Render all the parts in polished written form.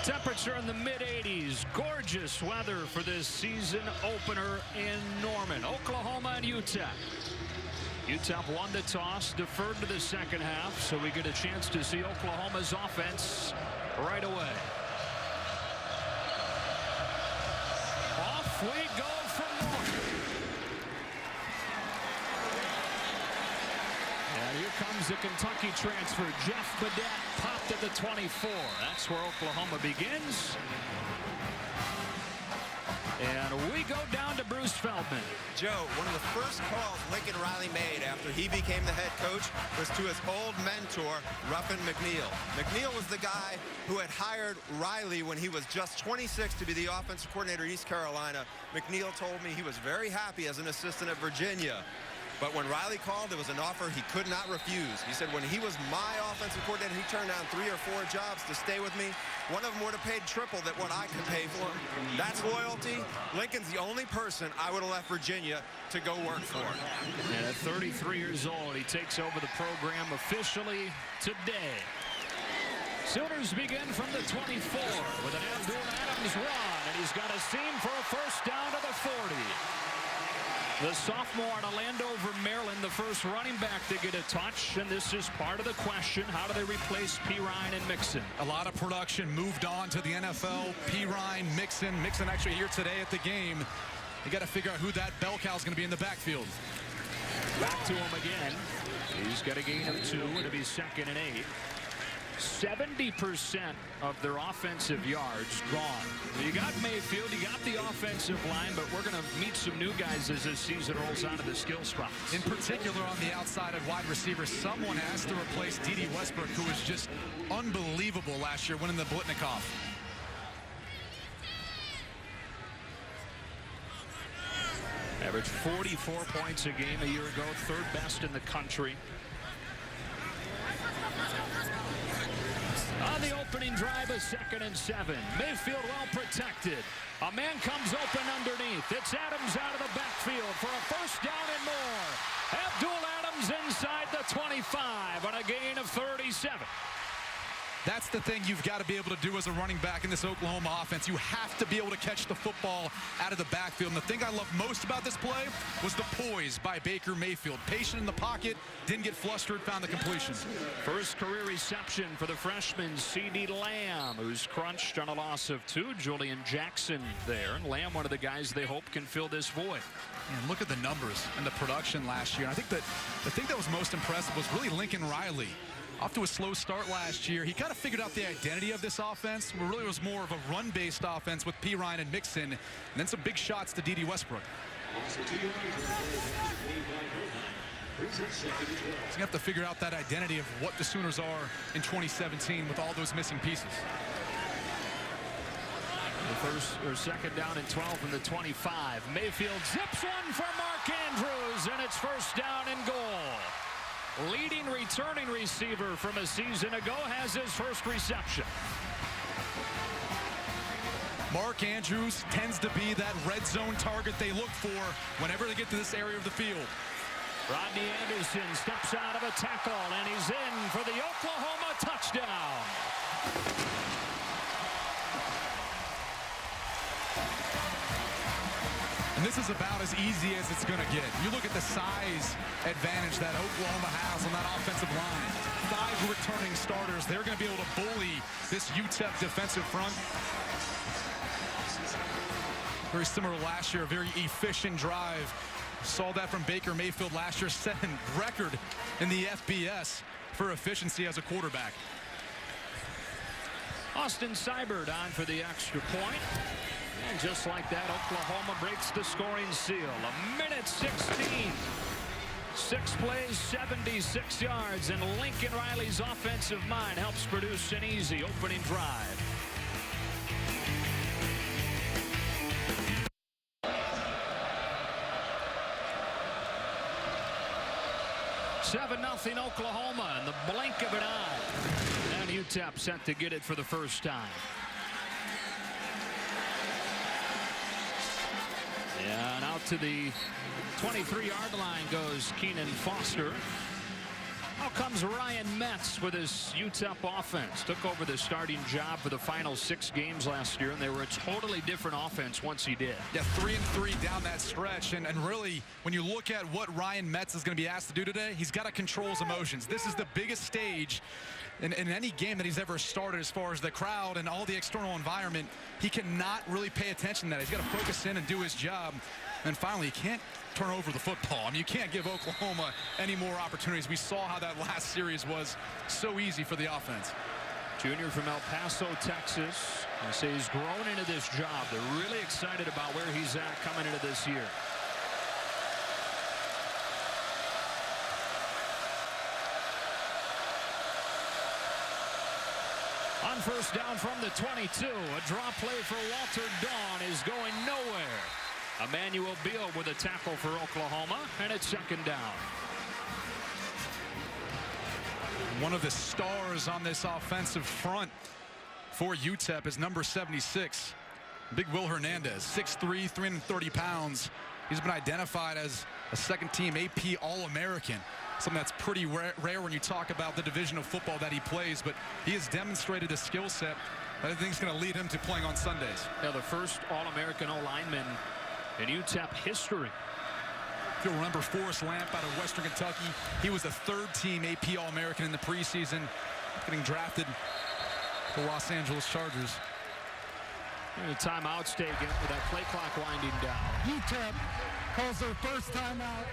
Temperature in the mid-80s. Gorgeous weather for this season opener in Norman. Oklahoma and UTEP. UTEP won the toss, deferred to the second half, so we get a chance to see Oklahoma's offense right away. Off we go from Norman. And here comes the Kentucky transfer, Jeff Badette, popped at the 24. That's where Oklahoma begins. And we go down to Bruce Feldman. Joe, one of the first calls Lincoln Riley made after he became the head coach was to his old mentor, Ruffin McNeil. McNeil was the guy who had hired Riley when he was just 26 to be the offensive coordinator at East Carolina. McNeil told me he was very happy as an assistant at Virginia. But when Riley called, it was an offer he could not refuse. He said when he was my offensive coordinator, he turned down 3 or 4 jobs to stay with me. One of them would have paid triple that what I could pay for him. That's loyalty. Lincoln's the only person I would have left Virginia to go work for. And at 33 years old, he takes over the program officially today. Sooners begin from the 24 with an Abdul Adams run, and he's got a seam for a first down to the 40. The sophomore out of Landover, Maryland, the first running back to get a touch, and this is part of the question. How do they replace Pirine and Mixon? A lot of production moved on to the NFL. Pirine, Mixon actually here today at the game. You got to figure out who that bell cow is going to be in the backfield. Back to him again. He's got a gain of 2. It'll be 2nd and 8. 70% of their offensive yards gone. You got Mayfield, you got the offensive line, but we're going to meet some new guys as this season rolls onto the skill spots. In particular on the outside at wide receiver, someone has to replace D.D. Westbrook, who was just unbelievable last year winning the Blitnikoff. Averaged 44 points a game a year ago, 3rd best in the country. On the opening drive, a 2nd and 7. Mayfield well protected. A man comes open underneath. It's Adams out of the backfield for a first down and more. Abdul Adams inside the 25 on a gain of 37. That's the thing you've got to be able to do as a running back in this Oklahoma offense. You have to be able to catch the football out of the backfield. And the thing I love most about this play was the poise by Baker Mayfield. Patient in the pocket, didn't get flustered, found the completion. First career reception for the freshman C.D. Lamb, who's crunched on a loss of 2. Julian Jackson there. And Lamb, one of the guys they hope can fill this void. And look at the numbers and the production last year. And I think that the thing that was most impressive was really Lincoln Riley. Off to a slow start last year. He kind of figured out the identity of this offense, where really was more of a run-based offense with Pirine and Mixon, and then some big shots to D.D. Westbrook. He's going to have to figure out that identity of what the Sooners are in 2017 with all those missing pieces. The first or second down and 12 from the 25. Mayfield zips one for Mark Andrews, and it's first down and goal. Leading returning receiver from a season ago has his first reception. Mark Andrews tends to be that red zone target they look for whenever they get to this area of the field. Rodney Anderson steps out of a tackle, and he's in for the Oklahoma touchdown. And this is about as easy as it's going to get. You look at the size advantage that Oklahoma has on that offensive line. 5 returning starters. They're going to be able to bully this UTEP defensive front. Very similar to last year, a very efficient drive. Saw that from Baker Mayfield last year, setting record in the FBS for efficiency as a quarterback. Austin Seibert on for the extra point. And just like that, Oklahoma breaks the scoring seal. 1:16. 6 plays, 76 yards, and Lincoln Riley's offensive mind helps produce an easy opening drive. Seven 0 Oklahoma in the blink of an eye. And UTEP set to get it for the first time. And out to the 23-yard line goes Keenan Foster. Now comes Ryan Metz with his UTEP offense. Took over the starting job for the final 6 games last year, and they were a totally different offense once he did. Yeah, 3-3 down that stretch, and really, when you look at what Ryan Metz is going to be asked to do today, he's got to control his emotions. This is the biggest stage in any game that he's ever started as far as the crowd and all the external environment. He cannot really pay attention to that. He's got to focus in and do his job. And finally, he can't turn over the football. I mean, you can't give Oklahoma any more opportunities. We saw how that last series was so easy for the offense. Junior from El Paso, Texas. They say he's grown into this job. They're really excited about where he's at coming into this year. On first down from the 22, a draw play for Walter Dawn is going nowhere. Emmanuel Beal with a tackle for Oklahoma, and it's second down. One of the stars on this offensive front for UTEP is number 76, Big Will Hernandez, 6'3", 330 pounds. He's been identified as a second-team AP All-American, something that's pretty rare when you talk about the division of football that he plays, but he has demonstrated a skill set that I think is going to lead him to playing on Sundays. Yeah, the first All-American O-lineman in UTEP history. If you'll remember Forrest Lamp out of Western Kentucky, he was a third-team AP All-American in the preseason, getting drafted to the Los Angeles Chargers. And a timeout's taken with that play clock winding down. UTEP calls their first timeout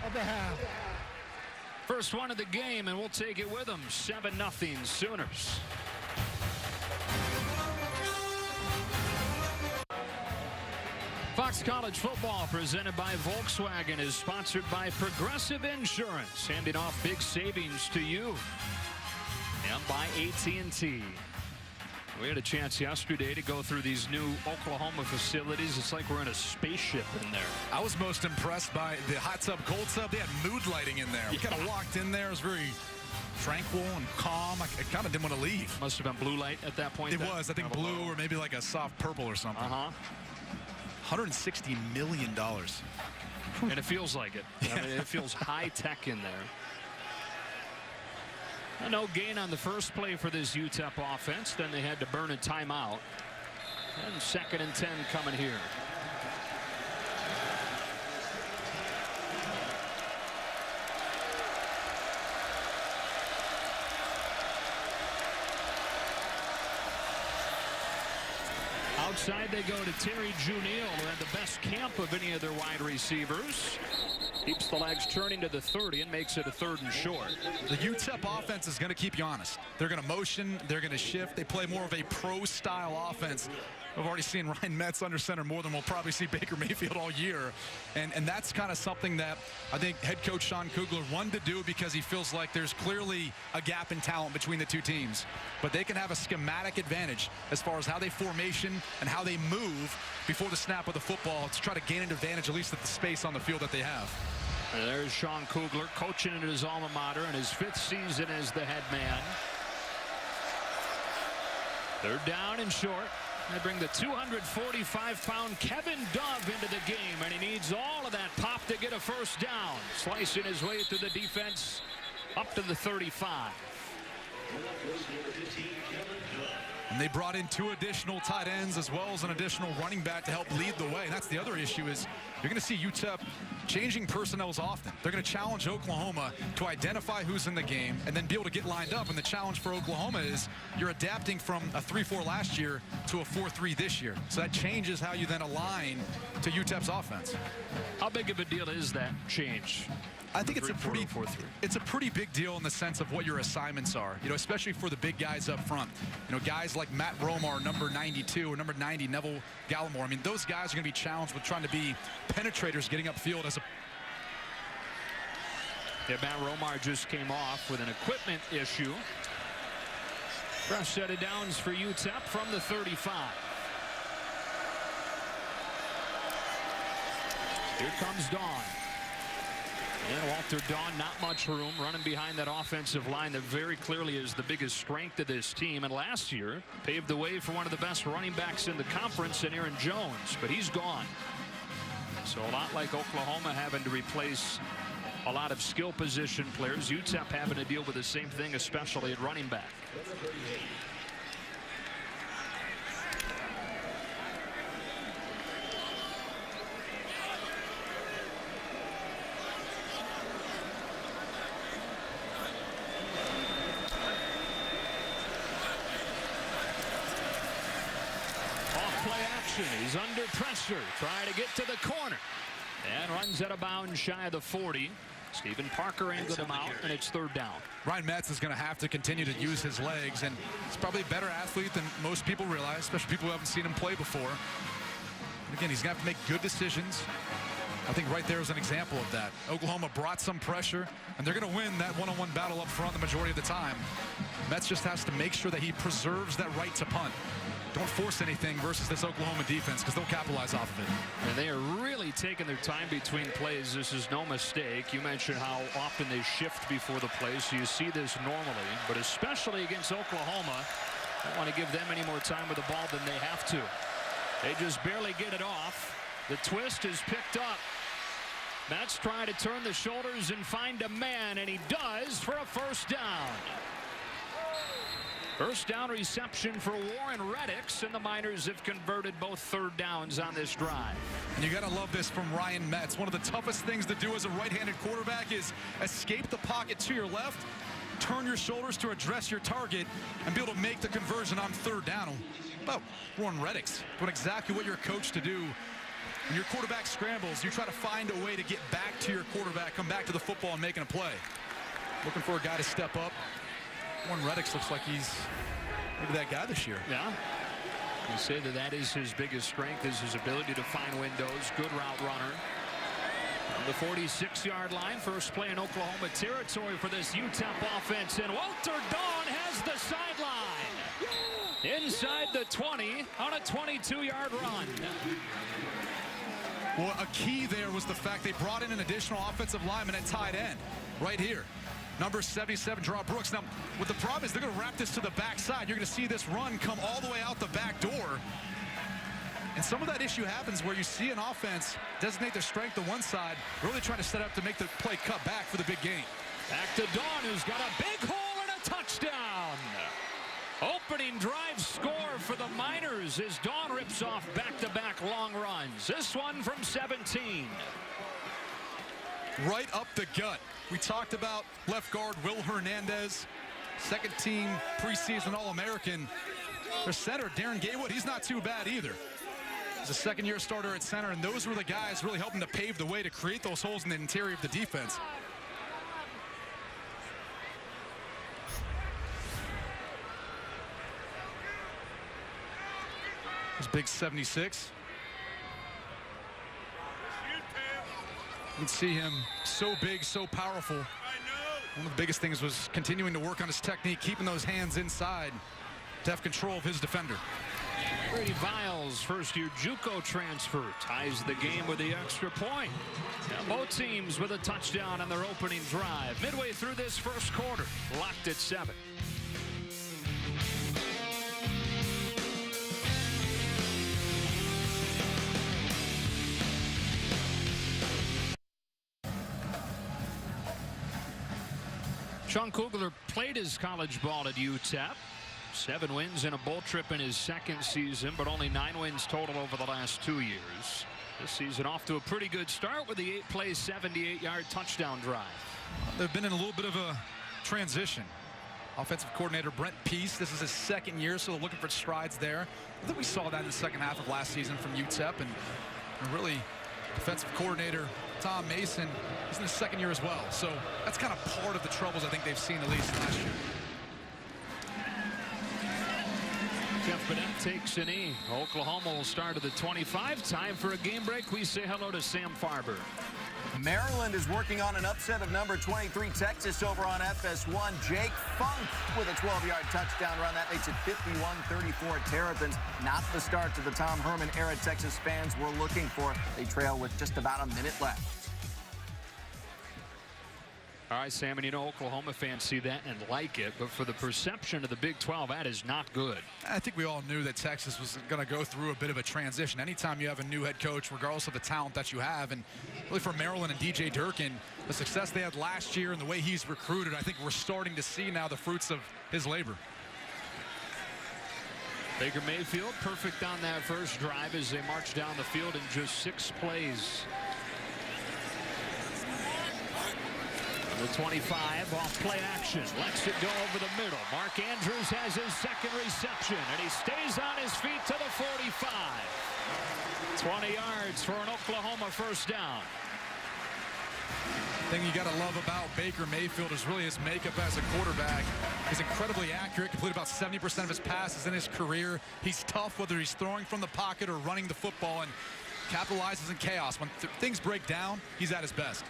of the half. First one of the game, and we'll take it with them. 7-0 Sooners. Fox College football presented by Volkswagen is sponsored by Progressive Insurance, handing off big savings to you, and by AT&T. We had a chance yesterday to go through these new Oklahoma facilities. It's like we're in a spaceship in there. I was most impressed by the hot tub, cold tub. They had mood lighting in there. We kind of walked in there. It was very tranquil and calm. I kind of didn't want to leave. Must have been blue light at that point. It was, I think, blue or maybe like a soft purple or something. $160 million. And it feels like it. I mean, it feels high tech in there. No gain on the first play for this UTEP offense. Then they had to burn a timeout. And 2nd and 10 coming here. Outside they go to Terry Juniel, who had the best camp of any of their wide receivers. Keeps the legs turning to the 30 and makes it a 3rd and short. The UTEP offense is going to keep you honest. They're going to motion. They're going to shift. They play more of a pro-style offense. I've already seen Ryan Metz under center more than we'll probably see Baker Mayfield all year. And that's kind of something that I think head coach Sean Kugler wanted to do because he feels like there's clearly a gap in talent between the two teams. But they can have a schematic advantage as far as how they formation and how they move before the snap of the football to try to gain an advantage, at least at the space on the field that they have. And there's Sean Kugler coaching at his alma mater in his 5th season as the head man. 3rd down and short. They bring the 245-pound Kevin Dove into the game, and he needs all of that pop to get a first down. Slicing his way through the defense up to the 35. And they brought in 2 additional tight ends as well as an additional running back to help lead the way. And that's the other issue is you're going to see UTEP changing personnels often. They're going to challenge Oklahoma to identify who's in the game and then be able to get lined up. And the challenge for Oklahoma is you're adapting from a 3-4 last year to a 4-3 this year. So that changes how you then align to UTEP's offense. How big of a deal is that change? I think it's a pretty big deal in the sense of what your assignments are, you know, especially for the big guys up front. You know, guys like Matt Romar, number 92, or number 90, Neville Gallimore. I mean, those guys are going to be challenged with trying to be penetrators getting upfield as a... Yeah, Matt Romar just came off with an equipment issue. Fresh set of downs for UTEP from the 35. Here comes Dawn. And Walter Dawn, not much room, running behind that offensive line that very clearly is the biggest strength of this team. And last year, paved the way for one of the best running backs in the conference in Aaron Jones. But he's gone. So a lot like Oklahoma having to replace a lot of skill position players. UTEP having to deal with the same thing, especially at running back. He's under pressure, trying to get to the corner, and runs out of bounds shy of the 40. Stephen Parker angled him out, and it's third down. Ryan Metz is going to have to continue to use his legs, and he's probably a better athlete than most people realize, especially people who haven't seen him play before. And again, he's going to have to make good decisions. I think right there is an example of that. Oklahoma brought some pressure, and they're going to win that one-on-one battle up front the majority of the time. Metz just has to make sure that he preserves that right to punt. Don't force anything versus this Oklahoma defense, because they'll capitalize off of it. And they are really taking their time between plays. This is no mistake. You mentioned how often they shift before the plays, so you see this normally, but especially against Oklahoma, I don't want to give them any more time with the ball than they have to. They just barely get it off. The twist is picked up. Metz trying to turn the shoulders and find a man, and he does for a first down. First down reception for Warren Reddix, and the Miners have converted both third downs on this drive. And you got to love this from Ryan Metz. One of the toughest things to do as a right-handed quarterback is escape the pocket to your left, turn your shoulders to address your target, and be able to make the conversion on third down. Well, Warren Reddix doing exactly what you're coached to do. When your quarterback scrambles, you try to find a way to get back to your quarterback, come back to the football, and making a play. Looking for a guy to step up. Warren Reddix looks like he's maybe that guy this year. Yeah. You say that is his biggest strength, is his ability to find windows. Good route runner. On the 46-yard line, first play in Oklahoma territory for this UTEP offense, and Walter Dawn has the sideline. Inside the 20 on a 22-yard run. Well, a key there was the fact they brought in an additional offensive lineman at tight end right here. Number 77, Draw Brooks. Now, what the problem is, they're going to wrap this to the backside. You're going to see this run come all the way out the back door. And some of that issue happens where you see an offense designate their strength to one side, really trying to set up to make the play cut back for the big gain. Back to Dawn, who's got a big hole and a touchdown. Opening drive score for the Miners as Dawn rips off back-to-back long runs. This one from 17. Right up the gut. We talked about left guard Will Hernandez, second team preseason All-American. Their center, Darren Gaywood, he's not too bad either. He's a second-year starter at center, and those were the guys really helping to pave the way to create those holes in the interior of the defense. There's big 76. You can see him so big, so powerful. One of the biggest things was continuing to work on his technique, keeping those hands inside to have control of his defender. Brady Viles, first-year JUCO transfer, ties the game with the extra point. Now both teams with a touchdown on their opening drive. Midway through this first quarter, locked at 7. Sean Kugler played his college ball at UTEP. 7 wins and a bowl trip in his second season, but only 9 wins total over the last 2 years. This season off to a pretty good start with the 8-play, 78-yard touchdown drive. They've been in a little bit of a transition. Offensive coordinator Brent Peace, this is his second year, so they're looking for strides there. I think we saw that in the second half of last season from UTEP, and really defensive coordinator Tom Mason, he's in his second year as well. So that's kind of part of the troubles I think they've seen at least last year. Jeff Bennett takes a knee. Oklahoma will start at the 25. Time for a game break. We say hello to Sam Farber. Maryland is working on an upset of number 23 Texas over on FS1. Jake Funk with a 12-yard touchdown run. That makes it 51-34 Terrapins. Not the start to the Tom Herman era Texas fans were looking for. They trail with just about a minute left. All right, Sam, and you know Oklahoma fans see that and like it, but for the perception of the Big 12, that is not good. I think we all knew that Texas was going to go through a bit of a transition. Anytime you have a new head coach, regardless of the talent that you have, and really for Maryland and DJ Durkin, the success they had last year and the way he's recruited, I think we're starting to see now the fruits of his labor. Baker Mayfield perfect on that first drive as they march down the field in just 6 plays. The 25 off play action. Lets it go over the middle. Mark Andrews has his second reception, and he stays on his feet to the 45. 20 yards for an Oklahoma first down. The thing you got to love about Baker Mayfield is really his makeup as a quarterback. He's incredibly accurate, completed about 70% of his passes in his career. He's tough, whether he's throwing from the pocket or running the football, and capitalizes in chaos. When things break down, he's at his best.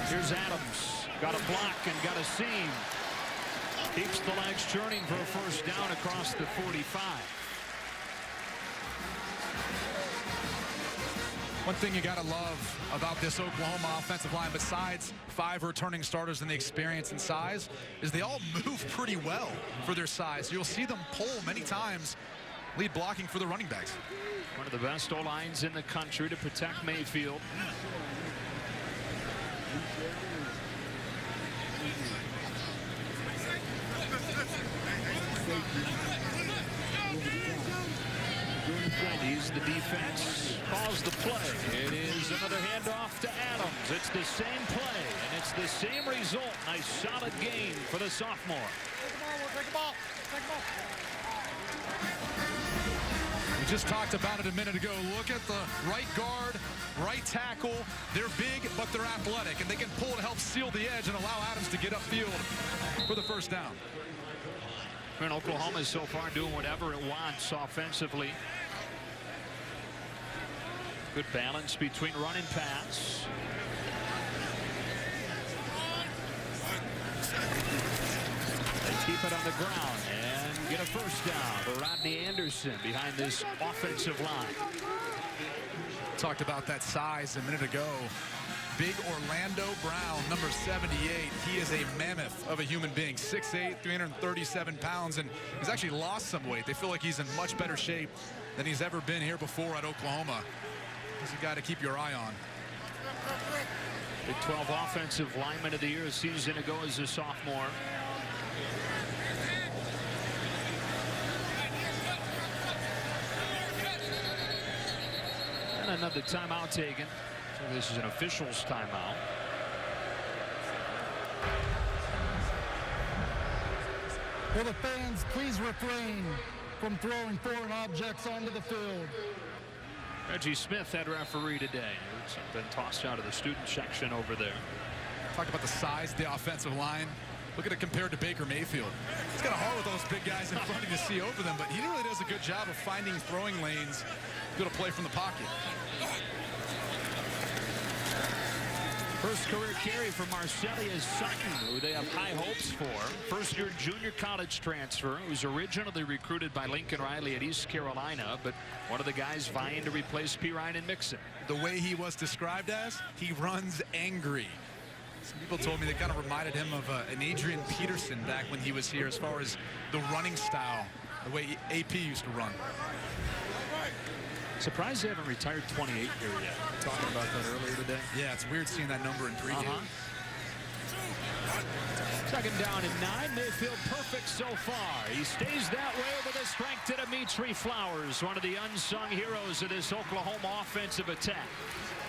Here's Adams. Got a block and got a seam. Keeps the legs churning for a first down across the 45. One thing you got to love about this Oklahoma offensive line, besides 5 returning starters and the experience and size, is they all move pretty well for their size. You'll see them pull many times, lead blocking for the running backs. One of the best O-lines in the country to protect Mayfield. He's the defense, calls the play. It is another handoff to Adams. It's the same play, and it's the same result. Nice solid gain for the sophomore. We just talked about it a minute ago. Look at the right guard, right tackle. They're big, but they're athletic, and they can pull to help seal the edge and allow Adams to get upfield for the first down. And Oklahoma is so far doing whatever it wants offensively. Good balance between run and pass. They keep it on the ground and get a first down for Rodney Anderson behind this offensive line. Talked about that size a minute ago. Big Orlando Brown, number 78. He is a mammoth of a human being. 6'8", 337 pounds, and he's actually lost some weight. They feel like he's in much better shape than he's ever been here before at Oklahoma. He's a guy to keep your eye on. Big 12 offensive lineman of the year a season ago as a sophomore. And another timeout taken. So this is an official's timeout. Will the fans please refrain from throwing foreign objects onto the field? Reggie Smith, head referee today. It's been tossed out of the student section over there. Talked about the size of the offensive line. Look at it compared to Baker Mayfield. It's kind of hard with those big guys in front of you to see over them, but he really does a good job of finding throwing lanes. Good to play from the pocket. First career carry for Marcellus Sutton, who they have high hopes for. First-year junior college transfer, who was originally recruited by Lincoln Riley at East Carolina, but one of the guys vying to replace Pirine and Mixon. The way he was described as, he runs angry. Some people told me they kind of reminded him of an Adrian Peterson back when he was here as far as the running style, the way AP used to run. Surprised they haven't retired 28 here yet. Talking about that earlier today. Yeah, it's weird seeing that number in pregame. Second down and 9. Mayfield perfect so far. He stays that way with a strength to Dimitri Flowers, one of the unsung heroes of this Oklahoma offensive attack.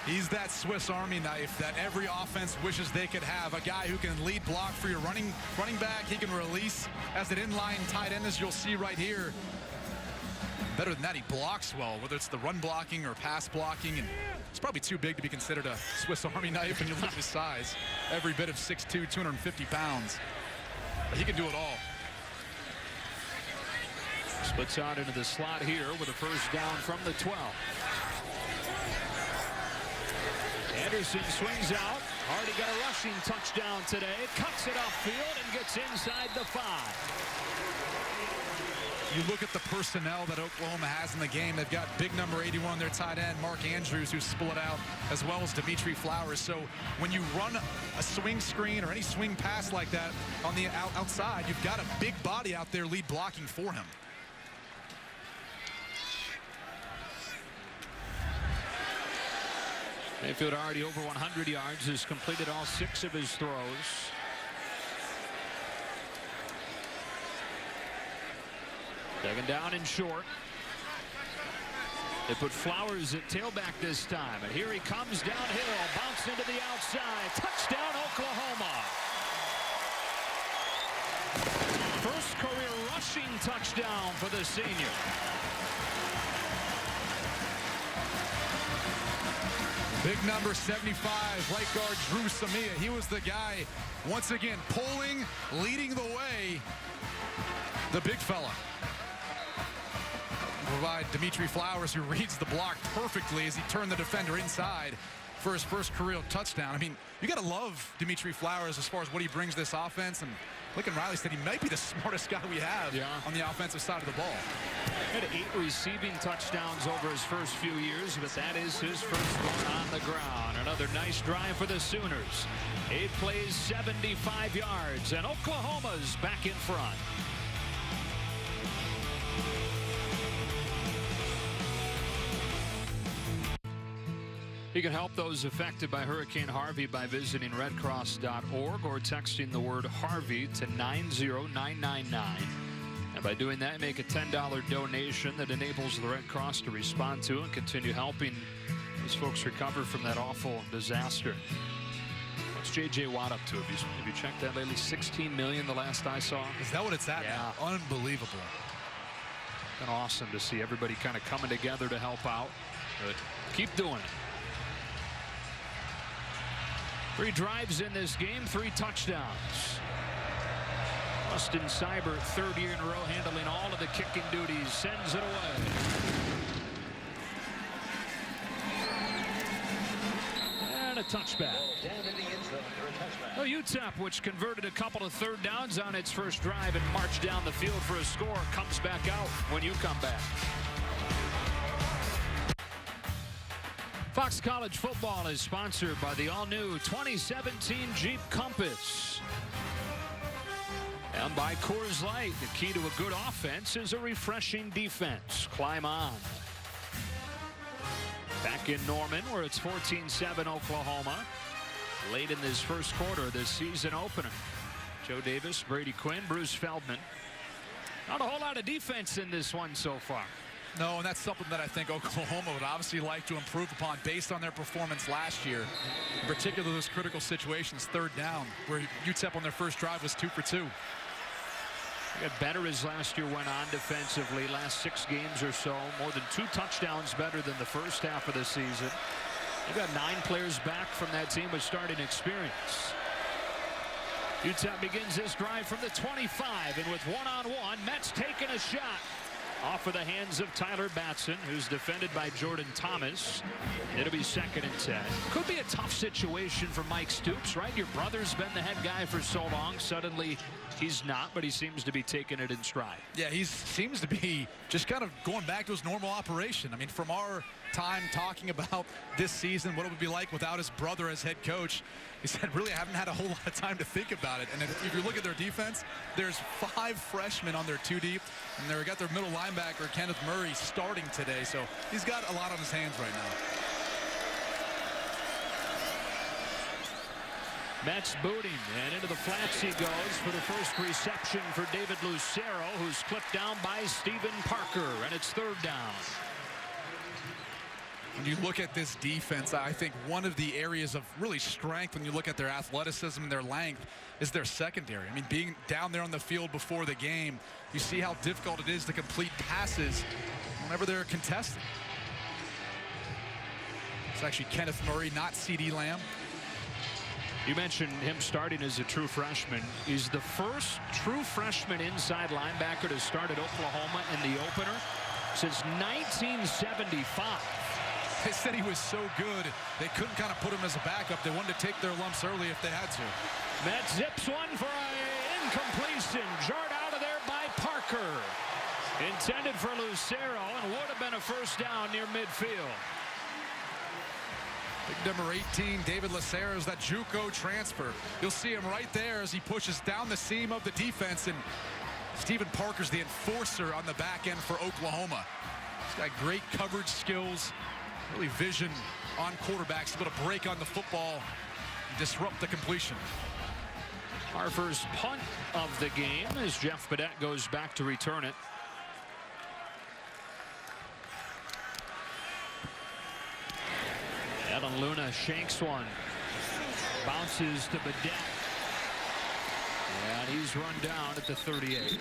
He's that Swiss Army knife that every offense wishes they could have. A guy who can lead block for your running back. He can release as an inline tight end, as you'll see right here. Better than that, he blocks well, whether it's the run blocking or pass blocking, and it's probably too big to be considered a Swiss Army knife when you look at his size. Every bit of 6'2", 250 pounds. But he can do it all. Splits out into the slot here with a first down from the 12. Anderson swings out, Hardy got a rushing touchdown today. Cuts it upfield and gets inside the 5. You look at the personnel that Oklahoma has in the game. They've got big number 81, their tight end, Mark Andrews, who's split out, as well as Dimitri Flowers. So when you run a swing screen or any swing pass like that on the outside, you've got a big body out there lead blocking for him. Mayfield already over 100 yards, has completed all 6 of his throws. Taken down and short. They put Flowers at tailback this time, and here he comes downhill, bounce into the outside, touchdown Oklahoma. First career rushing touchdown for the senior. Big number 75, right guard Drew Samia. He was the guy, once again, pulling, leading the way. The big fella. Provide Dimitri Flowers, who reads the block perfectly as he turned the defender inside for his first career touchdown. I mean, you got to love Dimitri Flowers as far as what he brings this offense. And Lincoln Riley said he might be the smartest guy we have on the offensive side of the ball. Had 8 receiving touchdowns over his first few years, but that is his first one on the ground. Another nice drive for the Sooners. 8 plays, 75 yards, and Oklahoma's back in front. You can help those affected by Hurricane Harvey by visiting redcross.org or texting the word Harvey to 90999. And by doing that, make a $10 donation that enables the Red Cross to respond to and continue helping these folks recover from that awful disaster. What's J.J. Watt up to? Have you checked that lately? $16 million the last I saw. Is that what it's at now? Unbelievable. Been awesome to see everybody kind of coming together to help out. But keep doing it. 3 drives in this game, 3 touchdowns. Austin Seibert, 3rd year in a row, handling all of the kicking duties, sends it away. And a touchback. Oh, UTEP, which converted a couple of 3rd downs on its first drive and marched down the field for a score, comes back out when you come back. Fox College football is sponsored by the all-new 2017 Jeep Compass. And by Coors Light, the key to a good offense is a refreshing defense. Climb on. Back in Norman, where it's 14-7 Oklahoma. Late in this first quarter, this season opener. Joe Davis, Brady Quinn, Bruce Feldman. Not a whole lot of defense in this one so far. No, and that's something that I think Oklahoma would obviously like to improve upon based on their performance last year. In particular, those critical situations, 3rd down, where UTEP on their first drive was 2 for 2. They got better as last year went on defensively. Last 6 games or so, more than 2 touchdowns better than the first half of the season. They've got 9 players back from that team with starting experience. UTEP begins this drive from the 25, and with 1-on-1, Met's taking a shot. Off of the hands of Tyler Batson, who's defended by Jordan Thomas. It'll be 2nd and 10. Could be a tough situation for Mike Stoops, right? Your brother's been the head guy for so long. Suddenly, he's not, but he seems to be taking it in stride. Yeah, he seems to be just kind of going back to his normal operation. I mean, from our time talking about this season, what it would be like without his brother as head coach, he said, really, I haven't had a whole lot of time to think about it. And if you look at their defense, there's 5 freshmen on their 2 deep, and they've got their middle linebacker, Kenneth Murray, starting today. So he's got a lot on his hands right now. Met's booting, and into the flats he goes for the first reception for David Lucero, who's clipped down by Stephen Parker, and it's 3rd down. When you look at this defense, I think one of the areas of really strength when you look at their athleticism and their length is their secondary. I mean, being down there on the field before the game, you see how difficult it is to complete passes whenever they're contested. It's actually Kenneth Murray, not C.D. Lamb. You mentioned him starting as a true freshman. He's the first true freshman inside linebacker to start at Oklahoma in the opener since 1975. They said he was so good, they couldn't kind of put him as a backup. They wanted to take their lumps early if they had to. Met zips one for an incompletion. Jarred out of there by Parker. Intended for Lucero and would have been a first down near midfield. Big number 18, David Lucero, is that JUCO transfer. You'll see him right there as he pushes down the seam of the defense, and Stephen Parker's the enforcer on the back end for Oklahoma. He's got great coverage skills, really vision on quarterbacks, able to break on the football and disrupt the completion. Our first punt of the game as Jeff Badette goes back to return it. Evan Luna shanks one. Bounces to Badette. And he's run down at the 38.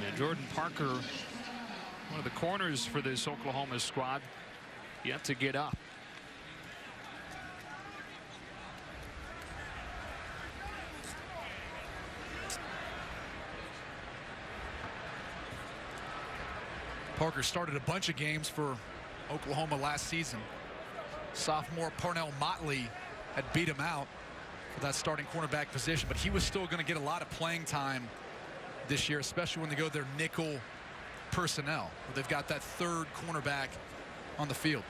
And Jordan Parker, one of the corners for this Oklahoma squad, yet to get up. Parker started a bunch of games for Oklahoma last season. Sophomore Parnell Motley had beat him out for that starting cornerback position, but he was still going to get a lot of playing time this year, especially when they go their nickel personnel, where they've got that third cornerback on the field.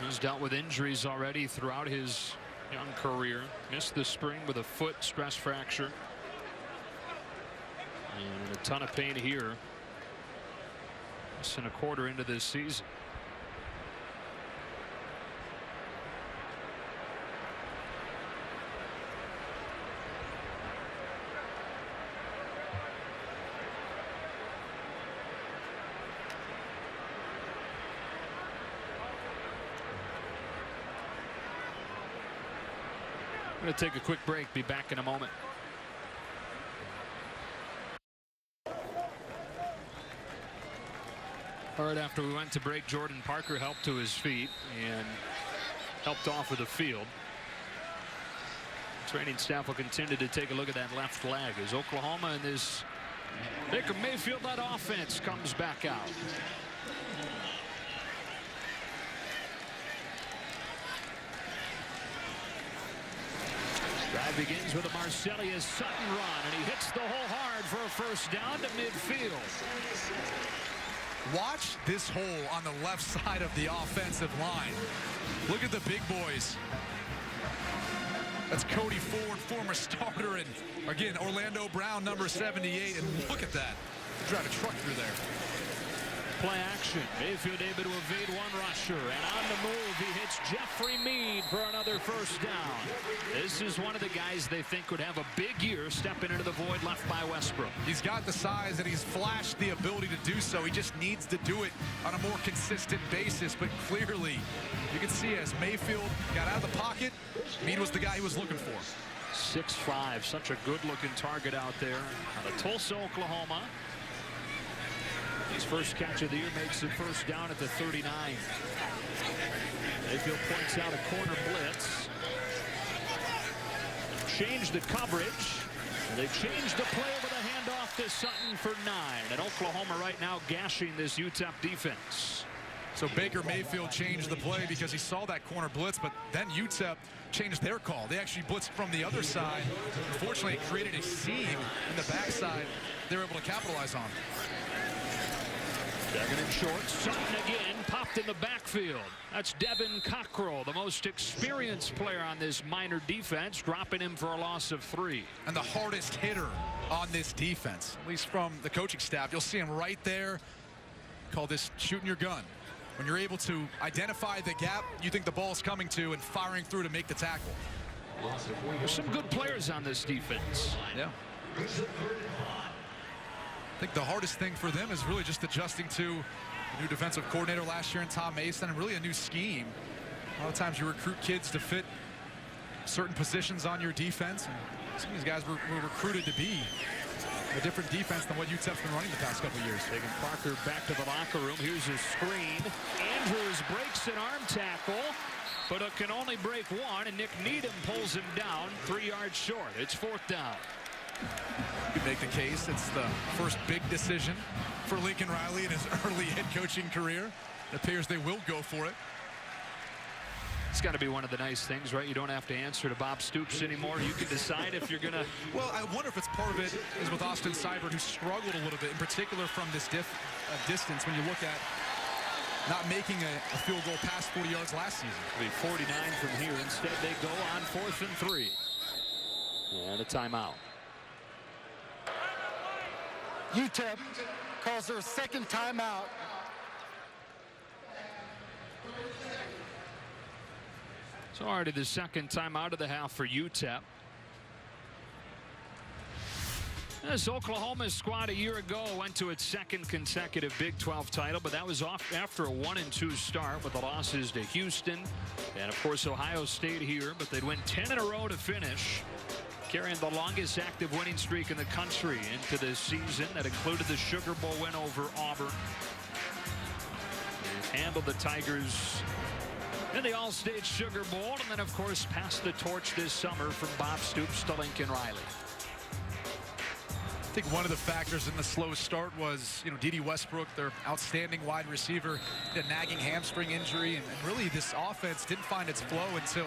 He's dealt with injuries already throughout his young career. Missed the spring with a foot stress fracture. And a ton of pain here. Less than a quarter into this season. I'm going to take a quick break. Be back in a moment. Right after we went to break, Jordan Parker helped to his feet and helped off with the field. Training staff will continue to take a look at that left leg as Oklahoma and this Baker Mayfield-led offense comes back out. Drive begins with a Marcelius Sutton run, and he hits the hole hard for a first down to midfield. Watch this hole on the left side of the offensive line. Look at the big boys. That's Cody Ford, former starter, and again, Orlando Brown, number 78. And look at that. Drive a truck through there. Play action. Mayfield able to evade one rusher, and on the move he hits Jeffrey Mead for another first down. This is one of the guys they think could have a big year stepping into the void left by Westbrook. He's got the size and he's flashed the ability to do so. He just needs to do it on a more consistent basis, but clearly you can see as Mayfield got out of the pocket, Mead was the guy he was looking for. 6'5", such a good-looking target out there out of Tulsa, Oklahoma. His first catch of the year makes it first down at the 39. Mayfield points out a corner blitz. Changed the coverage. They changed the play with a handoff to Sutton for 9. And Oklahoma right now gashing this UTEP defense. So Baker Mayfield changed the play because he saw that corner blitz, but then UTEP changed their call. They actually blitzed from the other side. Unfortunately, it created a seam in the backside they were able to capitalize on. Second and short. Sutton again popped in the backfield. That's Devin Cockrell, the most experienced player on this minor defense, dropping him for a loss of 3. And the hardest hitter on this defense, at least from the coaching staff. You'll see him right there. Call this shooting your gun. When you're able to identify the gap you think the ball's coming to and firing through to make the tackle. There's some good players on this defense. Yeah. I think the hardest thing for them is really just adjusting to a new defensive coordinator last year in Tom Mason and really a new scheme. A lot of times you recruit kids to fit certain positions on your defense, and some of these guys were recruited to be a different defense than what UTEP's been running the past couple of years. Taking Parker back to the locker room. Here's his screen. Andrews breaks an arm tackle. but it can only break one, and Nick Needham pulls him down 3 yards short. It's 4th down. You make the case it's the first big decision for Lincoln Riley in his early head coaching career. It appears they will go for it. It's got to be one of the nice things, right? You don't have to answer to Bob Stoops anymore. You can decide if you're going to... Well, I wonder if it's part of it is with Austin Seibert, who struggled a little bit, in particular from this distance when you look at not making a field goal past 40 yards last season. It'll be 49 from here. Instead, they go on 4th and 3. And a timeout. UTEP calls their second timeout. So already the second timeout of the half for UTEP. This Oklahoma squad a year ago went to its second consecutive Big 12 title, but that was off after a 1-2 start with the losses to Houston and, of course, Ohio State here. But they'd win 10 in a row to finish, carrying the longest active winning streak in the country into this season. That included the Sugar Bowl win over Auburn. They've handled the Tigers in the All-State Sugar Bowl, and then, of course, passed the torch this summer from Bob Stoops to Lincoln Riley. I think one of the factors in the slow start was, D.D. Westbrook, their outstanding wide receiver, a nagging hamstring injury, and really this offense didn't find its flow until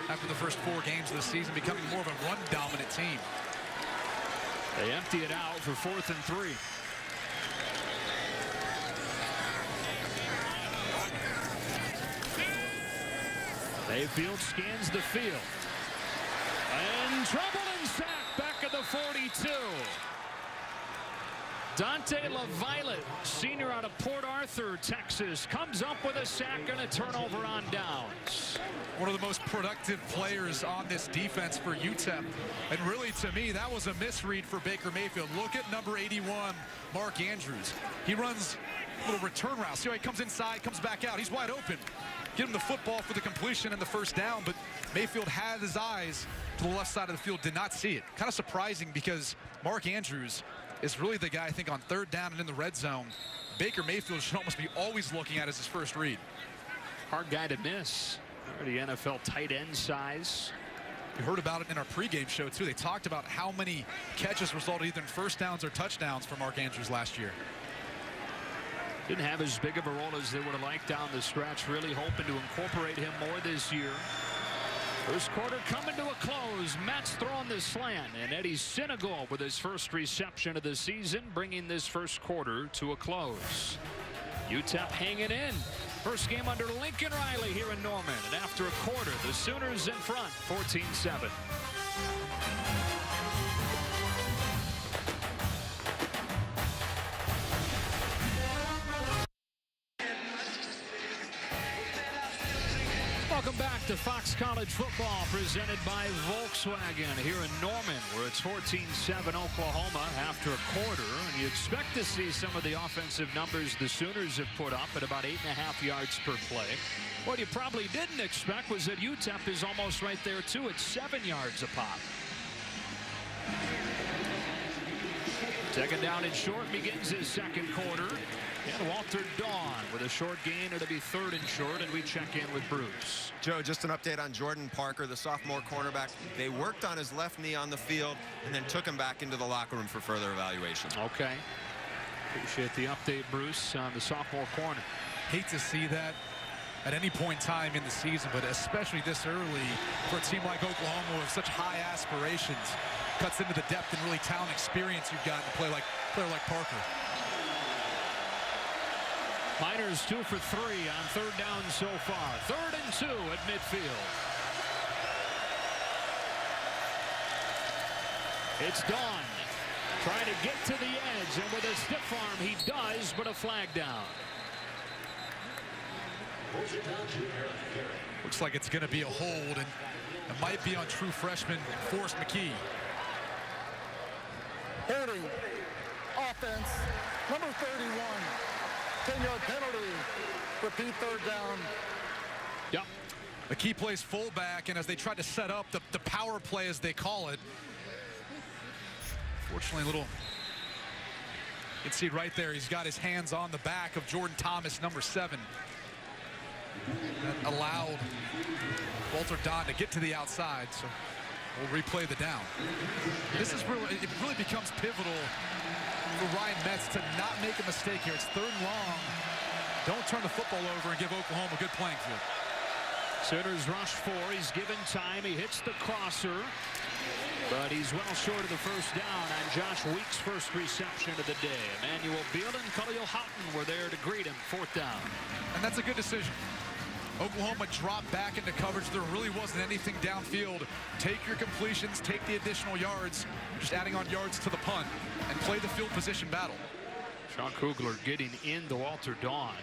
after the first 4 games of the season, becoming more of a run-dominant team. They empty it out for 4th and 3. Mayfield scans the field. And trouble and sack back at the 42. Dante LaViolette, senior out of Port Arthur, Texas, comes up with a sack and a turnover on downs. One of the most productive players on this defense for UTEP. And really, to me, that was a misread for Baker Mayfield. Look at number 81, Mark Andrews. He runs a little return route. See how he comes inside, comes back out. He's wide open. Give him the football for the completion and the first down, but Mayfield had his eyes to the left side of the field, did not see it. Kind of surprising because Mark Andrews is really the guy, I think, on 3rd down and in the red zone. Baker Mayfield should almost be always looking at as his first read. Hard guy to miss. Already NFL tight end size. We heard about it in our pregame show, too. They talked about how many catches resulted either in first downs or touchdowns for Mark Andrews last year. Didn't have as big of a role as they would have liked down the stretch. Really hoping to incorporate him more this year. First quarter coming to a close. Mets throwing the slant, and Eddie Sinegal with his first reception of the season, bringing this first quarter to a close. UTEP hanging in. First game under Lincoln Riley here in Norman, and after a quarter, the Sooners in front, 14-7. Welcome back to Fox College Football, presented by Volkswagen here in Norman, where it's 14-7 Oklahoma after a quarter. And you expect to see some of the offensive numbers the Sooners have put up at about 8.5 yards per play. What you probably didn't expect was that UTEP is almost right there, too, at 7 yards a pop. Second down and short begins his second quarter. And Walter Dawn with a short gain. It'll be 3rd and short, and we check in with Bruce. Joe, just an update on Jordan Parker, the sophomore cornerback. They worked on his left knee on the field and then took him back into the locker room for further evaluation. Okay. Appreciate the update, Bruce, on the sophomore corner. Hate to see that at any point in time in the season, but especially this early for a team like Oklahoma with such high aspirations. Cuts into the depth and really talent experience you've got in a player like Parker. Miners 2 for 3 on 3rd down so far. 3rd and 2 at midfield. It's Dawn trying to get to the edge, and with a stiff arm he does, but a flag down. Looks like it's going to be a hold, and it might be on true freshman Forrest McKee. Holding. Offense. Number 31. 10-yard penalty. Repeat 3rd down. Yep. McKee plays fullback, and as they tried to set up the power play, as they call it, fortunately, you can see right there, he's got his hands on the back of Jordan Thomas, number 7. That allowed Walter Don to get to the outside, so we'll replay the down. This is really, it really becomes pivotal for Ryan Metz to not make a mistake here. It's 3rd and long. Don't turn the football over and give Oklahoma a good playing field. Sooners rush 4. He's given time. He hits the crosser, but he's well short of the first down on Josh Weeks' first reception of the day. Emmanuel Beal and Khalil Houghton were there to greet him. 4th down. And that's a good decision. Oklahoma dropped back into coverage. There really wasn't anything downfield. Take your completions, take the additional yards, just adding on yards to the punt, and play the field position battle. Sean Kugler getting into Walter Dawn.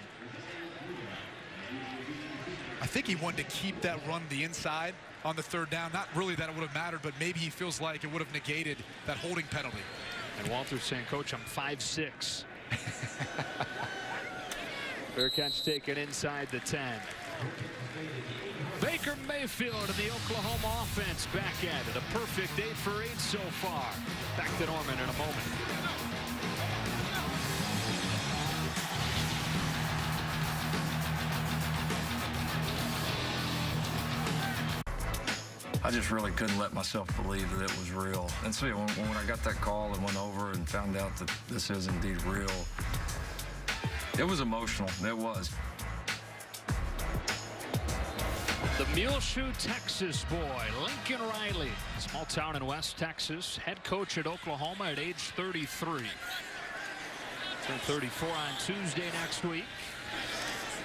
I think he wanted to keep that run to the inside on the 3rd down. Not really that it would have mattered, but maybe he feels like it would have negated that holding penalty. And Walter's saying, Coach, I'm 5'6". Fair catch taken inside the 10. Baker Mayfield and the Oklahoma offense back at it. A perfect 8 for 8 so far. Back to Norman in a moment. I just really couldn't let myself believe that it was real. And so when I got that call and went over and found out that this is indeed real, it was emotional. It was. The Muleshoe, Texas boy, Lincoln Riley, small town in West Texas, head coach at Oklahoma at age 33. Turn 34 on Tuesday next week.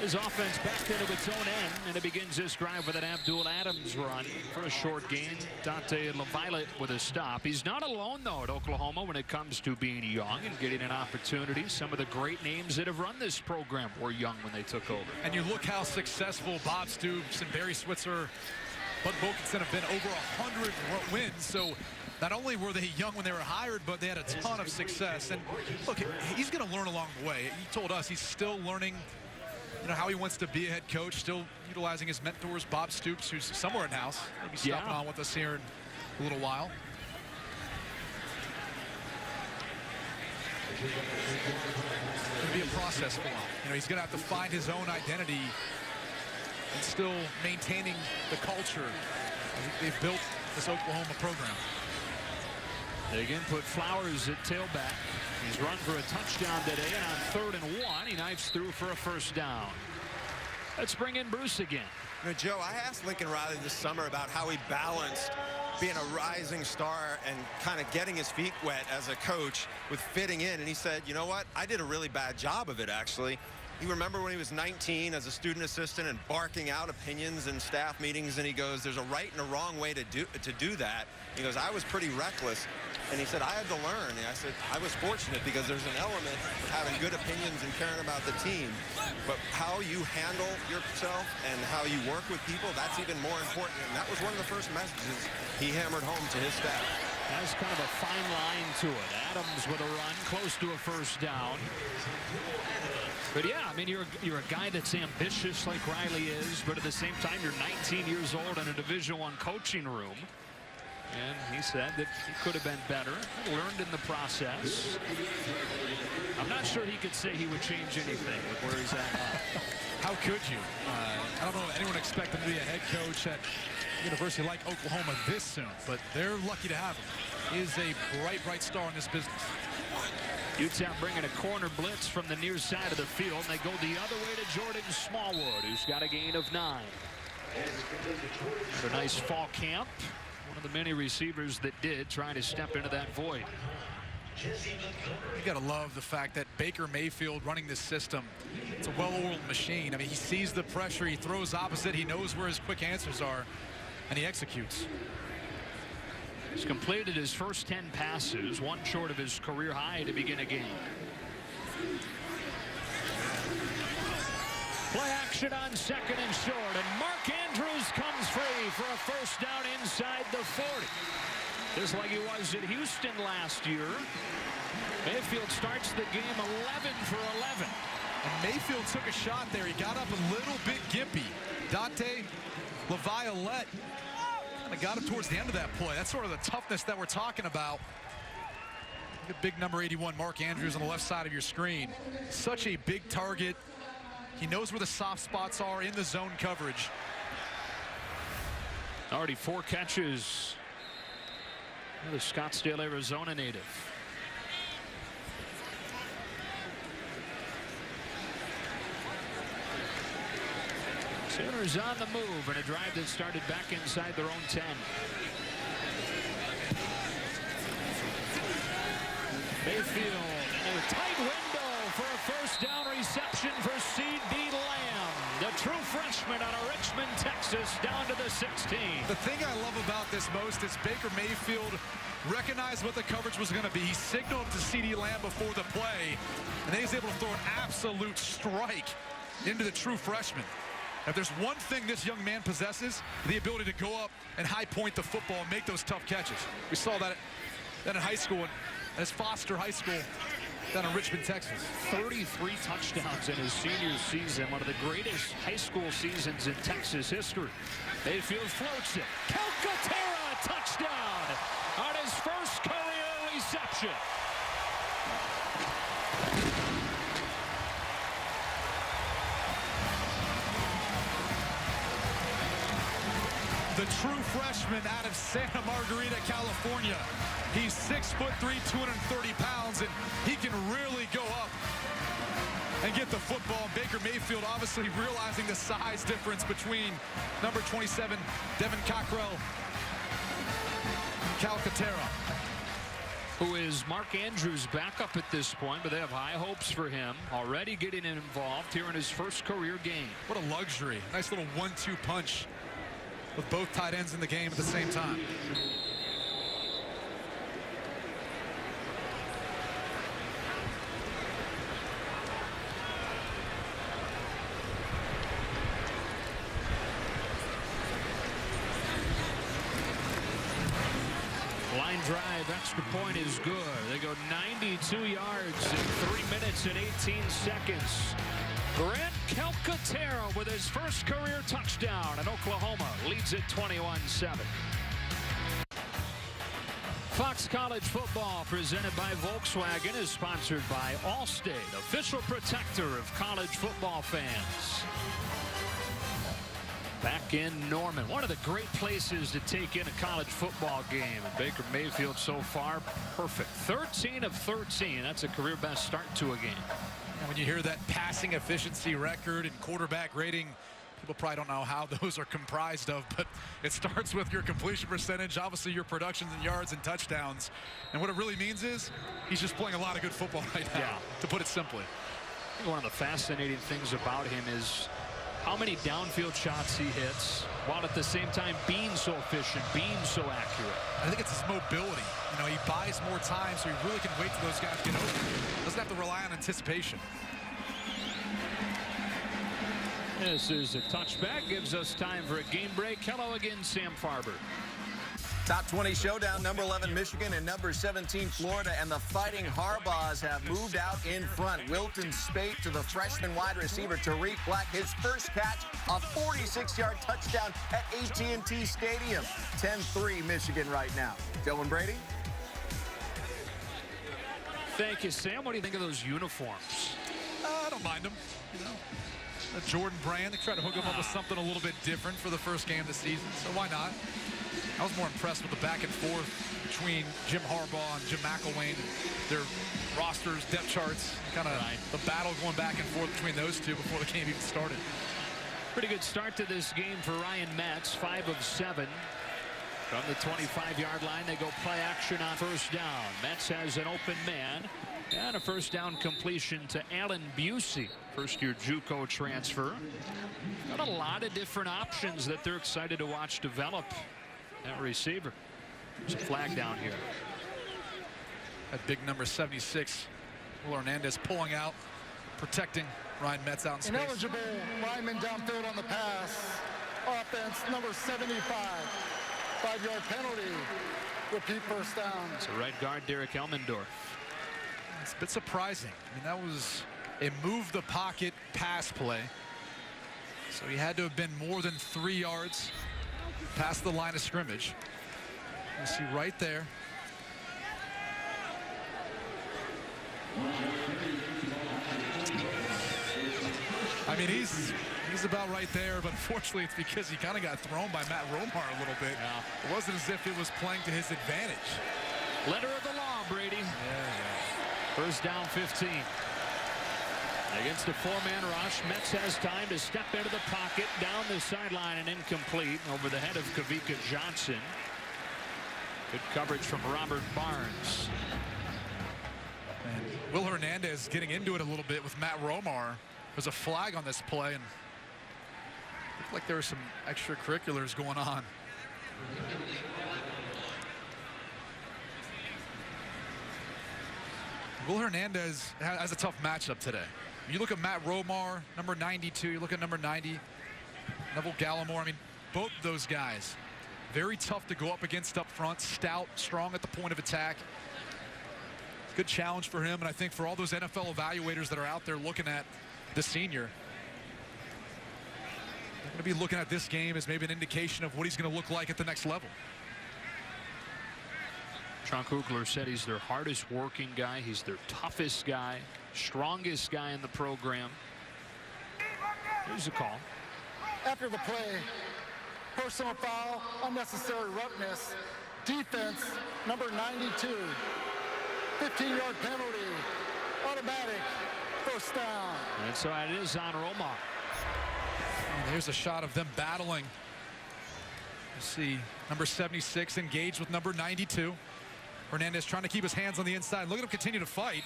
His offense backed into its own end, and it begins this drive with an Abdul Adams run for a short gain. Dante LaViolette with a stop. He's not alone, though, at Oklahoma when it comes to being young and getting an opportunity. Some of the great names that have run this program were young when they took over. And you look how successful Bob Stoops and Barry Switzer, Bud Wilkinson have been, over 100 wins. So not only were they young when they were hired, but they had a ton of success. And look, he's going to learn along the way. He told us he's still learning, you know, how he wants to be a head coach, still utilizing his mentors, Bob Stoops, who's somewhere in house. Maybe stopping on with us here in a little while. It's going to be a process for him. You know, he's going to have to find his own identity and still maintaining the culture they've built this Oklahoma program. They again put Flowers at tailback. He's run for a touchdown today, and on 3rd and 1, he knifes through for a first down. Let's bring in Bruce again. You know, Joe, I asked Lincoln Riley this summer about how he balanced being a rising star and kind of getting his feet wet as a coach with fitting in. And he said, you know what? I did a really bad job of it, actually. You remember when he was 19 as a student assistant and barking out opinions in staff meetings, and he goes, there's a right and a wrong way to do that. He goes, I was pretty reckless. And he said, I had to learn. And I said, I was fortunate because there's an element of having good opinions and caring about the team. But how you handle yourself and how you work with people, that's even more important. And that was one of the first messages he hammered home to his staff. That's kind of a fine line to it. Adams with a run, close to a first down. But yeah, I mean, you're a guy that's ambitious like Riley is, but at the same time, you're 19 years old in a Division I coaching room. And he said that he could have been better, learned in the process. I'm not sure he could say he would change anything with where he's at now. How could you? I don't know if anyone expected him to be a head coach at a university like Oklahoma this soon, but they're lucky to have him. He is a bright star in this business. Utah bringing a corner blitz from the near side of the field, and they go the other way to Jordan Smallwood, who's got a gain of 9. A nice fall camp. One of the many receivers that did try to step into that void. You got to love the fact that Baker Mayfield running this system, it's a well-oiled machine. I mean, he sees the pressure, he throws opposite, he knows where his quick answers are, and he executes. He's completed his first 10 passes, one short of his career high to begin a game. Play action on 2nd and short, and Mark Andrews comes free for a first down inside the 40. Just like he was at Houston last year. Mayfield starts the game 11 for 11. And Mayfield took a shot there. He got up a little bit gimpy. Dante LaViolette kind of got him towards the end of that play. That's sort of the toughness that we're talking about. Look at big number 81, Mark Andrews, on the left side of your screen. Such a big target. He knows where the soft spots are in the zone coverage. Already 4 catches. The Scottsdale, Arizona native. Sooners on the move, and a drive that started back inside their own 10. Mayfield in a tight window for a first down reception for C.D. Lamb. The true freshman out of Richmond, Texas, down to the 16. The thing I love about this most is Baker Mayfield recognized what the coverage was going to be. He signaled to C.D. Lamb before the play, and then he's able to throw an absolute strike into the true freshman. If there's one thing this young man possesses, the ability to go up and high point the football and make those tough catches. We saw that in high school, as Foster High School down in Richmond, Texas. 33 touchdowns in his senior season, one of the greatest high school seasons in Texas history. Mayfield floats it. Calcaterra, touchdown on his first career reception. The true freshman out of Santa Margarita, California. He's 6'3", 230 pounds, and he can really go up and get the football. Baker Mayfield obviously realizing the size difference between number 27, Devin Cockrell, and Calcaterra. Who is Mark Andrews' backup at this point, but they have high hopes for him. Already getting involved here in his first career game. What a luxury. Nice little 1-2 punch with both tight ends in the game at the same time. Line drive, extra point is good. They go 92 yards in 3 minutes and 18 seconds. Grant Calcaterra with his first career touchdown, and Oklahoma leads it 21-7. Fox College Football, presented by Volkswagen, is sponsored by Allstate, official protector of college football fans. Back in Norman, one of the great places to take in a college football game. And Baker Mayfield so far, perfect. 13 of 13. That's a career best start to a game. And when you hear that passing efficiency record and quarterback rating, people probably don't know how those are comprised of, but it starts with your completion percentage, obviously your productions and yards and touchdowns. And what it really means is he's just playing a lot of good football right now, to put it simply. I think one of the fascinating things about him is how many downfield shots he hits, while at the same time being so efficient, being so accurate. I think it's his mobility. You know, he buys more time, so he really can wait till those guys get open. Doesn't have to rely on anticipation. This is a touchback, gives us time for a game break. Hello again, Sam Farber. Top 20 showdown, number 11 Michigan and number 17 Florida, and the Fighting Harbaughs have moved out in front. Wilton Spate to the freshman wide receiver Tariq Black, his first catch, a 46-yard touchdown at AT&T Stadium. 10-3 Michigan right now. Dylan Brady. Thank you, Sam. What do you think of those uniforms? I don't mind them. You know, the Jordan brand, they try to hook them up with something a little bit different for the first game of the season, so why not? I was more impressed with the back and forth between Jim Harbaugh and Jim McElwain, their rosters, depth charts, kind of the battle going back and forth between those two before the game even started. Pretty good start to this game for Ryan Metz, 5 of 7. From the 25-yard line, they go play action on first down. Metz has an open man, and a first down completion to Allen Busey, first-year JUCO transfer. Got a lot of different options that they're excited to watch develop. That receiver. There's a flag down here. That big number 76, Will Hernandez pulling out, protecting Ryan Metz out in space. Ineligible lineman downfield on the pass. Offense number 75. 5-yard penalty. Repeat first down. It's a right guard, Derek Elmendorf. It's a bit surprising. I mean, that was a move the pocket pass play. So he had to have been more than 3 yards past the line of scrimmage. You see right there. I I mean, he's about right there, but unfortunately it's because he kind of got thrown by Matt Romar a little bit. Yeah. It wasn't as if it was playing to his advantage. Letter of the law, Brady. First down 15. Against a four-man rush, Metz has time to step into the pocket, down the sideline and incomplete over the head of Kavika Johnson. Good coverage from Robert Barnes. And Will Hernandez getting into it a little bit with Matt Romar. There's a flag on this play, and it looked like there were some extracurriculars going on. Will Hernandez has a tough matchup today. You look at Matt Romar, number 92. You look at number 90, Neville Gallimore. I mean, both of those guys, very tough to go up against up front. Stout, strong at the point of attack. Good challenge for him, and I think for all those NFL evaluators that are out there looking at the senior, they're going to be looking at this game as maybe an indication of what he's going to look like at the next level. Sean Kugler said he's their hardest working guy. He's their toughest guy, strongest guy in the program. Here's a call. After the play, personal foul, unnecessary roughness, defense, number 92, 15-yard penalty, automatic, first down. And so it is on Romar. And here's a shot of them battling. You see number 76 engaged with number 92. Hernandez trying to keep his hands on the inside. Look at him continue to fight.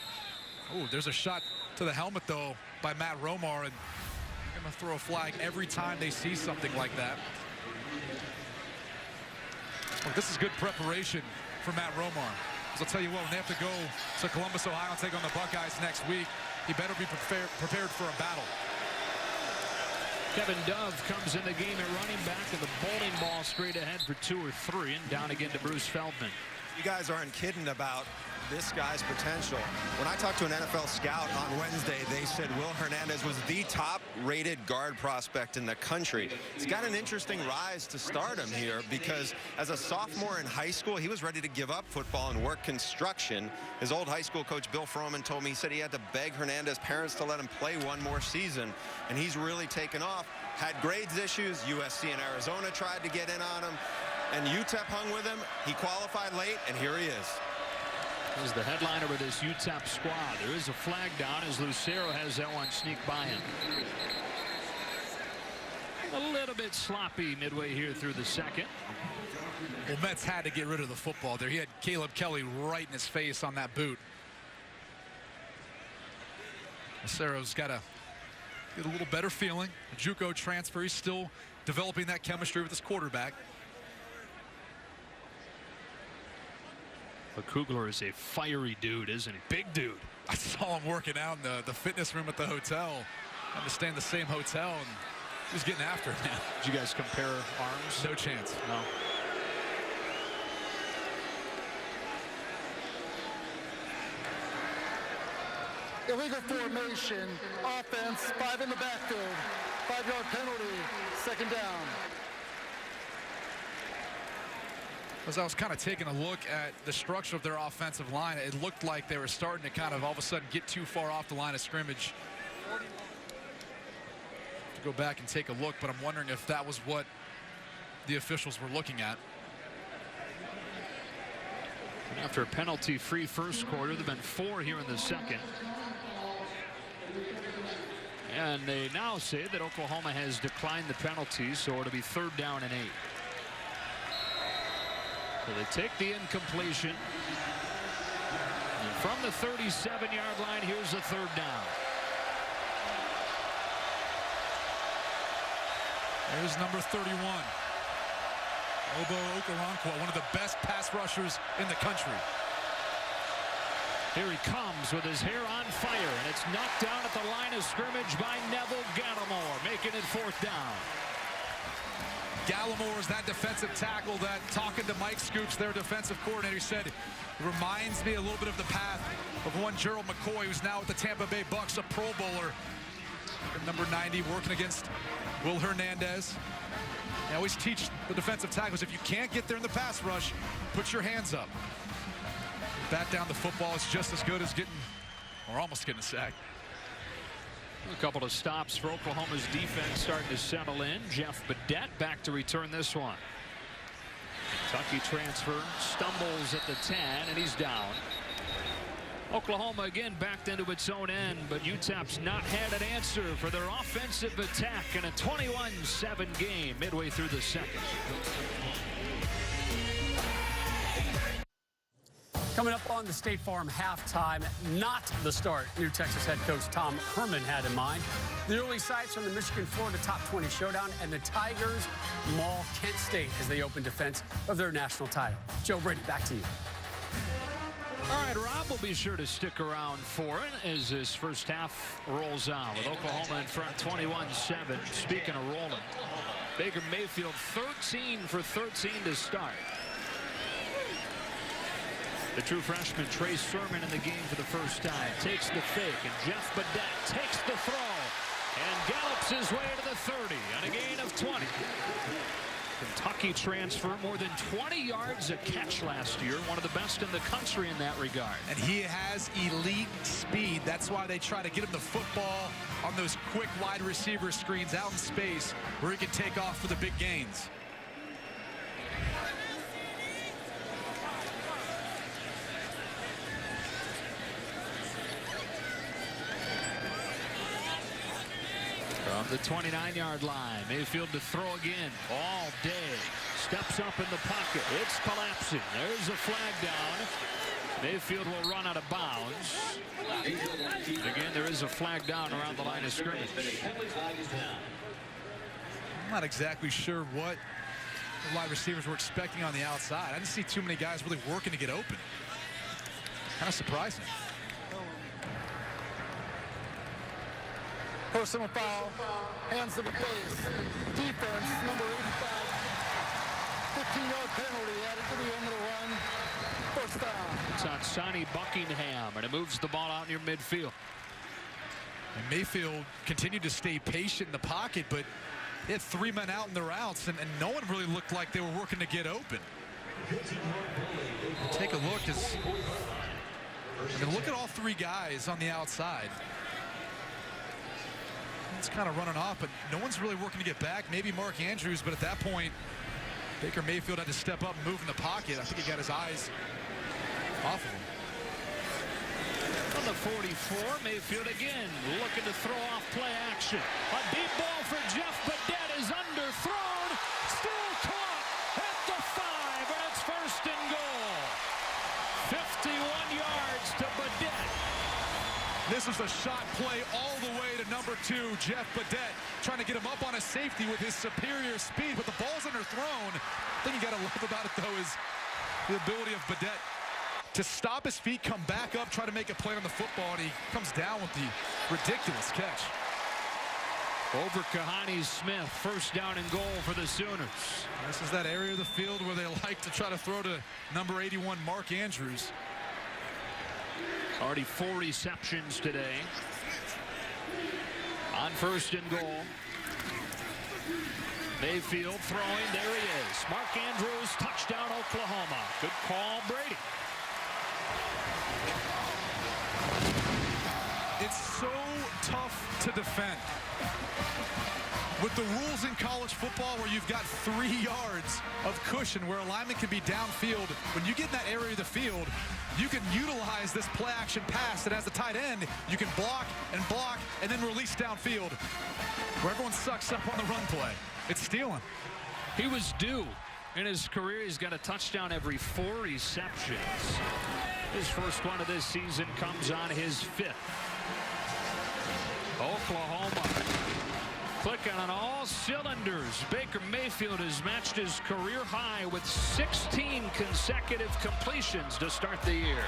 Oh, there's a shot to the helmet, though, by Matt Romar, and they're going to throw a flag every time they see something like that. Well, this is good preparation for Matt Romar. Because I'll tell you what, when they have to go to Columbus, Ohio, and take on the Buckeyes next week, he better be prepared for a battle. Kevin Dove comes in the game at running back, and the bowling ball straight ahead for 2 or 3, and down again to Bruce Feldman. You guys aren't kidding about this guy's potential. When I talked to an NFL scout on Wednesday, they said Will Hernandez was the top-rated guard prospect in the country. He's got an interesting rise to stardom here because as a sophomore in high school, he was ready to give up football and work construction. His old high school coach, Bill Froman, told me he said he had to beg Hernandez's parents to let him play one more season, and he's really taken off. Had grades issues. USC and Arizona tried to get in on him, and UTEP hung with him. He qualified late, and here he is. This is the headliner of this UTEP squad. There is a flag down as Lucero has that one sneak by him. A little bit sloppy midway here through the second. Well, Metz had to get rid of the football there. He had Caleb Kelly right in his face on that boot. Lucero's got to get a little better feeling. The JUCO transfer, he's still developing that chemistry with his quarterback. But Kugler is a fiery dude, isn't he? Big dude. I saw him working out in the fitness room at the hotel. I understand the same hotel, and he was getting after it, man. Did you guys compare arms? No chance. No. Illegal formation, offense, 5 in the backfield, 5-yard penalty, second down. As I was kind of taking a look at the structure of their offensive line, it looked like they were starting to kind of all of a sudden get too far off the line of scrimmage. To go back and take a look, but I'm wondering if that was what the officials were looking at. And after a penalty-free first quarter, there have been 4 here in the second. And they now say that Oklahoma has declined the penalties, so it'll be 3rd down and 8. So they take the incompletion. And from the 37-yard line, here's the 3rd down. There's number 31. Obo Okoronkwo, one of the best pass rushers in the country. Here he comes with his hair on fire, and it's knocked down at the line of scrimmage by Neville Gallimore, making it 4th down. Gallimore is that defensive tackle that, talking to Mike Scoops, their defensive coordinator, said it reminds me a little bit of the path of one Gerald McCoy, who's now with the Tampa Bay Bucks, a Pro Bowler. Number 90 working against Will Hernandez. They always teach the defensive tackles, if you can't get there in the pass rush, put your hands up. Bat down the football is just as good as getting, or almost getting a sack. A couple of stops for Oklahoma's defense starting to settle in. Jeff Badette back to return this one. Kentucky transfer stumbles at the 10 and he's down. Oklahoma again backed into its own end, but UTEP's not had an answer for their offensive attack in a 21-7 game midway through the second. Coming up on the State Farm halftime, not the start new Texas head coach Tom Herman had in mind. The early sights on the Michigan-Florida top 20 showdown, and the Tigers maul Kent State as they open defense of their national title. Joe Brady, back to you. All right, Rob will be sure to stick around for it as this first half rolls on with Oklahoma in front 21-7. Speaking of rolling, Baker Mayfield 13 for 13 to start. The true freshman Trey Sermon in the game for the first time takes the fake, and Jeff Badette takes the throw and gallops his way to the 30 on a gain of 20. Kentucky transfer, more than 20 yards a catch last year, one of the best in the country in that regard. And he has elite speed. That's why they try to get him the football on those quick wide receiver screens out in space where he can take off for the big gains. From the 29-yard line, Mayfield to throw again all day. Steps up in the pocket. It's collapsing. There's a flag down. Mayfield will run out of bounds. And again, there is a flag down around the line of scrimmage. I'm not exactly sure what the wide receivers were expecting on the outside. I didn't see too many guys really working to get open. Kind of surprising. Personal foul, hands to the face. Defense, number 85. 15-yard penalty added to the end of the run. First down. It's on Sonny Buckingham, and it moves the ball out near midfield. And Mayfield continued to stay patient in the pocket, but they had 3 men out in the routes, and no one really looked like they were working to get open. Take a look. Look at all 3 guys on the outside. It's kind of running off, but no one's really working to get back. Maybe Mark Andrews, but at that point, Baker Mayfield had to step up and move in the pocket. I think he got his eyes off of him. On the 44, Mayfield again looking to throw off play action. A deep ball for Jeff Badette is underthrown. Still caught at the 5, and it's first and goal. 51 yards to Badette. This was a shot play all the way to number 2, Jeff Badette, trying to get him up on a safety with his superior speed, but the ball's underthrown. The thing you got to love about it, though, is the ability of Badette to stop his feet, come back up, try to make a play on the football, and he comes down with the ridiculous catch. Over Kahani Smith, first down and goal for the Sooners. This is that area of the field where they like to try to throw to number 81, Mark Andrews. Already 4 receptions today. On first and goal. Mayfield throwing. There he is. Mark Andrews, touchdown Oklahoma. Good call, Brady. It's so tough to defend. With the rules in college football where you've got 3 yards of cushion where a lineman can be downfield, when you get in that area of the field, you can utilize this play action pass that as a tight end, you can block and then release downfield where everyone sucks up on the run play. It's stealing. He was due in his career. He's got a touchdown every 4 receptions. His first one of this season comes on his 5th. Oklahoma clicking on all cylinders. Baker Mayfield has matched his career high with 16 consecutive completions to start the year.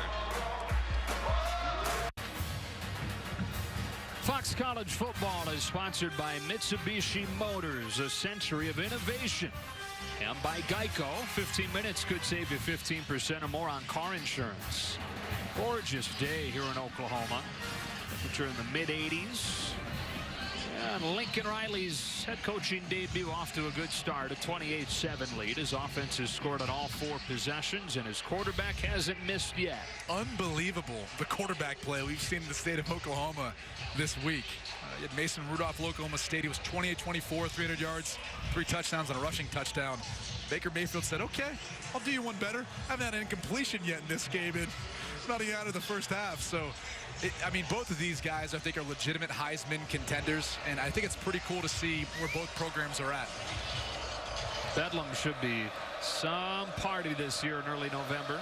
Fox College Football is sponsored by Mitsubishi Motors, a century of innovation. And by Geico, 15 minutes could save you 15% or more on car insurance. Gorgeous day here in Oklahoma. Temperature in the mid-80s. And Lincoln Riley's head coaching debut off to a good start, a 28-7 lead. His offense has scored on all 4 possessions, and his quarterback hasn't missed yet. Unbelievable, the quarterback play we've seen in the state of Oklahoma this week. You had Mason Rudolph of Oklahoma State. He was 28-24, 300 yards, 3 touchdowns, and a rushing touchdown. Baker Mayfield said, okay, I'll do you one better. I haven't had an incompletion yet in this game, and not even out of the first half. So, I mean, both of these guys, I think, are legitimate Heisman contenders, and I think it's pretty cool to see where both programs are at. Bedlam should be some party this year in early November.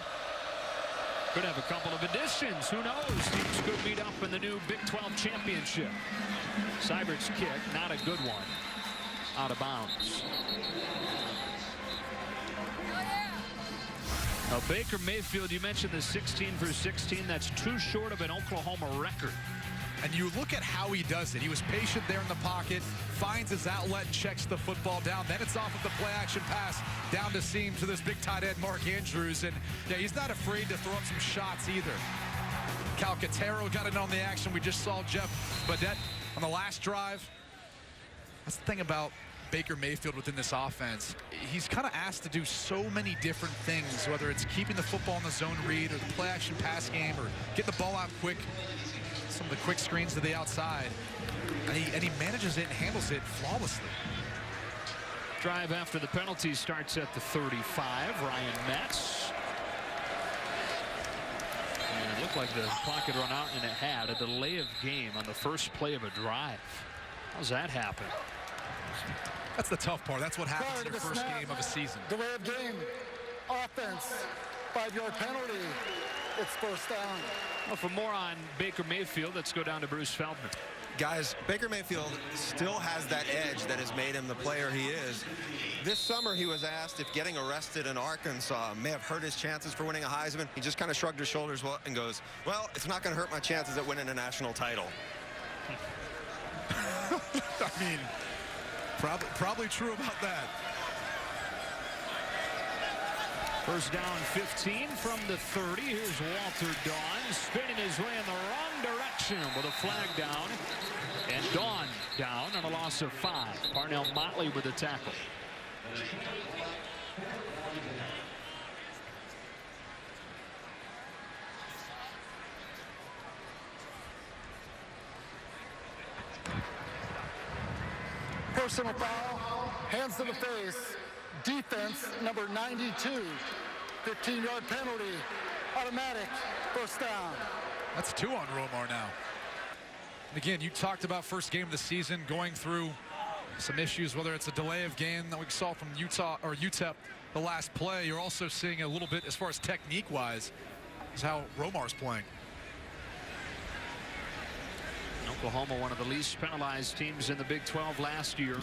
Could have a couple of additions. Who knows? Teams could meet up in the new Big 12 championship. Seibert's kick, not a good one. Out of bounds. Now, Baker Mayfield, you mentioned the 16 for 16. That's too short of an Oklahoma record. And you look at how he does it. He was patient there in the pocket, finds his outlet, and checks the football down. Then it's off of the play-action pass down to seam to this big tight end, Mark Andrews. And, yeah, he's not afraid to throw up some shots either. Calcaterra got in on the action. We just saw Jeff Badet on the last drive. That's the thing about Baker Mayfield within this offense. He's kind of asked to do so many different things, whether it's keeping the football in the zone read or the play-action pass game or get the ball out quick. Some of the quick screens to the outside, and he manages it and handles it flawlessly. Drive after the penalty starts at the 35. Ryan Metz. And it looked like the clock had run out, and it had. A delay of game on the first play of a drive. How's that happen? That's the tough part. That's what happens in your first game of a season. Delay of game. Offense. 5-yard penalty. It's first down. Well, for more on Baker Mayfield, let's go down to Bruce Feldman. Guys, Baker Mayfield still has that edge that has made him the player he is. This summer, he was asked if getting arrested in Arkansas may have hurt his chances for winning a Heisman. He just kind of shrugged his shoulders and goes, well, it's not going to hurt my chances at winning a national title. I mean, probably true about that. First down 15 from the 30. Here's Walter Dawn spinning his way in the wrong direction with a flag down. And Dawn down on a loss of 5. Parnell Motley with the tackle. Personal foul. Hands to the face. Defense number 92. 15-yard penalty. Automatic. First down. That's 2 on Romar now. And again, you talked about first game of the season, going through some issues, whether it's a delay of game that we saw from Utah or UTEP the last play. You're also seeing a little bit as far as technique-wise is how Romar's playing. Oklahoma, one of the least penalized teams in the Big 12 last year.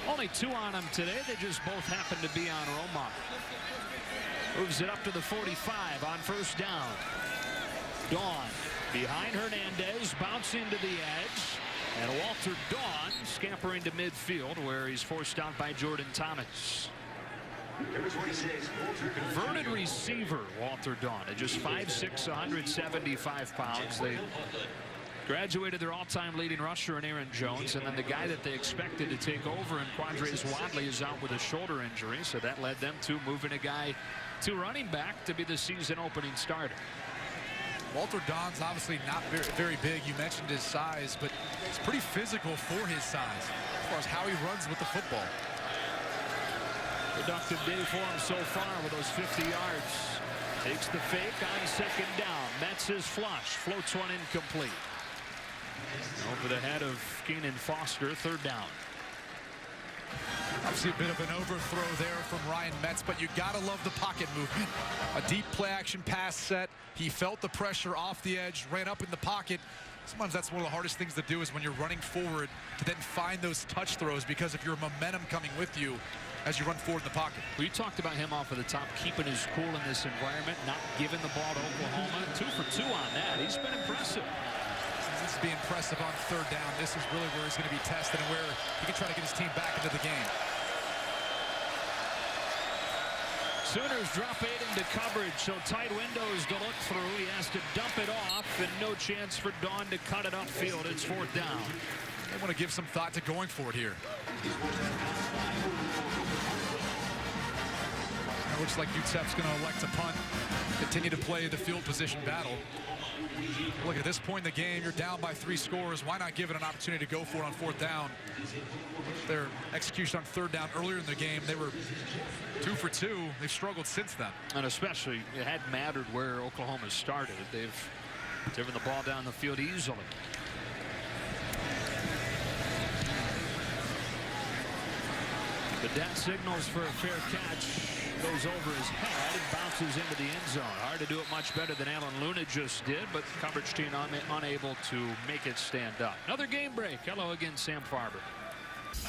Only 2 on them today. They just both happen to be on Romar. Moves it up to the 45 on first down. Dawn behind Hernandez, bouncing to the edge. And Walter Dawn scampering to midfield, where he's forced out by Jordan Thomas. Converted receiver, Walter Dawn, at just 5'6", 175 pounds. They graduated their all-time leading rusher in Aaron Jones, and then the guy that they expected to take over in Quandres Wadley is out with a shoulder injury, so that led them to moving a guy to running back to be the season opening starter. Walter Dawn's obviously not very big. You mentioned his size, but he's pretty physical for his size as far as how he runs with the football. Productive day for him so far with those 50 yards. Takes the fake on second down. Metz is flush. Floats one incomplete. Over the head of Keenan Foster, third down. Obviously a bit of an overthrow there from Ryan Metz, but you gotta love the pocket movement. A deep play action pass set. He felt the pressure off the edge, ran up in the pocket. Sometimes that's one of the hardest things to do is when you're running forward to then find those touch throws, because of your momentum coming with you as you run forward in the pocket. We talked about him off of the top, keeping his cool in this environment, not giving the ball to Oklahoma. 2 for 2 on that. He's been impressive. This is being impressive on third down. This is really where he's going to be tested and where he can try to get his team back into the game. Sooners drop 8 into coverage, so tight windows to look through. He has to dump it off, and no chance for Dawn to cut it upfield. It's 4th down. They want to give some thought to going for it here. It looks like UTEP's going to elect to punt, continue to play the field position battle. Look, at this point in the game, you're down by 3 scores. Why not give it an opportunity to go for it on 4th down? Their execution on 3rd down earlier in the game, they were 2 for 2. They've struggled since then. And especially, it hadn't mattered where Oklahoma started. They've driven the ball down the field easily. The dat signals for a fair catch. Goes over his head and bounces into the end zone. Hard to do it much better than Alan Luna just did, but coverage team unable to make it stand up. Another game break. Hello again, Sam Farber.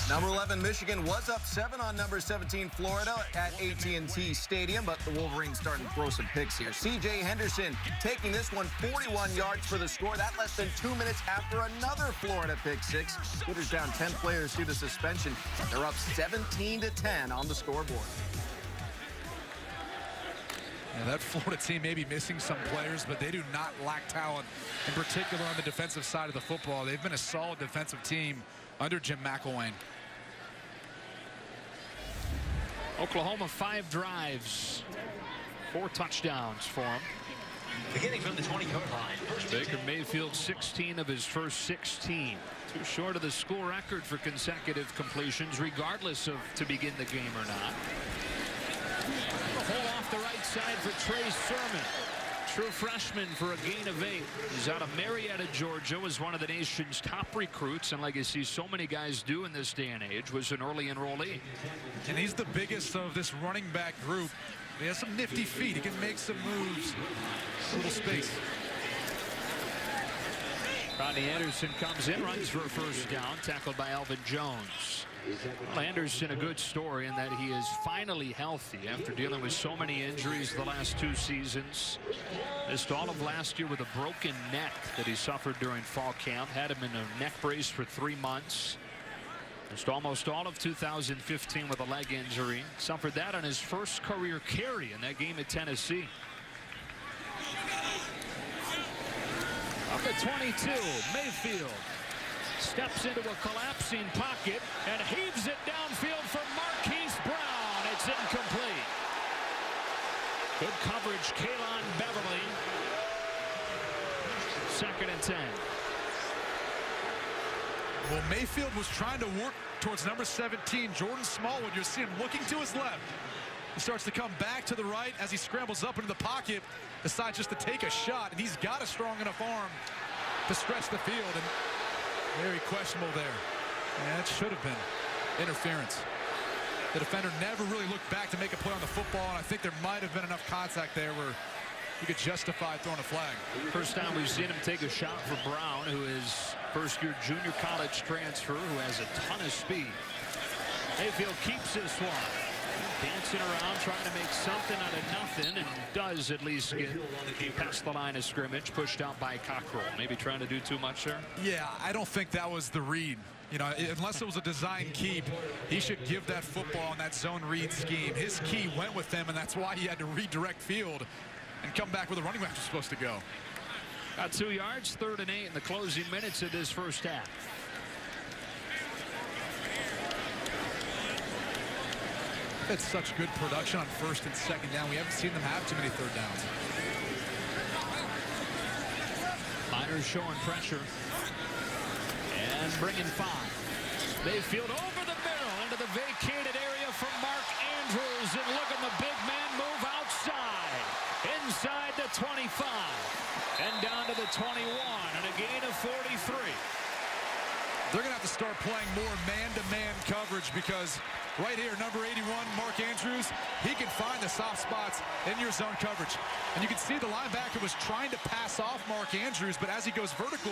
Number 11 Michigan was up 7 on number 17 Florida at AT&T Stadium, but the Wolverines starting to throw some picks here. C.J. Henderson taking this one 41 yards for the score. That less than 2 minutes after another Florida pick six. Hooters down 10 players due to suspension. They're up 17-10 on the scoreboard. Yeah, that Florida team may be missing some players, but they do not lack talent, in particular on the defensive side of the football. They've been a solid defensive team under Jim McElwain. Oklahoma 5 drives, 4 touchdowns for him. Beginning from the 20-yard line. Baker Mayfield 16 of his first 16. Too short of the school record for consecutive completions, regardless of to begin the game or not. A hole off the right side for Trey Sermon. True freshman for a gain of 8. He's out of Marietta, Georgia, was one of the nation's top recruits, and like you see so many guys do in this day and age, was an early enrollee. And he's the biggest of this running back group. He has some nifty feet. He can make some moves. A little space. Rodney Anderson comes in, runs for a first down, tackled by Alvin Jones. Well, Anderson, a good story in that he is finally healthy after dealing with so many injuries the last 2 seasons. Missed all of last year with a broken neck that he suffered during fall camp. Had him in a neck brace for 3 months. Missed almost all of 2015 with a leg injury. Suffered that on his first career carry in that game at Tennessee. Up at 22, Mayfield steps into a collapsing pocket and heaves it downfield for Marquise Brown. It's incomplete. Good coverage, Kalon Beverly. 2nd and 10. Well, Mayfield was trying to work towards number 17, Jordan Smallwood. You're seeing him looking to his left. He starts to come back to the right as he scrambles up into the pocket, decides just to take a shot, and he's got a strong enough arm to stretch the field. And very questionable there. Yeah, it should have been interference. The defender never really looked back to make a play on the football, and I think there might have been enough contact there where he could justify throwing a flag. First time we've seen him take a shot for Brown, who is first-year junior college transfer, who has a ton of speed. Mayfield keeps this one. Dancing around, trying to make something out of nothing, and does at least get past the line of scrimmage, pushed out by Cockrell. Maybe trying to do too much there? Yeah, I don't think that was the read. You know, unless it was a design keep, he should give that football in that zone read scheme. His key went with him, and that's why he had to redirect field and come back where the running back was supposed to go. Got 2 yards, 3rd and 8 in the closing minutes of this first half. It's such good production on 1st and 2nd down. We haven't seen them have too many 3rd downs. Miners showing pressure. And bringing 5. Mayfield over the middle into the vacated area from Mark Andrews. And look at the big man move outside. Inside the 25. And down to the 21. And a gain of 43. They're going to have to start playing more man-to-man coverage because right here, number 81, Mark Andrews, he can find the soft spots in your zone coverage. And you can see the linebacker was trying to pass off Mark Andrews, but as he goes vertical,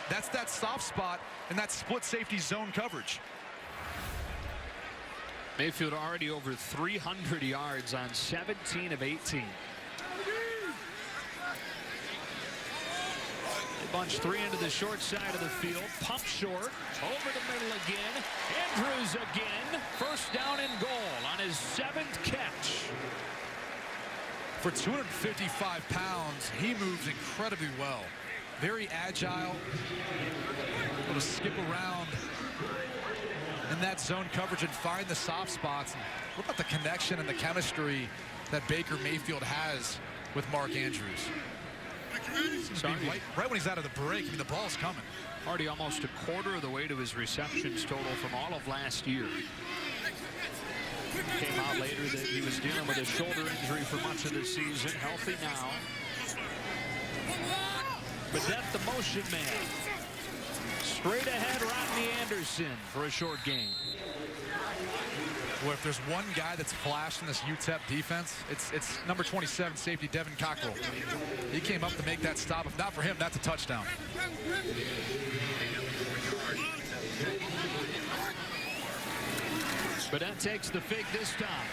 that's that soft spot and that split safety zone coverage. Mayfield already over 300 yards on 17 of 18. Bunch 3 into the short side of the field. Pump short. Over the middle again. Andrews again. First down and goal on his 7th catch. For 255 pounds, he moves incredibly well. Very agile, able to skip around in that zone coverage and find the soft spots. And what about the connection and the chemistry that Baker Mayfield has with Mark Andrews? Right when he's out of the break, I mean, the ball's coming. Already almost a quarter of the way to his receptions total from all of last year. Came out later that he was dealing with a shoulder injury for much of the season. Healthy now. But that's the motion man. Straight ahead, Rodney Anderson for a short gain. Well, if there's one guy that's flashed in this UTEP defense, it's number 27 safety Devin Cockrell. He came up to make that stop. If not for him, that's a touchdown. But that takes the fake this time.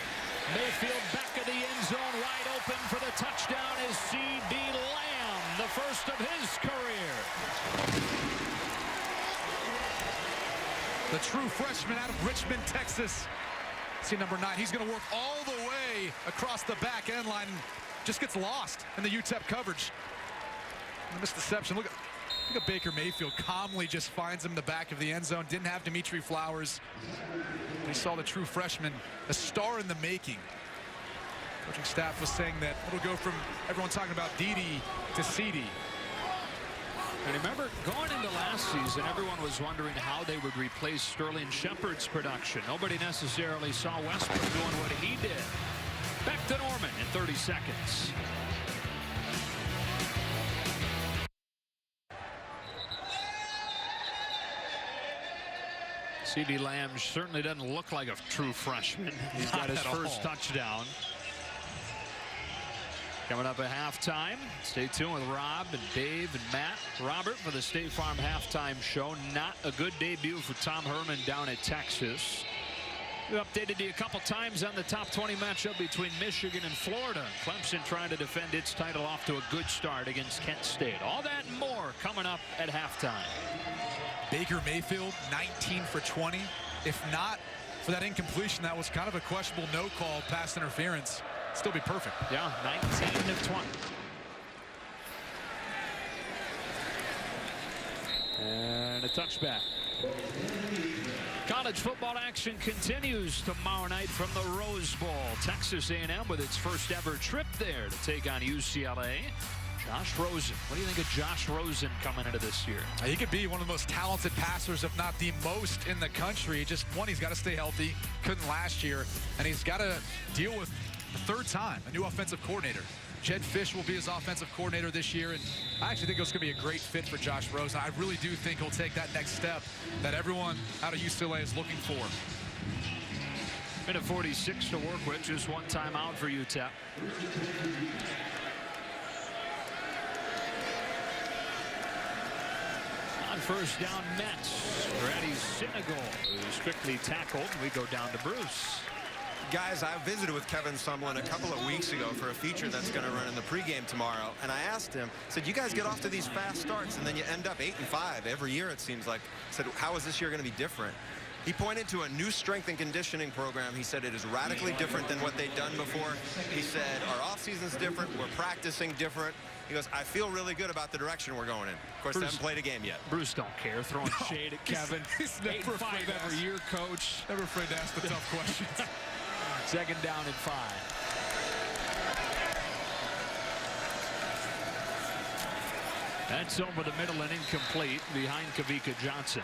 Mayfield back of the end zone, wide open for the touchdown is C.D. Lamb, the first of his career. The true freshman out of Richmond, Texas. See number 9. He's going to work all the way across the back end line. Just gets lost in the UTEP coverage. Missed deception. Look at Baker Mayfield calmly just finds him in the back of the end zone. Didn't have Dimitri Flowers. We saw the true freshman, a star in the making. Coaching staff was saying that it'll go from everyone talking about Dede to CD. And remember, going into last season, everyone was wondering how they would replace Sterling Shepard's production. Nobody necessarily saw Westbrook doing what he did. Back to Norman in 30 seconds. C.D. Lamb certainly doesn't look like a true freshman. He's got his first touchdown. Coming up at halftime. Stay tuned with Rob and Dave and Matt. Robert for the State Farm halftime show. Not a good debut for Tom Herman down at Texas. We updated you a couple times on the top 20 matchup between Michigan and Florida. Clemson trying to defend its title off to a good start against Kent State. All that and more coming up at halftime. Baker Mayfield, 19 for 20. If not for that incompletion, that was kind of a questionable no call, pass interference. Still be perfect. Yeah, 19 of 20. And a touchback. College football action continues tomorrow night from the Rose Bowl. Texas A&M with its first ever trip there to take on UCLA. Josh Rosen. What do you think of Josh Rosen coming into this year? He could be one of the most talented passers, if not the most in the country. Just one, he's got to stay healthy. Couldn't last year. And he's got to deal with the third time a new offensive coordinator. Jed Fish will be his offensive coordinator this year, and I actually think it's going to be a great fit for Josh Rosen. I really do think he'll take that next step that everyone out of UCLA is looking for. Minute 46 to work with, just one timeout for UTEP. On first down, Mets. Brady Sinegal, who's quickly tackled. We go down to Bruce. Guys, I visited with Kevin Sumlin a couple of weeks ago for a feature that's going to run in the pregame tomorrow, and I asked him, I said, you guys get off to these fast starts and then you end up 8-5 every year, it seems like. I said, how is this year going to be different? He pointed to a new strength and conditioning program. He said it is radically different than what they'd done before. He said our off season's different, we're practicing different. He goes, I feel really good about the direction we're going in. Of course, they haven't played a game yet. Bruce don't care, throwing shade at Kevin. He's never 8-5 every year, coach. Never afraid to ask the tough questions. Second down and 5. That's over the middle and incomplete behind Kavika Johnson.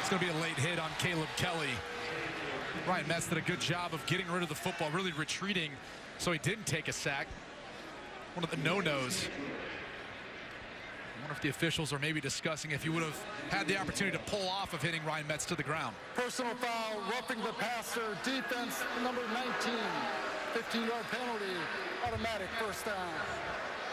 It's going to be a late hit on Caleb Kelly. Ryan Metz did a good job of getting rid of the football, really retreating, so he didn't take a sack. One of the no-nos. I wonder if the officials are maybe discussing if he would have had the opportunity to pull off of hitting Ryan Metz to the ground. Personal foul, roughing the passer, defense number 19. 15-yard penalty, automatic first down.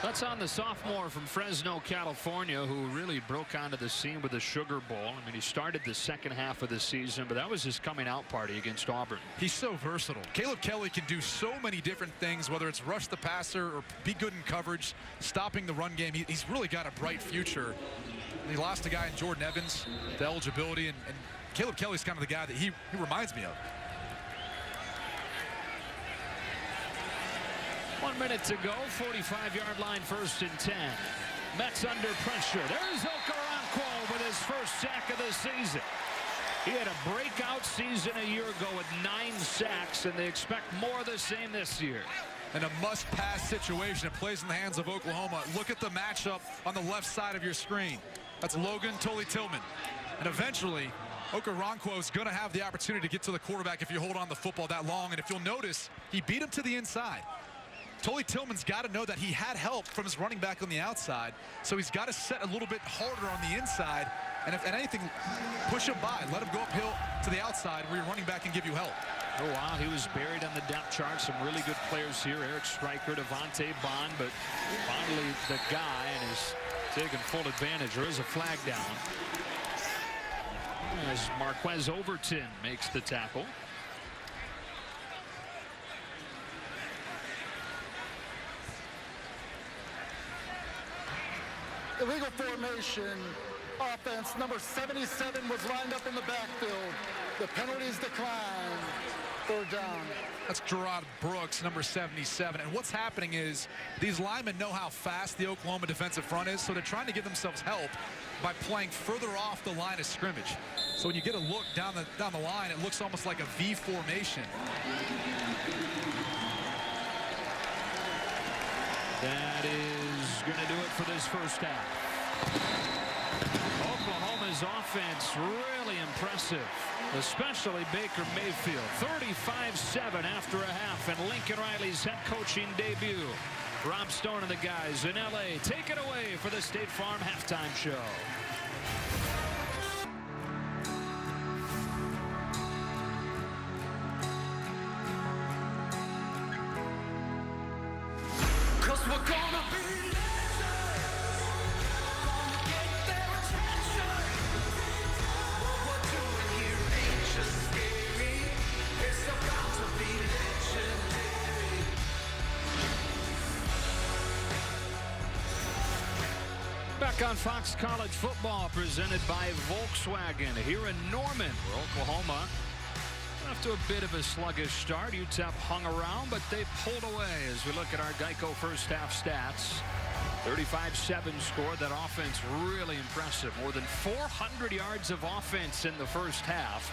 That's on the sophomore from Fresno, California, who really broke onto the scene with the Sugar Bowl. I mean, he started the second half of the season, but that was his coming out party against Auburn. He's so versatile. Caleb Kelly can do so many different things, whether it's rush the passer or be good in coverage, stopping the run game. He's really got a bright future. He lost a guy in Jordan Evans to eligibility, and Caleb Kelly's kind of the guy that he reminds me of. 1 minute to go. 45-yard line, 1st and 10. Mets under pressure. There's Okoronkwo with his first sack of the season. He had a breakout season a year ago with 9 sacks, and they expect more of the same this year. And a must-pass situation. It plays in the hands of Oklahoma. Look at the matchup on the left side of your screen. That's Logan Tully-Tillman. And eventually, Okoronkwo is going to have the opportunity to get to the quarterback if you hold on the football that long. And if you'll notice, he beat him to the inside. Tully-Tillman's got to know that he had help from his running back on the outside, so he's got to set a little bit harder on the inside, and if anything, push him by. Let him go uphill to the outside where your running back can give you help. Oh, wow, he was buried on the depth chart. Some really good players here. Eric Stryker, Devontae Bond, but finally the guy, and is taking full advantage. There is a flag down as Marquez Overton makes the tackle. Illegal formation offense. Number 77 was lined up in the backfield. The penalties decline. 3rd down. That's Gerard Brooks, number 77. And what's happening is these linemen know how fast the Oklahoma defensive front is, so they're trying to give themselves help by playing further off the line of scrimmage. So when you get a look down the line, it looks almost like a V formation. That is going to do it for this first half. Oklahoma's offense really impressive, especially Baker Mayfield. 35-7 after a half in Lincoln Riley's head coaching debut. Rob Stone and the guys in L.A. take it away for the State Farm halftime show. Back on Fox College Football, presented by Volkswagen here in Norman, where Oklahoma after a bit of a sluggish start. UTEP hung around, but they pulled away as we look at our Geico first half stats. 35-7 score. That offense really impressive. More than 400 yards of offense in the first half.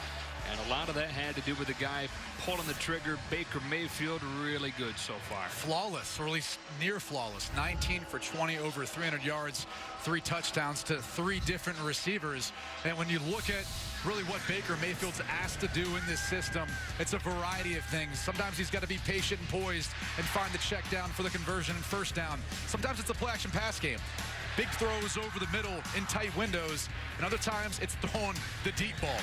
And a lot of that had to do with the guy pulling the trigger, Baker Mayfield. Really good so far. Flawless, or at least near flawless. 19 for 20, over 300 yards, 3 touchdowns to 3 different receivers. And when you look at really what Baker Mayfield's asked to do in this system, it's a variety of things. Sometimes he's got to be patient and poised and find the check down for the conversion and first down. Sometimes it's a play action pass game. Big throws over the middle in tight windows, and other times it's throwing the deep ball.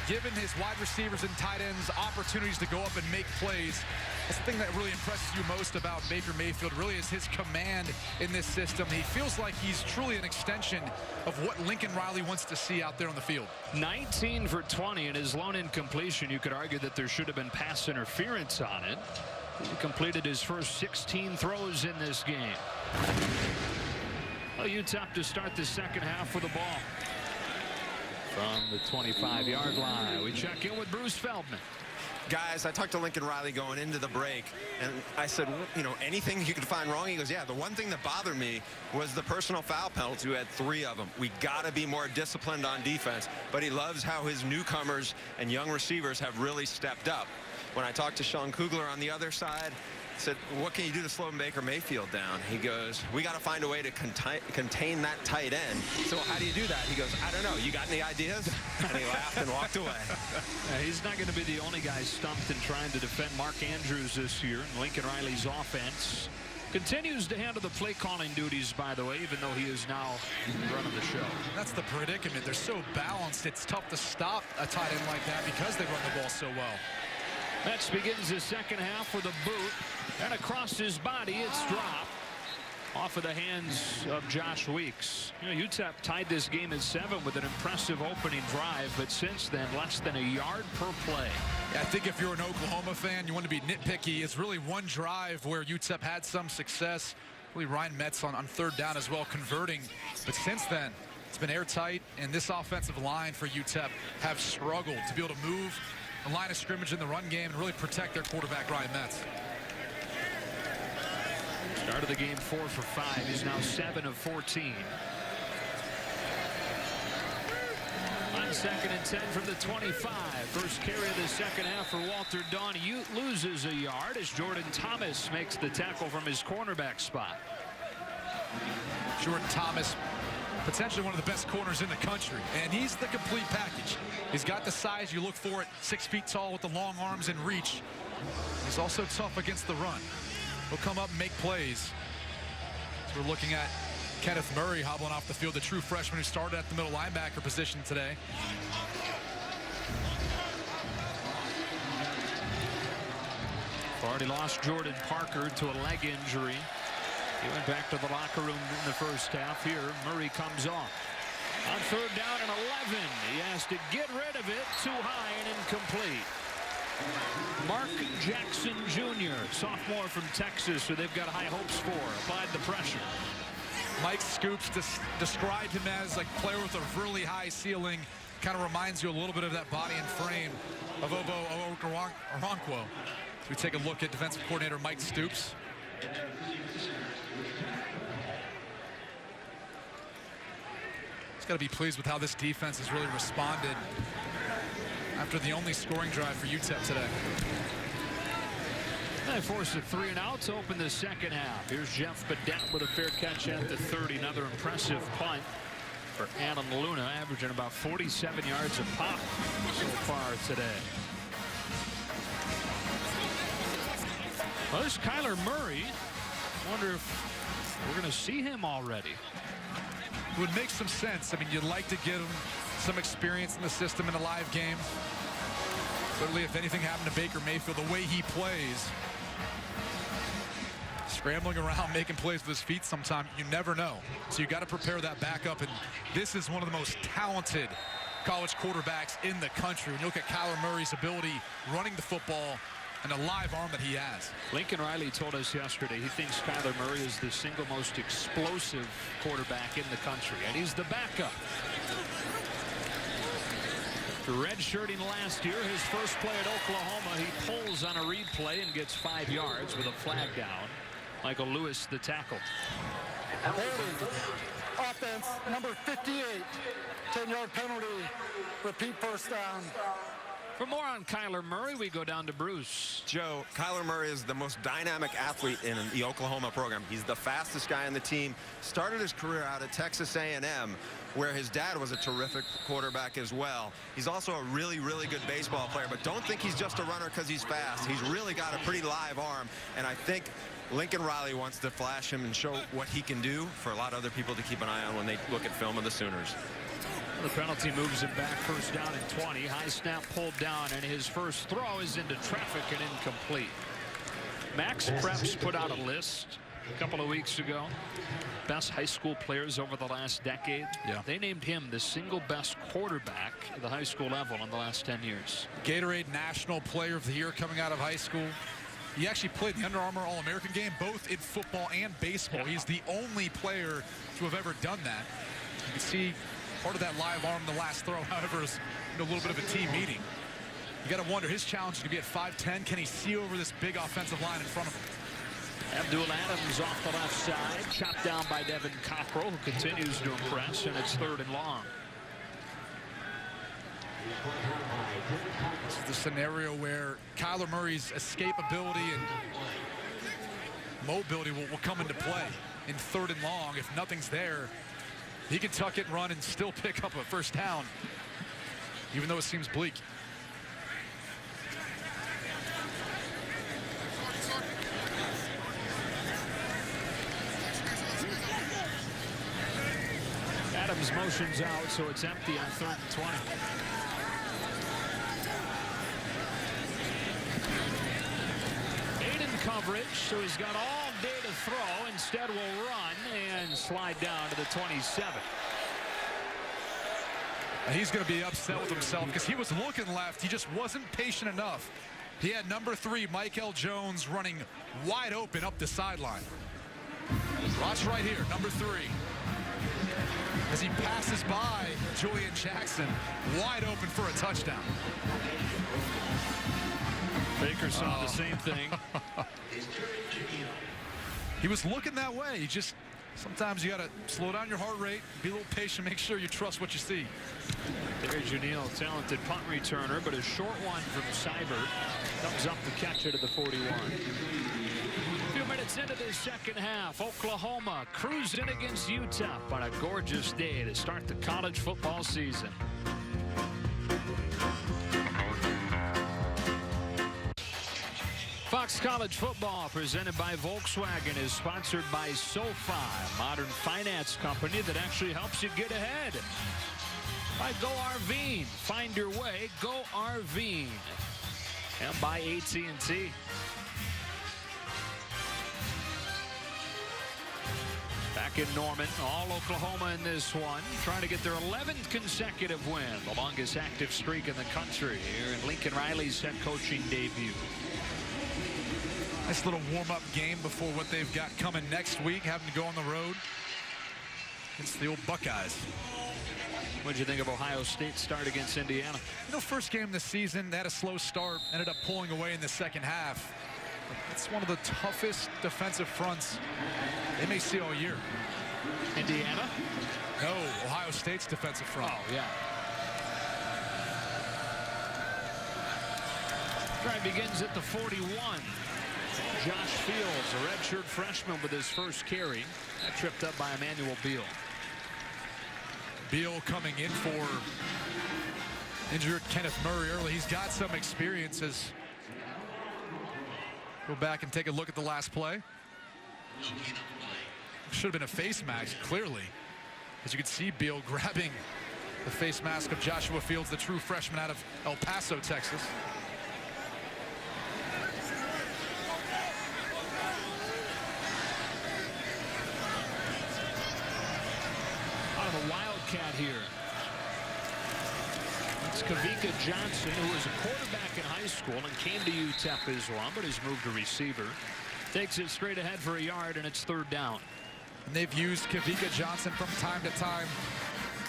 Giving his wide receivers and tight ends opportunities to go up and make plays. That's the thing that really impresses you most about Baker Mayfield, really, is his command in this system. He feels like he's truly an extension of what Lincoln Riley wants to see out there on the field. 19 for 20 in his lone incompletion. You could argue that there should have been pass interference on it. He completed his first 16 throws in this game. Well, UTEP to start the second half with the ball from the 25-yard line. We check in with Bruce Feldman. Guys, I talked to Lincoln Riley going into the break, and I said, well, you know, anything you could find wrong? He goes, yeah, the one thing that bothered me was the personal foul penalty. We had 3 of them. We got to be more disciplined on defense, but he loves how his newcomers and young receivers have really stepped up. When I talked to Sean Kugler on the other side, I said, what can you do to slow Baker Mayfield down? He goes, we got to find a way to contain that tight end. So how do you do that? He goes, I don't know. You got any ideas? And he laughed and walked away. He's not going to be the only guy stumped in trying to defend Mark Andrews this year. Lincoln Riley's offense continues to handle the play calling duties, by the way, even though he is now running the show. That's the predicament. They're so balanced. It's tough to stop a tight end like that because they run the ball so well. Mets begins the second half with a boot, and across his body it's dropped off of the hands of Josh Weeks. You know, UTEP tied this game at 7 with an impressive opening drive, but since then less than a yard per play. Yeah, I think if you're an Oklahoma fan, you want to be nitpicky. It's really one drive where UTEP had some success. Really Ryan Metz on 3rd down as well, converting. But since then, it's been airtight, and this offensive line for UTEP have struggled to be able to move the line of scrimmage in the run game and really protect their quarterback, Ryan Metz. Started the game 4 for 5. He's now 7 of 14. On 2nd and 10 from the 25. First carry of the second half for Walter Dawn. Loses a yard as Jordan Thomas makes the tackle from his cornerback spot. Jordan Thomas, potentially one of the best corners in the country, and he's the complete package. He's got the size you look for at 6 feet tall with the long arms and reach. He's also tough against the run. He'll come up and make plays. So we're looking at Kenneth Murray hobbling off the field, the true freshman who started at the middle linebacker position today. Already lost Jordan Parker to a leg injury. He went back to the locker room in the first half. Here, Murray comes off. On 3rd down and 11, he has to get rid of it. Too high and incomplete. Mark Jackson Jr., sophomore from Texas, who they've got high hopes for, applied the pressure. Mike Scoops described him as like a player with a really high ceiling. Kind of reminds you a little bit of that body and frame of Obo Okoronkwo. So we take a look at defensive coordinator Mike Stoops. He's got to be pleased with how this defense has really responded after the only scoring drive for UTEP today. They forced a 3-and-out to open the second half. Here's Jeff Badette with a fair catch at the 30. Another impressive punt for Alan Luna, averaging about 47 yards a pop so far today. Well, there's Kyler Murray. Wonder if we're going to see him already. It would make some sense. I mean, you'd like to get him some experience in the system in a live game. Certainly, if anything happened to Baker Mayfield, the way he plays, scrambling around, making plays with his feet sometime, you never know. So you got to prepare that backup, and this is one of the most talented college quarterbacks in the country. When you look at Kyler Murray's ability running the football and the live arm that he has. Lincoln Riley told us yesterday he thinks Kyler Murray is the single most explosive quarterback in the country, and he's the backup. After redshirting last year, his first play at Oklahoma, he pulls on a replay and gets 5 yards with a flag down. Michael Lewis, the tackle. Holding. Offense, number 58. 10-yard penalty. Repeat first down. For more on Kyler Murray, we go down to Bruce. Joe, Kyler Murray is the most dynamic athlete in the Oklahoma program. He's the fastest guy on the team. Started his career out at Texas A&M, where his dad was a terrific quarterback as well. He's also a really, really good baseball player, but don't think he's just a runner because he's fast. He's really got a pretty live arm, and I think Lincoln Riley wants to flash him and show what he can do for a lot of other people to keep an eye on when they look at film of the Sooners. The penalty moves him back, first down and 20. High snap pulled down, and his first throw is into traffic and incomplete. Max Preps put out a list a couple of weeks ago. Best high school players over the last decade. Yeah. They named him the single best quarterback at the high school level in the last 10 years. Gatorade National Player of the Year coming out of high school. He actually played the Under Armour All-American game, both in football and baseball. He's the only player to have ever done that. You can see part of that live arm, the last throw, however, is a little bit of a team meeting. You got to wonder, his challenge is going to be at 5'10". Can he see over this big offensive line in front of him? Abdul Adams off the left side, chopped down by Devin Cockrell, who continues to impress, and it's 3rd and long. This is the scenario where Kyler Murray's escapability and mobility will come into play in 3rd and long. If nothing's there, he can tuck it and run and still pick up a first down, even though it seems bleak. Adams motions out, so it's empty on 3rd and 20. Aiden coverage, so he's got all day to throw. Instead will run and slide down to the 27. And he's going to be upset with himself because he was looking left. He just wasn't patient enough. He had number 3, Michael Jones, running wide open up the sideline. Watch right here, number 3. As he passes by Julian Jackson, wide open for a touchdown. Baker saw the same thing. he was looking that way. Sometimes you got to slow down your heart rate, be a little patient, make sure you trust what you see. There's Janelle, talented punt returner, but a short one from Seibert comes up to catch it at the 41. A few minutes into the second half, Oklahoma cruising against UTEP on a gorgeous day to start the college football season. Fox College Football, presented by Volkswagen, is sponsored by SoFi, a modern finance company that actually helps you get ahead. By Go RVing, find your way, Go RVing. And by AT&T. Back in Norman, all Oklahoma in this one, trying to get their 11th consecutive win, the longest active streak in the country here in Lincoln Riley's head coaching debut. Nice little warm-up game before what they've got coming next week, having to go on the road against the old Buckeyes. What did you think of Ohio State's start against Indiana? First game this season, they had a slow start, ended up pulling away in the second half. It's one of the toughest defensive fronts they may see all year. Indiana? No, Ohio State's defensive front. Oh, yeah. Drive begins at the 41. Josh Fields, a redshirt freshman with his first carry. That tripped up by Emmanuel Beal. Beal coming in for injured Kenneth Murray early. He's got some experiences. Go back and take a look at the last play. Should have been a face mask, clearly. As you can see, Beal grabbing the face mask of Joshua Fields, the true freshman out of El Paso, Texas. A Wildcat here. It's Kavika Johnson, who was a quarterback in high school and came to UTEP as well, but has moved to receiver. Takes it straight ahead for a yard, and it's third down. And they've used Kavika Johnson from time to time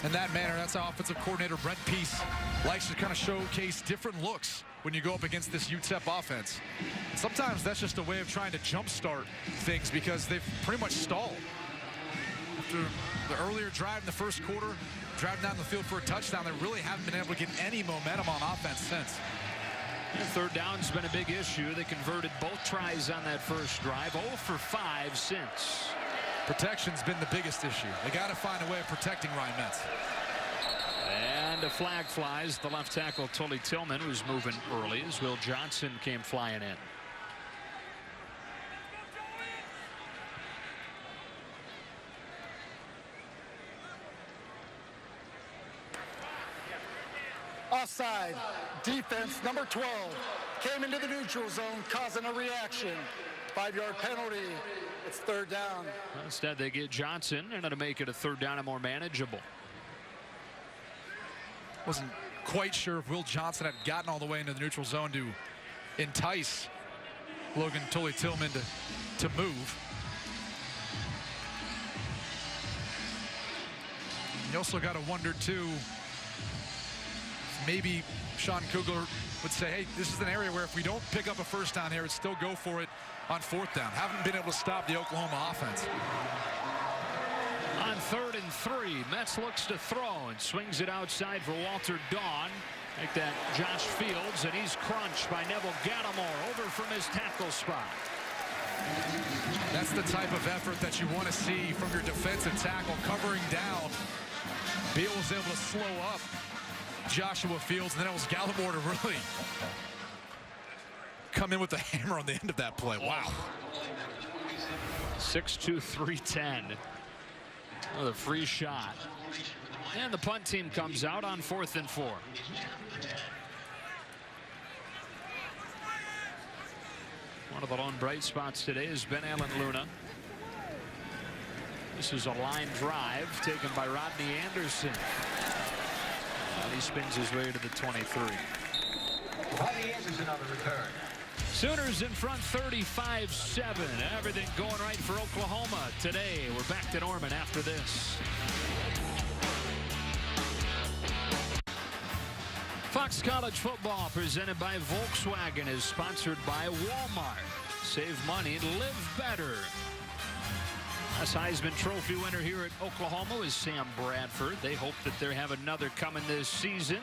in that manner. That's how offensive coordinator Brent Peace likes to kind of showcase different looks when you go up against this UTEP offense. Sometimes that's just a way of trying to jumpstart things because they've pretty much stalled. After the earlier drive in the first quarter, driving down the field for a touchdown, they really haven't been able to get any momentum on offense since. And third down's been a big issue. They converted both tries on that first drive. 0 for 5 since. Protection's been the biggest issue. They got to find a way of protecting Ryan Metz. And a flag flies. The left tackle, Tully Tillman, was moving early as Will Johnson came flying in. Offside. Defense number 12 came into the neutral zone, causing a reaction. 5-yard penalty. It's third down. Instead, they get Johnson, and it'll make it a third down and more manageable. Wasn't quite sure if Will Johnson had gotten all the way into the neutral zone to entice Logan Tully Tillman to move. You also got to wonder, too, maybe Sean Kugler would say, hey, this is an area where if we don't pick up a first down here, it's still go for it on fourth down. Haven't been able to stop the Oklahoma offense. On 3rd and 3, Metz looks to throw and swings it outside for Walter Dawn. Make that Josh Fields, and he's crunched by Neville Gallimore over from his tackle spot. That's the type of effort that you want to see from your defensive tackle, covering down. Beal was able to slow up Joshua Fields, and then it was Gallimore to really come in with the hammer on the end of that play. Wow. 6'2", 310. With a free shot. And the punt team comes out on 4th and 4. One of the lone bright spots today has been Alan Luna. This is a line drive taken by Rodney Anderson. And he spins his way to the 23. Rodney Anderson on the return. Sooners in front 35-7. Everything going right for Oklahoma today. We're back to Norman after this. Fox College Football, presented by Volkswagen, is sponsored by Walmart. Save money, live better. Last Heisman Trophy winner here at Oklahoma is Sam Bradford. They hope that they have another coming this season.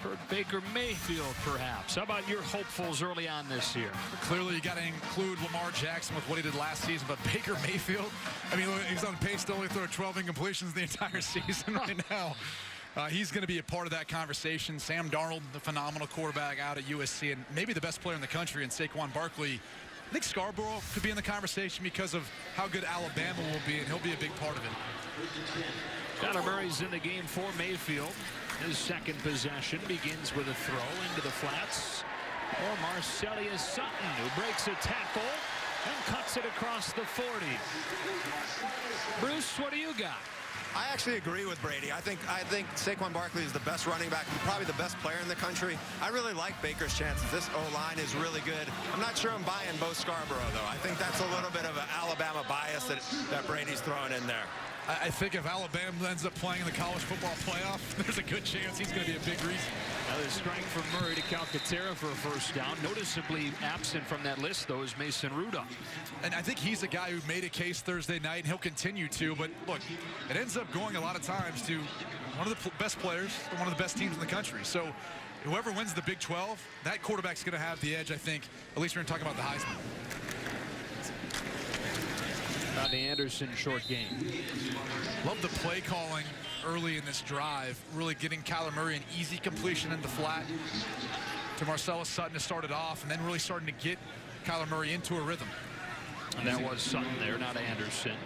For Baker Mayfield, perhaps. How about your hopefuls early on this year? Clearly, you got to include Lamar Jackson with what he did last season, but Baker Mayfield, I mean, he's on pace to only throw 12 incompletions the entire season right now. He's going to be a part of that conversation. Sam Darnold, the phenomenal quarterback out at USC, and maybe the best player in the country, and Saquon Barkley. I think Scarborough could be in the conversation because of how good Alabama will be, and he'll be a big part of it. Kyler Murray's in the game for Mayfield. His second possession begins with a throw into the flats for Marcellus Sutton, who breaks a tackle and cuts it across the 40. Bruce, what do you got? I actually agree with Brady. I think Saquon Barkley is the best running back, probably the best player in the country. I really like Baker's chances. This O-line is really good. I'm not sure I'm buying Bo Scarborough, though. I think that's a little bit of an Alabama bias that Brady's throwing in there. I think if Alabama ends up playing in the college football playoff, there's a good chance he's going to be a big reason. Another strike from Murray to Calcaterra for a first down. Noticeably absent from that list, though, is Mason Rudolph. And I think he's a guy who made a case Thursday night, and he'll continue to. But, look, it ends up going a lot of times to one of the best players, one of the best teams in the country. So whoever wins the Big 12, that quarterback's going to have the edge, I think. At least we're going to talk about the Heisman. The Anderson short game. Love the play calling early in this drive, really getting Kyler Murray an easy completion in the flat to Marcellus Sutton to start it off, and then really starting to get Kyler Murray into a rhythm. And that was Sutton there, not Anderson.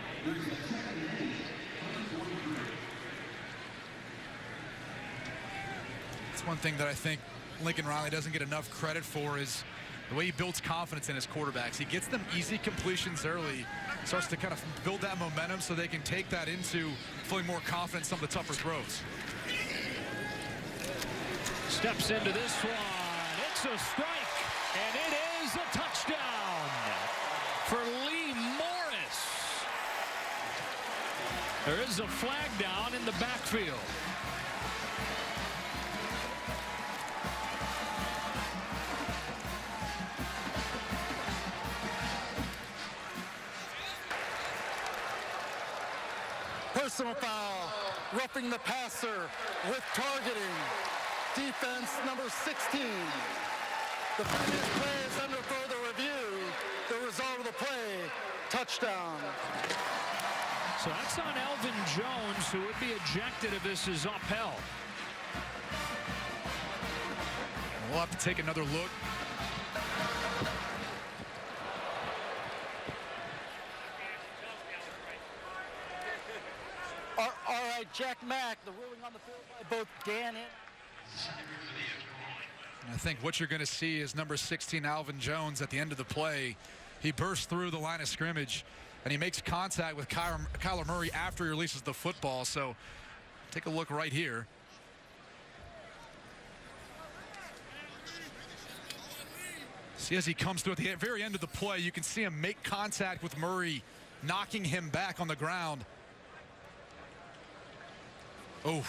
It's one thing that I think Lincoln Riley doesn't get enough credit for is the way he builds confidence in his quarterbacks. He gets them easy completions early, starts to kind of build that momentum so they can take that into feeling more confident in some of the tougher throws. Steps into this one. It's a strike, and it is a touchdown for Lee Morris. There is a flag down in the backfield. Personal foul, roughing the passer with targeting. Defense number 16. The previous play is under further review. The result of the play, touchdown. So that's on Elvin Jones, who would be ejected if this is upheld. We'll have to take another look. All right, Jack Mack, the ruling on the field by both Dan and... I think what you're going to see is number 16, Alvin Jones, at the end of the play. He bursts through the line of scrimmage, and he makes contact with Kyler Murray after he releases the football. So take a look right here. See, as he comes through at the very end of the play, you can see him make contact with Murray, knocking him back on the ground. Oh.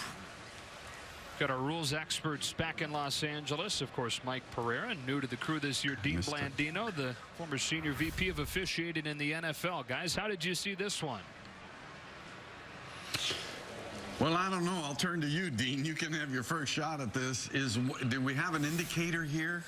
Got our rules experts back in Los Angeles. Of course, Mike Pereira, new to the crew this year, Dean Blandino, the former senior VP of officiating in the NFL. Guys, how did you see this one? Well, I don't know. I'll turn to you, Dean. You can have your first shot at this. Do we have an indicator here?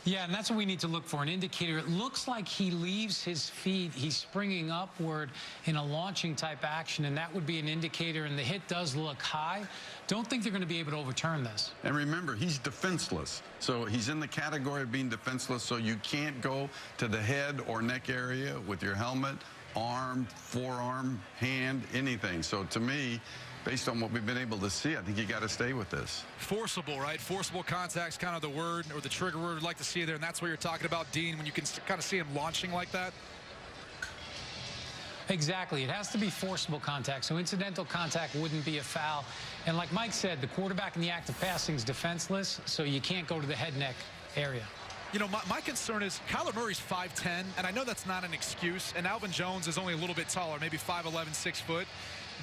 Yeah, and that's what we need to look for, an indicator. It looks like he leaves his feet. He's springing upward in a launching type action, and that would be an indicator, and the hit does look high. Don't think they're going to be able to overturn this. And remember, he's defenseless. So he's in the category of being defenseless, so you can't go to the head or neck area with your helmet, arm, forearm, hand, anything. So to me, based on what we've been able to see, I think you got to stay with this. Forcible, right? Forcible contact's kind of the word or the trigger word we'd like to see there, and that's what you're talking about, Dean, when you can kind of see him launching like that. Exactly. It has to be forcible contact, so incidental contact wouldn't be a foul. And like Mike said, the quarterback in the act of passing is defenseless, so you can't go to the head-neck area. You know, my concern is Kyler Murray's 5'10", and I know that's not an excuse, and Alvin Jones is only a little bit taller, maybe 5'11", 6 foot.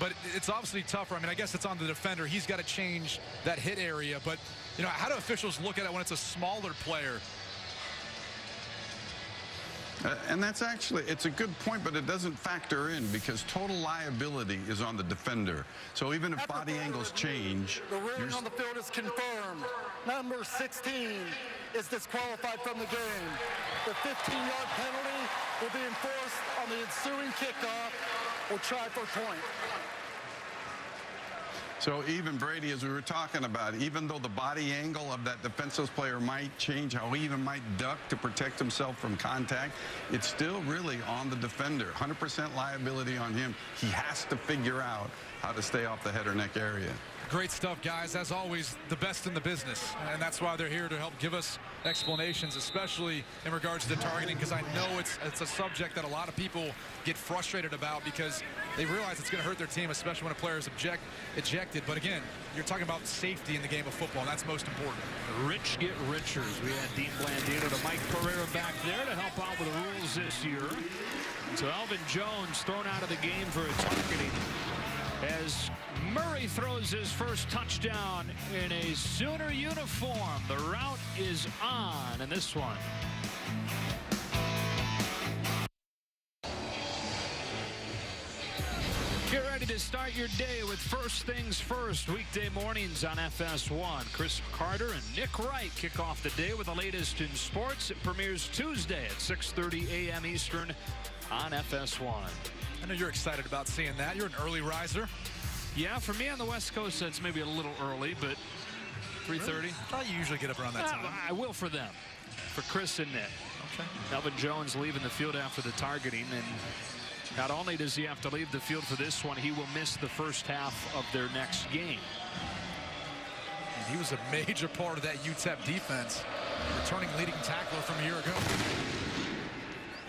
But it's obviously tougher. I mean, I guess it's on the defender. He's got to change that hit area. But, you know, how do officials look at it when it's a smaller player? And that's actually, it's a good point, but it doesn't factor in because total liability is on the defender. So even if body angles change, the ruling on the field is confirmed. Number 16 is disqualified from the game. The 15-yard penalty will be enforced on the ensuing kickoff or try for point. So even Brady, as we were talking about, even though the body angle of that defensive player might change, how he even might duck to protect himself from contact, it's still really on the defender. 100% liability on him. He has to figure out how to stay off the head or neck area. Great stuff, guys. As always, the best in the business. And that's why they're here to help give us explanations, especially in regards to targeting, because I know it's a subject that a lot of people get frustrated about because they realize it's going to hurt their team, especially when a player is ejected. But again, you're talking about safety in the game of football, and that's most important. Rich get richer. We had Dean Blandino to Mike Pereira back there to help out with the rules this year. So Alvin Jones thrown out of the game for a targeting as Murray throws his first touchdown in a Sooner uniform. The route is on in this one. Get ready to start your day with First Things First, weekday mornings on FS1. Chris Carter and Nick Wright kick off the day with the latest in sports. It premieres Tuesday at 6:30 a.m. Eastern on FS1. I know you're excited about seeing that. You're an early riser. Yeah, for me on the West Coast, that's maybe a little early, but 3:30. Really? I thought you usually get up around that time. I will for them, for Chris and Nick. Okay. Alvin Jones leaving the field after the targeting, and not only does he have to leave the field for this one, he will miss the first half of their next game. And he was a major part of that UTEP defense, returning leading tackler from a year ago.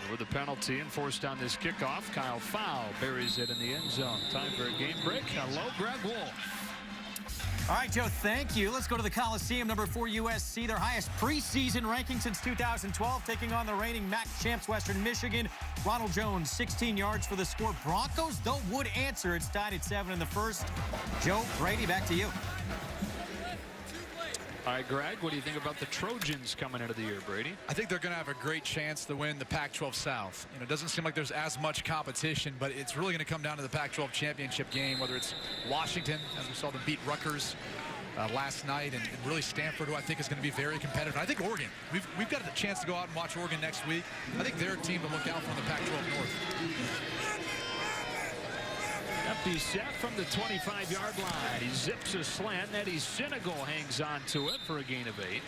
With the penalty enforced on this kickoff, Kyle Fowl buries it in the end zone. Time for a game break. Hello, Greg Wolf. All right, Joe, thank you. Let's go to the Coliseum. Number 4 USC, their highest preseason ranking since 2012, taking on the reigning MAC champs Western Michigan. Ronald Jones, 16 yards for the score. Broncos, though, would answer. It's tied at 7 in the first. Joe, Brady, back to you. All right, Greg, what do you think about the Trojans coming into the year, Brady? I think they're going to have a great chance to win the Pac-12 South. You know, it doesn't seem like there's as much competition, but it's really going to come down to the Pac-12 championship game, whether it's Washington, as we saw them beat Rutgers last night, and really Stanford, who I think is going to be very competitive. I think Oregon. We've got a chance to go out and watch Oregon next week. I think they're a team to look out for in the Pac-12 North. Empty set from the 25-yard line. He zips a slant. Eddie Senegal hangs on to it for a gain of 8.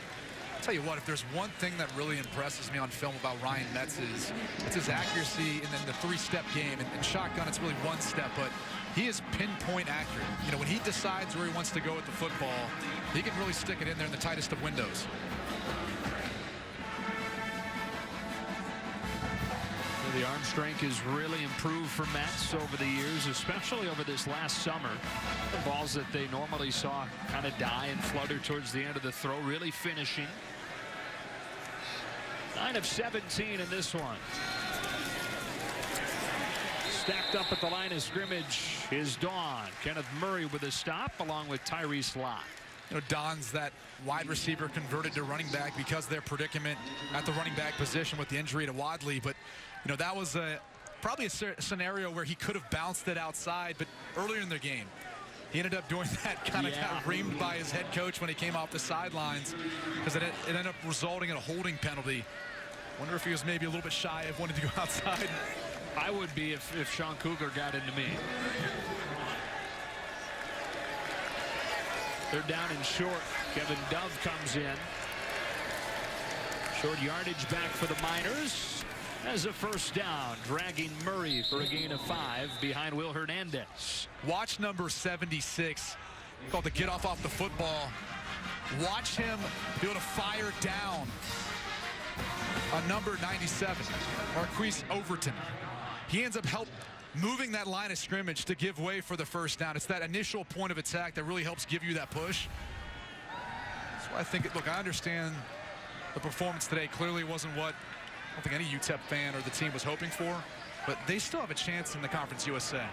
I'll tell you what, if there's one thing that really impresses me on film about Ryan Metz is it's his accuracy and then the 3-step game. And shotgun, it's really 1 step, but he is pinpoint accurate. You know, when he decides where he wants to go with the football, he can really stick it in there in the tightest of windows. The arm strength has really improved for Metz over the years, especially over this last summer. The balls that they normally saw kind of die and flutter towards the end of the throw, really finishing. 9 of 17 in this one. Stacked up at the line of scrimmage is Dawn. Kenneth Murray with a stop along with Tyrese Lott. You know, Don's that wide receiver converted to running back because of their predicament at the running back position with the injury to Wadley. But, you know, that was probably a scenario where he could have bounced it outside. But earlier in the game, he ended up doing that, kind of got reamed by his head coach when he came off the sidelines because it ended up resulting in a holding penalty. Wonder if he was maybe a little bit shy of wanting to go outside. I would be if Sean Cougar got into me. They're down and short. Kevin Dove comes in. Short yardage back for the Miners. As a first down, dragging Murray for a gain of 5 behind Will Hernandez. Watch number 76, called the get off the football. Watch him be able to fire down on number 97, Marquise Overton. He ends up moving that line of scrimmage to give way for the first down. It's that initial point of attack that really helps give you that push. So I think, look, I understand the performance today clearly wasn't what I don't think any UTEP fan or the team was hoping for, but they still have a chance in the Conference USA.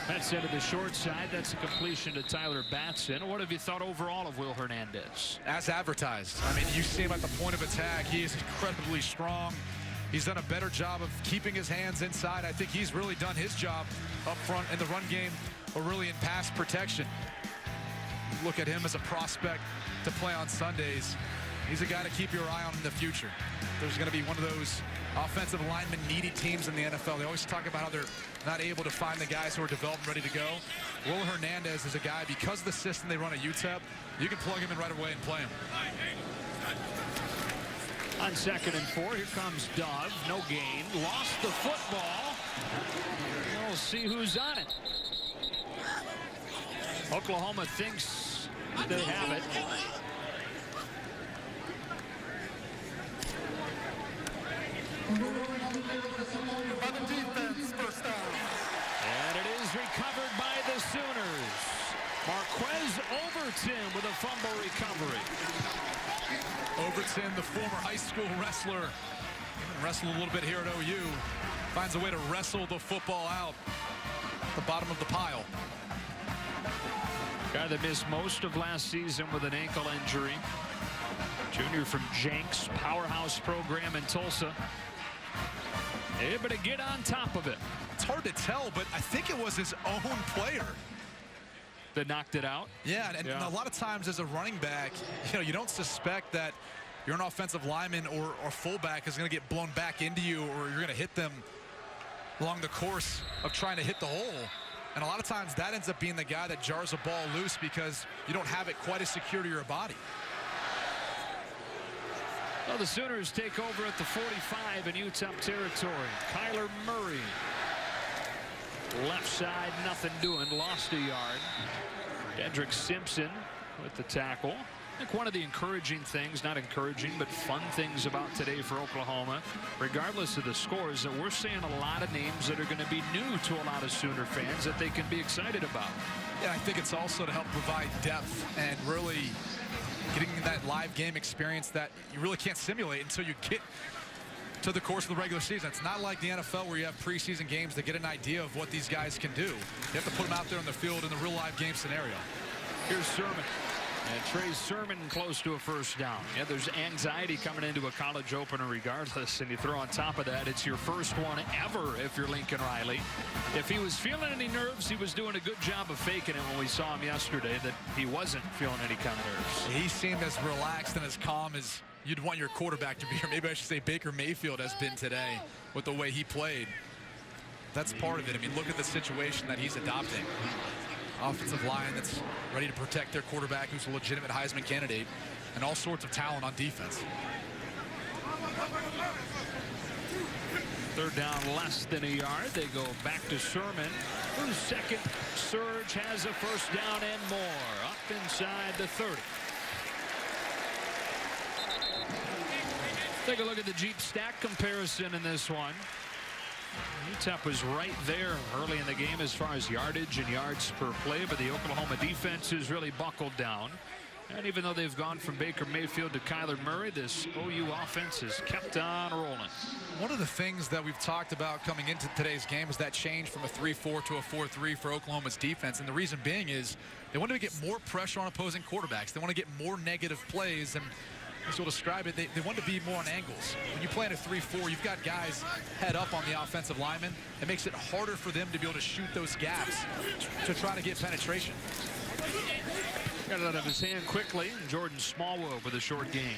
That's into the short side. That's a completion to Tyler Batson. What have you thought overall of Will Hernandez? As advertised. I mean, you see him at the point of attack. He is incredibly strong. He's done a better job of keeping his hands inside. I think he's really done his job up front in the run game, or really in pass protection. Look at him as a prospect to play on Sundays. He's a guy to keep your eye on in the future. There's going to be one of those offensive lineman needy teams in the NFL. They always talk about how they're not able to find the guys who are developed and ready to go. Will Hernandez is a guy, because of the system they run at UTEP, you can plug him in right away and play him. On 2nd and 4, here comes Dove. No gain. Lost the football. We'll see who's on it. Oklahoma thinks they have it. On the defense, first down. And it is recovered by the Sooners. Marquez Overton with a fumble recovery. Overton, the former high school wrestler, wrestled a little bit here at OU, finds a way to wrestle the football out at the bottom of the pile. Guy that missed most of last season with an ankle injury. Junior from Jenks, powerhouse program in Tulsa. Able to get on top of it. It's hard to tell, but I think it was his own player that knocked it out. Yeah, and a lot of times as a running back, you don't suspect that you're an offensive lineman or fullback is going to get blown back into you, or you're going to hit them along the course of trying to hit the hole. And a lot of times that ends up being the guy that jars a ball loose because you don't have it quite as secure to your body. Well, the Sooners take over at the 45 in UTEP territory. Kyler Murray. Left side, nothing doing. Lost a yard. Dedrick Simpson with the tackle. I think one of the encouraging things, not encouraging, but fun things about today for Oklahoma, regardless of the scores, that we're seeing a lot of names that are going to be new to a lot of Sooner fans that they can be excited about. Yeah, I think it's also to help provide depth and really getting that live game experience that you really can't simulate until you get to the course of the regular season. It's not like the NFL where you have preseason games to get an idea of what these guys can do. You have to put them out there on the field in the real live game scenario. Here's Sermon. And Trey Sermon close to a first down. Yeah, there's anxiety coming into a college opener regardless, and you throw on top of that, it's your first one ever if you're Lincoln Riley. If he was feeling any nerves, he was doing a good job of faking it when we saw him yesterday, that he wasn't feeling any kind of nerves. He seemed as relaxed and as calm as you'd want your quarterback to be, or maybe I should say Baker Mayfield has been today with the way he played. That's part of it. I mean, look at the situation that he's adopting. Offensive line that's ready to protect their quarterback, who's a legitimate Heisman candidate, and all sorts of talent on defense. Third down, less than a yard. They go back to Sermon, whose second surge has a first down and more. Up inside the 30. Take a look at the Jeep stack comparison in this one. UTEP was right there early in the game as far as yardage and yards per play, but the Oklahoma defense has really buckled down. And even though they've gone from Baker Mayfield to Kyler Murray, this OU offense has kept on rolling. One of the things that we've talked about coming into today's game is that change from a 3-4 to a 4-3 for Oklahoma's defense. And the reason being is they want to get more pressure on opposing quarterbacks. They want to get more negative plays. And as we'll describe it, they want to be more on angles. When you play in a 3-4, you've got guys head up on the offensive linemen. It makes it harder for them to be able to shoot those gaps to try to get penetration. Got it out of his hand quickly. Jordan Smallwood with a short gain.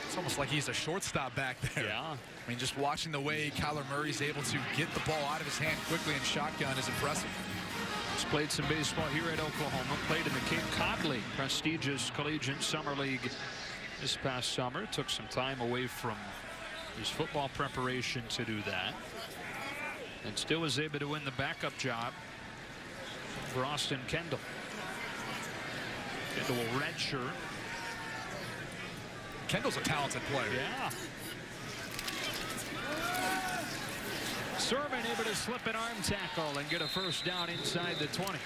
It's almost like he's a shortstop back there. Yeah. I mean, just watching the way Kyler Murray's able to get the ball out of his hand quickly in shotgun is impressive. He's played some baseball here at Oklahoma. Played in the Cape Cod League, prestigious collegiate summer league this past summer. Took some time away from his football preparation to do that. And still was able to win the backup job for Austin Kendall. Kendall will redshirt. Kendall's a talented player. Yeah. Sermon able to slip an arm tackle and get a first down inside the 20.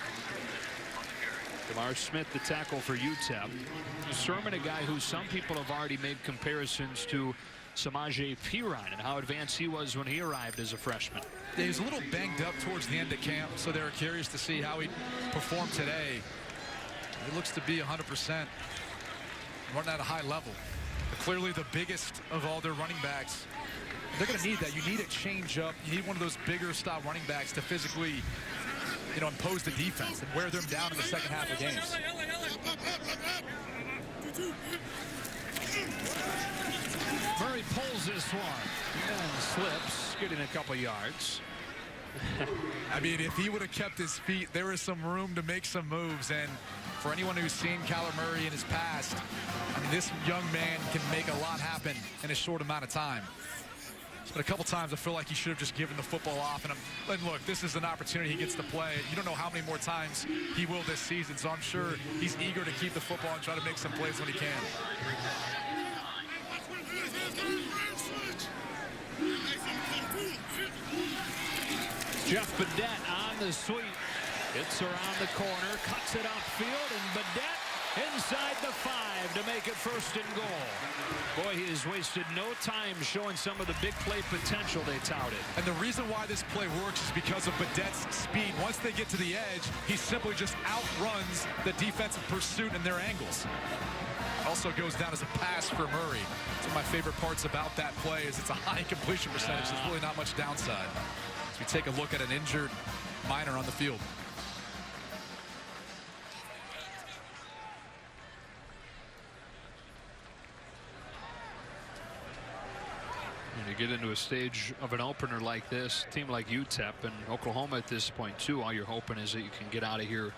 DeMar Smith, the tackle for UTEP. Sermon, a guy who some people have already made comparisons to Samaje Perine and how advanced he was when he arrived as a freshman. Yeah, he was a little banged up towards the end of camp, so they were curious to see how he performed today. He looks to be 100%, running at a high level. But clearly the biggest of all their running backs. They're going to need that. You need a change up. You need one of those bigger style running backs to physically, impose the defense and wear them down in the second half of games. Murray pulls this one and slips, getting a couple yards. I mean, if he would have kept his feet, there was some room to make some moves. And for anyone who's seen Kyler Murray in his past, I mean, this young man can make a lot happen in a short amount of time. But a couple times I feel like he should have just given the football off. And look, this is an opportunity he gets to play. You don't know how many more times he will this season, so I'm sure he's eager to keep the football and try to make some plays when he can. Jeff Badette on the sweep. It's around the corner, cuts it upfield, and Badette inside the 5 to make it 1st and goal. Boy, he has wasted no time showing some of the big play potential they touted. And the reason why this play works is because of Badette's speed. Once they get to the edge, he simply just outruns the defensive pursuit and their angles. Also goes down as a pass for Murray. One of my favorite parts about that play is it's a high completion percentage. There's really not much downside. As we take a look at an injured Minor on the field. When you get into a stage of an opener like this, a team like UTEP and Oklahoma at this point too, all you're hoping is that you can get out of here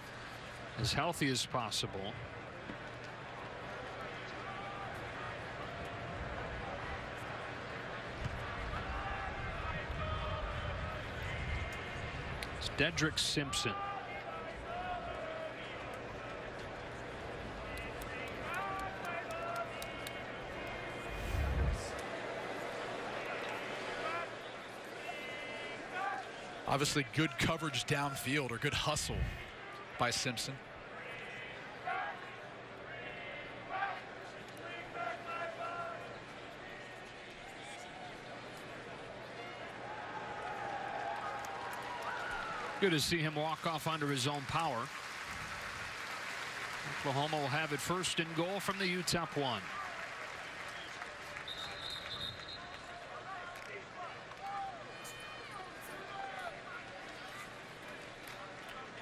as healthy as possible. It's Dedrick Simpson. Obviously good coverage downfield, or good hustle by Simpson. Good to see him walk off under his own power. Oklahoma will have it 1st and goal from the UTEP 1.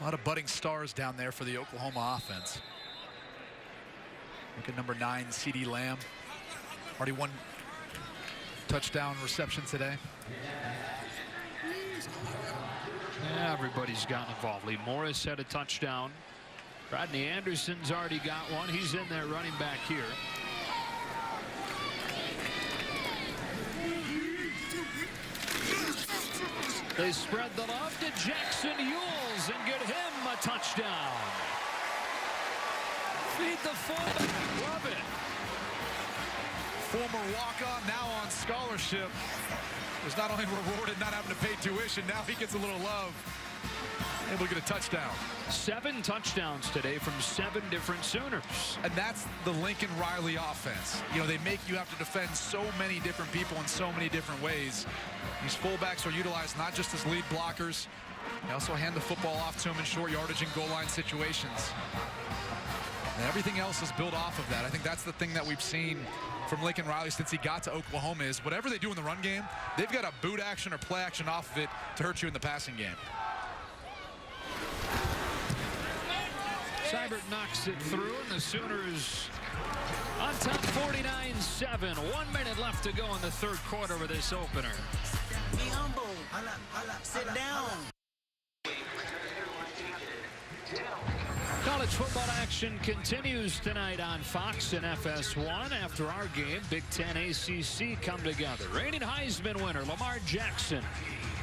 A lot of budding stars down there for the Oklahoma offense. Look at number 9, CeeDee Lamb. Already 1 touchdown reception today. Yeah, everybody's gotten involved. Lee Morris had a touchdown. Rodney Anderson's already got one. He's in there running back here. They spread the love to Jackson Yules and get him a touchdown. Feed the fullback. Love it. Former walk-on, now on scholarship. Was not only rewarded not having to pay tuition, now he gets a little love. Able to get a touchdown. 7 touchdowns today from 7 different Sooners. And that's the Lincoln Riley offense. You know, they make you have to defend so many different people in so many different ways. These fullbacks are utilized not just as lead blockers. They also hand the football off to them in short yardage and goal line situations. And everything else is built off of that. I think that's the thing that we've seen from Lincoln Riley since he got to Oklahoma is whatever they do in the run game, they've got a boot action or play action off of it to hurt you in the passing game. Seibert knocks it through, and the Sooners on top 49-7. 1 minute left to go in the 3rd quarter of this opener. Be humble. Sit down. College football action continues tonight on Fox and FS1. After our game, Big Ten ACC come together. Reigning Heisman winner Lamar Jackson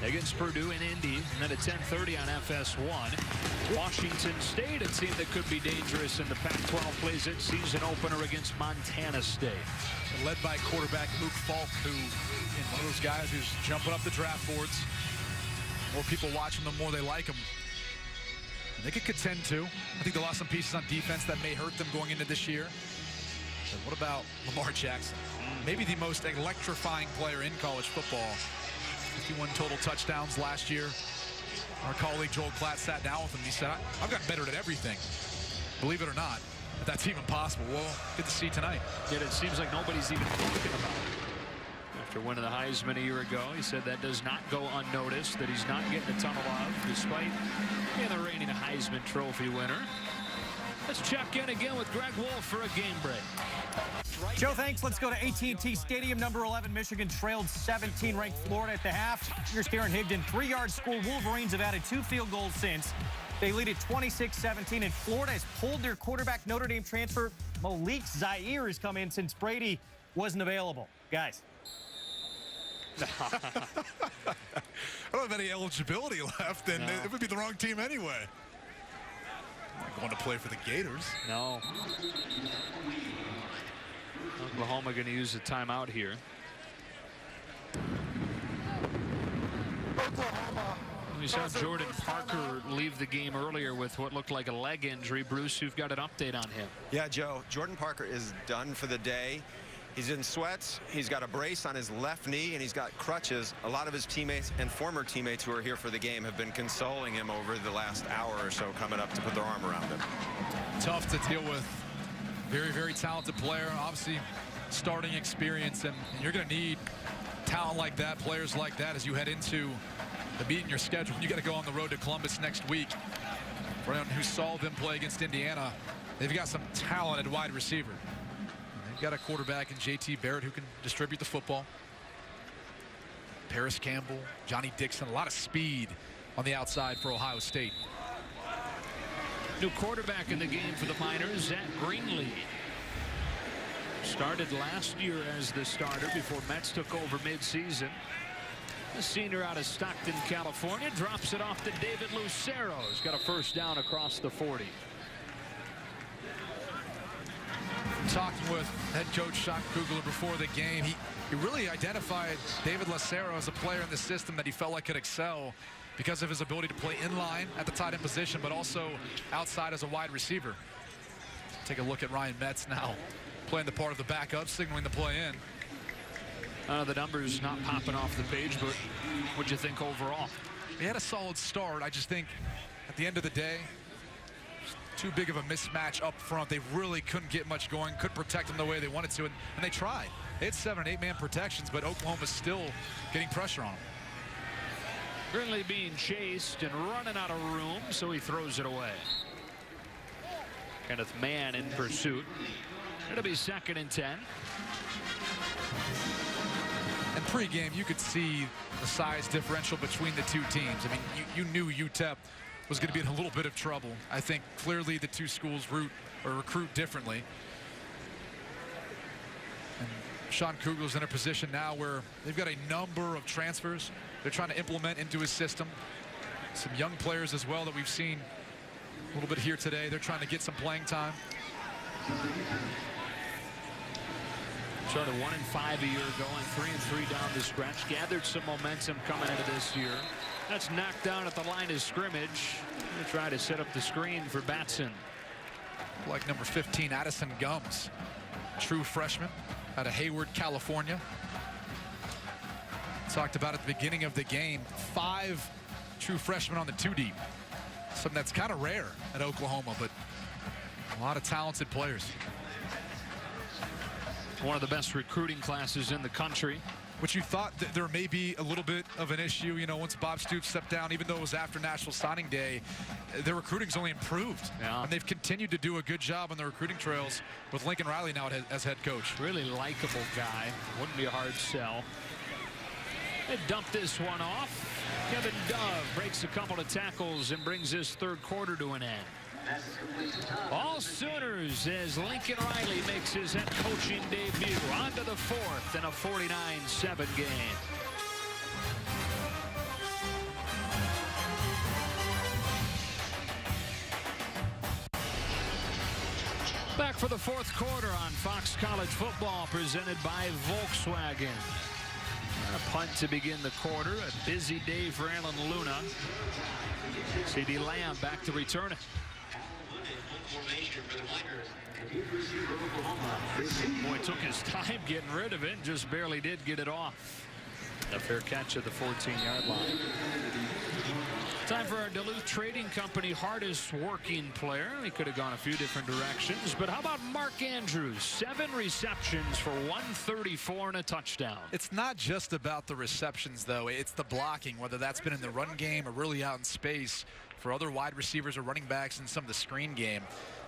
against Purdue in Indy, and then at 10:30 on FS1. Washington State, a team that could be dangerous in the Pac-12, plays its season opener against Montana State. And led by quarterback Luke Falk, who is one of those guys who's jumping up the draft boards. More people watch him, the more they like him. And they could contend too. I think they lost some pieces on defense that may hurt them going into this year. But what about Lamar Jackson? maybe the most electrifying player in college football. 51 total touchdowns last year. Our colleague Joel Klatt sat down with him. He said, I've gotten better at everything. Believe it or not, if that's even possible. Well, good to see tonight. Yet it seems like nobody's even talking about it. After winning the Heisman a year ago, he said that does not go unnoticed, that he's not getting a ton of love, despite being the reigning Heisman Trophy winner. Let's check in again with Greg Wolf for a game break. Joe, thanks. Let's go to AT&T Stadium. Number 11, Michigan trailed 17, ranked Florida at the half. Here's Karen Higdon, 3-yard score. Wolverines have added 2 field goals since. They lead at 26-17, and Florida has pulled their quarterback. Notre Dame transfer Malik Zaire has come in since Brady wasn't available. Guys. I don't have any eligibility left, and it would be the wrong team anyway. Not going to play for the Gators. No. Oklahoma going to use a timeout here. Oklahoma. We saw Jordan Parker leave the game earlier with what looked like a leg injury. Bruce, you've got an update on him. Yeah, Joe, Jordan Parker is done for the day. He's in sweats. He's got a brace on his left knee, and he's got crutches. A lot of his teammates and former teammates who are here for the game have been consoling him over the last hour or so coming up to put their arm around him. Tough to deal with. Very, very talented player. Obviously, starting experience, and you're going to need talent like that, players like that, as you head into the meet in your schedule. You got to go on the road to Columbus next week. For anyone who saw them play against Indiana, they've got some talent at wide receiver. They've got a quarterback in J.T. Barrett who can distribute the football. Paris Campbell, Johnny Dixon, a lot of speed on the outside for Ohio State. New quarterback in the game for the Miners, Zach Greenlee. Started last year as the starter before Metz took over midseason. The senior out of Stockton, California, drops it off to David Lucero. He's got a first down across the 40. Talking with head coach Sean Kugler before the game, he really identified David Lucero as a player in the system that he felt like could excel because of his ability to play in line at the tight end position, but also outside as a wide receiver. Take a look at Ryan Metz now, playing the part of the backup, signaling the play in. The numbers not popping off the page, but what'd you think overall? He had a solid start. I just think at the end of the day, too big of a mismatch up front. They really couldn't get much going, couldn't protect them the way they wanted to, and they tried. They had 7- and 8-man protections, but Oklahoma's still getting pressure on them. Greenlee being chased and running out of room, so he throws it away. Kenneth Mann in pursuit. It'll be 2nd and 10. And pregame, you could see the size differential between the two teams. I mean, you knew UTEP was going to be in a little bit of trouble. I think clearly the two schools recruit differently. And Sean Kugler's in a position now where they've got a number of transfers they're trying to implement into his system. Some young players as well that we've seen a little bit here today. They're trying to get some playing time. Started 1-5 a year ago and 3-3 down the stretch. Gathered some momentum coming into this year. That's knocked down at the line of scrimmage. They try to set up the screen for Batson. Like number 15, Addison Gums, true freshman out of Hayward, California. Talked about at the beginning of the game, 5 true freshmen on the 2-deep. Something that's kind of rare at Oklahoma, but a lot of talented players. One of the best recruiting classes in the country. Which you thought that there may be a little bit of an issue, you know, once Bob Stoops stepped down, even though it was after National Signing Day, their recruiting's only improved. Yeah. And they've continued to do a good job on the recruiting trails with Lincoln Riley now as head coach. Really likable guy. Wouldn't be a hard sell. They dump this one off. Kevin Dove breaks a couple of tackles and brings this third quarter to an end. All Sooners as Lincoln Riley makes his head coaching debut. On to the 4th in a 49-7 game. Back for the 4th quarter on Fox College Football, presented by Volkswagen. A punt to begin the quarter. A busy day for Alan Luna. C.D. Lamb back to return it. Boy, took his time getting rid of it and just barely did get it off. A fair catch at the 14-yard line. Time for our Duluth Trading Company hardest working player. He could have gone a few different directions, but how about Mark Andrews? 7 receptions for 134 and a touchdown. It's not just about the receptions, though. It's the blocking, whether that's been in the run game or really out in space for other wide receivers or running backs in some of the screen game.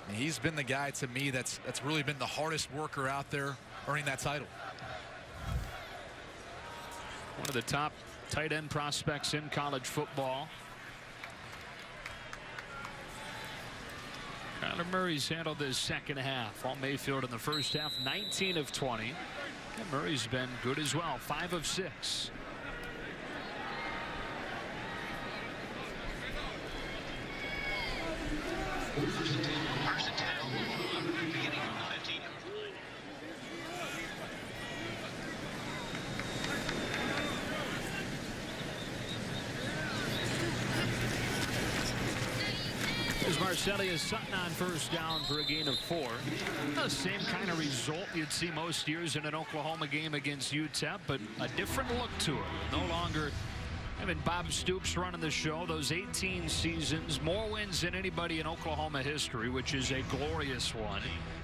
And he's been the guy, to me, that's really been the hardest worker out there, earning that title. One of the top tight end prospects in college football. Kyler Murray's handled this second half. Walt Mayfield in the first half, 19 of 20. And Murray's been good as well, 5 of 6. There's Marcelius Sutton on first down for a gain of 4. The same kind of result you'd see most years in an Oklahoma game against UTEP, but a different look to it. No longer having Bob Stoops running the show. Those 18 seasons, more wins than anybody in Oklahoma history, which is a glorious one.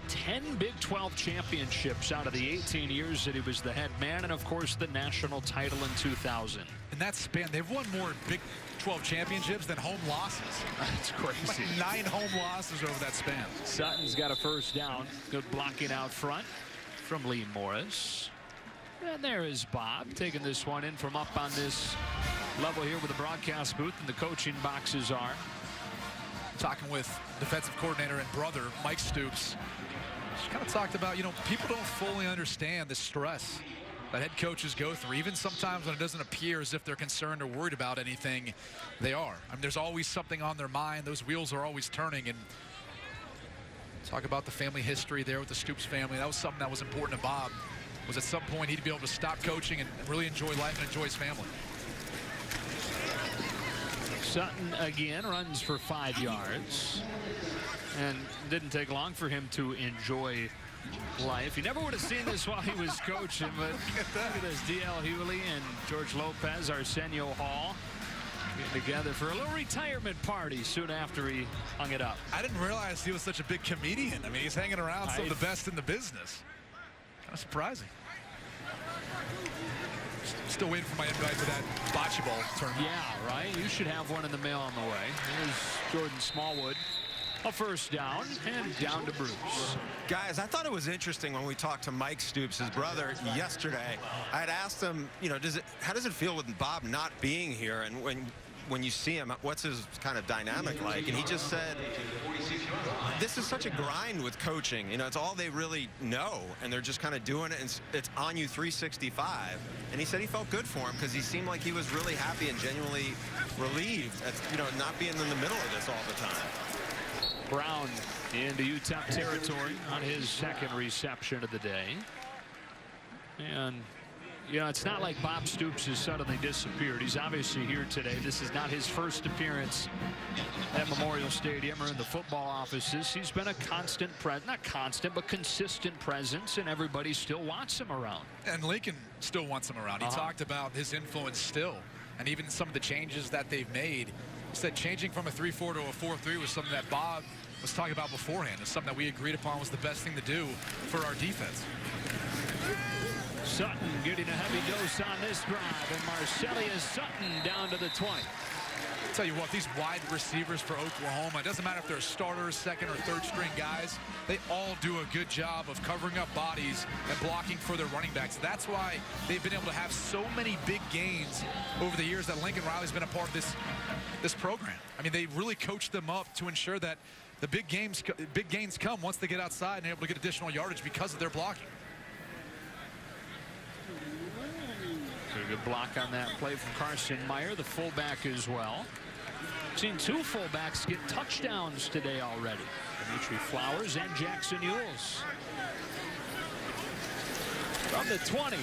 10 Big 12 championships out of the 18 years that he was the head man, and of course the national title in 2000. In that span, they've won more Big 12 championships than home losses. That's crazy. Like 9 home losses over that span. Sutton's got a first down. Good blocking out front from Lee Morris. And there is Bob taking this one in from up on this level here with the broadcast booth, and the coaching boxes are. Talking with defensive coordinator and brother Mike Stoops. She kind of talked about, you know, people don't fully understand the stress that head coaches go through. Even sometimes when it doesn't appear as if they're concerned or worried about anything, they are. I mean, there's always something on their mind. Those wheels are always turning. And talk about the family history there with the Stoops family. That was something that was important to Bob, was at some point he'd be able to stop coaching and really enjoy life and enjoy his family. Sutton again runs for 5 yards. And didn't take long for him to enjoy life. You never would have seen this while he was coaching, but look at this. D.L. Hewley and George Lopez, Arsenio Hall, getting together for a little retirement party soon after he hung it up. I didn't realize he was such a big comedian. I mean, he's hanging around some of the best in the business. Kind of surprising. Still waiting for my invite to that bocce ball tournament. Yeah, right? You should have one in the mail on the way. Here's Jordan Smallwood. A first down and down to Bruce. Guys, I thought it was interesting when we talked to Mike Stoops, his brother, yesterday. I had asked him, you know, how does it feel with Bob not being here? And when you see him, what's his kind of dynamic like? And he just said, this is such a grind with coaching. You know, it's all they really know, and they're just kind of doing it, and it's on you 365. And he said he felt good for him because he seemed like he was really happy and genuinely relieved at, you know, not being in the middle of this all the time. Brown into UTEP territory on his second reception of the day. And, you know, it's not like Bob Stoops has suddenly disappeared. He's obviously here today. This is not his first appearance at Memorial Stadium or in the football offices. He's been a constant not constant, but consistent presence, and everybody still wants him around. And Lincoln still wants him around. He talked about his influence still, and even some of the changes that they've made. He said changing from a 3-4 to a 4-3 was something that Bob was talking about beforehand. It's something that we agreed upon was the best thing to do for our defense. Sutton getting a heavy dose on this drive, and Marcelius Sutton down to the 20. I'll tell you what, these wide receivers for Oklahoma, it doesn't matter if they're starters, second or third string guys, they all do a good job of covering up bodies and blocking for their running backs. That's why they've been able to have so many big gains over the years that Lincoln Riley's been a part of this program. I mean, they really coached them up to ensure that the big gains come once they get outside and are able to get additional yardage because of their blocking. A good block on that play from Carson Meyer, the fullback as well. Seen 2 fullbacks get touchdowns today already. Dimitri Flowers and Jackson Ewells. From the 20,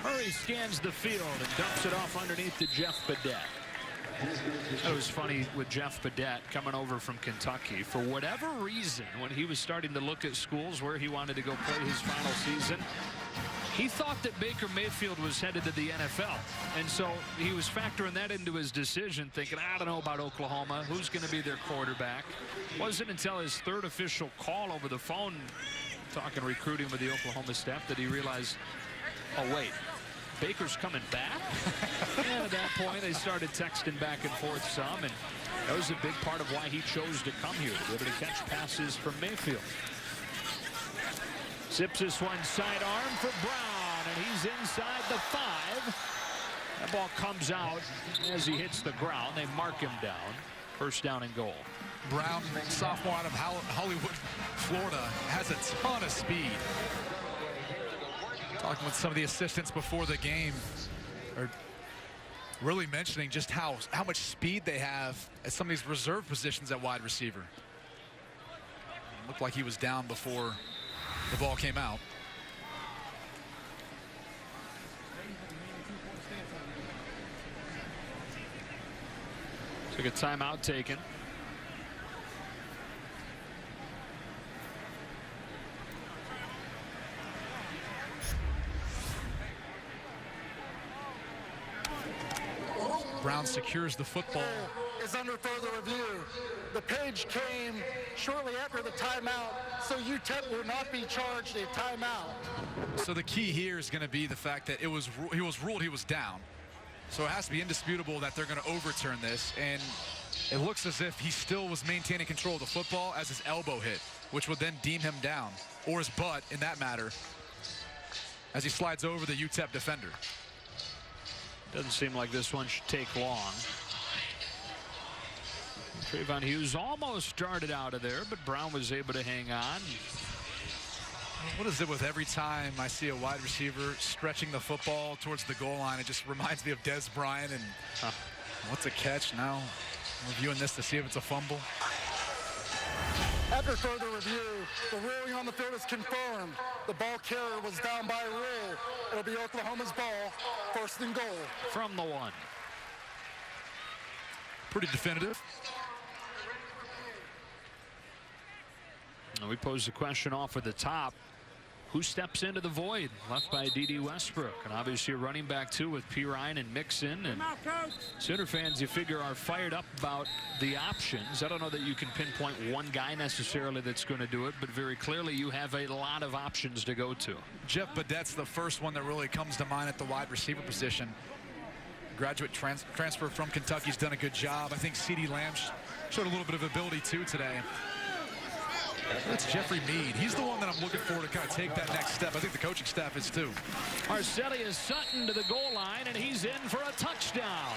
Murray scans the field and dumps it off underneath to Jeff Badette. It was funny with Jeff Badette coming over from Kentucky. For whatever reason, when he was starting to look at schools where he wanted to go play his final season, he thought that Baker Mayfield was headed to the NFL. And so he was factoring that into his decision, thinking, I don't know about Oklahoma. Who's going to be their quarterback? Wasn't until his third official call over the phone, talking recruiting with the Oklahoma staff, that he realized, oh, wait, Baker's coming back? And at that point, they started texting back and forth some, and that was a big part of why he chose to come here, to be able to catch passes from Mayfield. Zips this one sidearm for Brown, and he's inside the 5. That ball comes out as he hits the ground. They mark him down. First down and goal. Brown, sophomore out of Hollywood, Florida, has a ton of speed. Talking with some of the assistants before the game, are really mentioning just how much speed they have at some of these reserve positions at wide receiver. Looked like he was down before the ball came out. Took a timeout taken. Brown secures the football. Is under further review. The page came shortly after the timeout, so UTEP will not be charged a timeout. So the key here is going to be the fact that he was ruled he was down. So it has to be indisputable that they're going to overturn this, and it looks as if he still was maintaining control of the football as his elbow hit, which would then deem him down, or his butt in that matter, as he slides over the UTEP defender. Doesn't seem like this one should take long. Trayvon Hughes almost started out of there, but Brown was able to hang on. What is it with every time I see a wide receiver stretching the football towards the goal line? It just reminds me of Des Bryant and what's a catch now? I'm reviewing this to see if it's a fumble. After further review, the ruling on the field is confirmed. The ball carrier was down by a rule. It'll be Oklahoma's ball, first and goal. From the 1. Pretty definitive. And we posed the question off at the top. Who steps into the void left by D.D. Westbrook? And obviously a running back, too, with P. Ryan and Mixon. And Sooner fans, you figure, are fired up about the options. I don't know that you can pinpoint one guy necessarily that's going to do it, but very clearly you have a lot of options to go to. Jeff Badette's the first one that really comes to mind at the wide receiver position. Graduate transfer from Kentucky's done a good job. I think C.D. Lamb showed a little bit of ability, too, today. That's Jeffrey Mead. He's the one that I'm looking for to kind of take that next step. I think the coaching staff is too. Arcelius Sutton to the goal line, and he's in for a touchdown.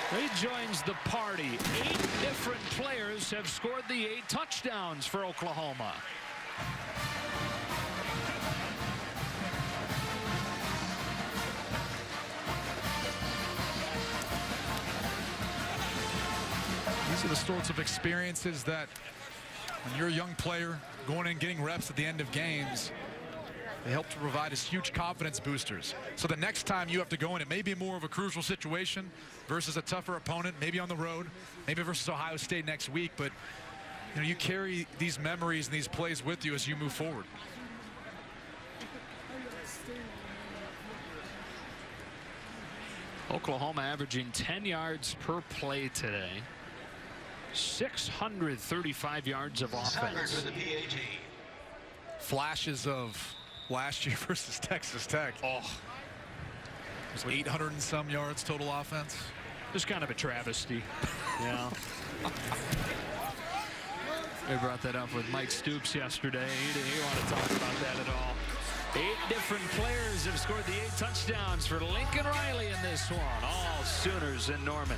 He joins the party. 8 different players have scored the 8 touchdowns for Oklahoma. These are the sorts of experiences that when you're a young player going in and getting reps at the end of games, they help to provide us huge confidence boosters. So the next time you have to go in, it may be more of a crucial situation versus a tougher opponent, maybe on the road, maybe versus Ohio State next week, but you know, you carry these memories and these plays with you as you move forward. Oklahoma averaging 10 yards per play today. 635 yards of offense. Flashes of last year versus Texas Tech. Oh, it was 800 and some yards total offense. Just kind of a travesty. Yeah. We brought that up with Mike Stoops yesterday. He didn't want to talk about that at all. 8 different players have scored the 8 touchdowns for Lincoln Riley in this one. All Sooners in Norman.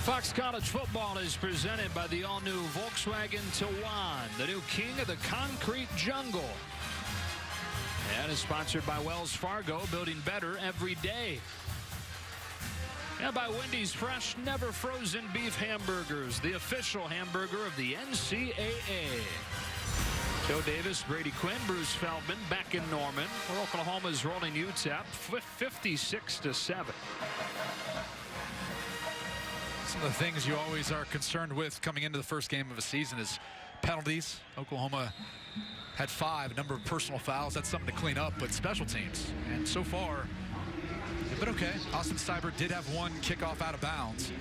Fox College Football is presented by the all-new Volkswagen Tiguan, the new king of the concrete jungle. And is sponsored by Wells Fargo, building better every day. And by Wendy's Fresh, Never Frozen Beef Hamburgers, the official hamburger of the NCAA. Joe Davis, Brady Quinn, Bruce Feldman back in Norman, where Oklahoma's rolling UTEP 56-7. Some of the things you always are concerned with coming into the first game of a season is penalties. Oklahoma had 5, a number of personal fouls. That's something to clean up, but special teams. And so far, they've been okay. Austin Seibert did have 1 kickoff out of bounds.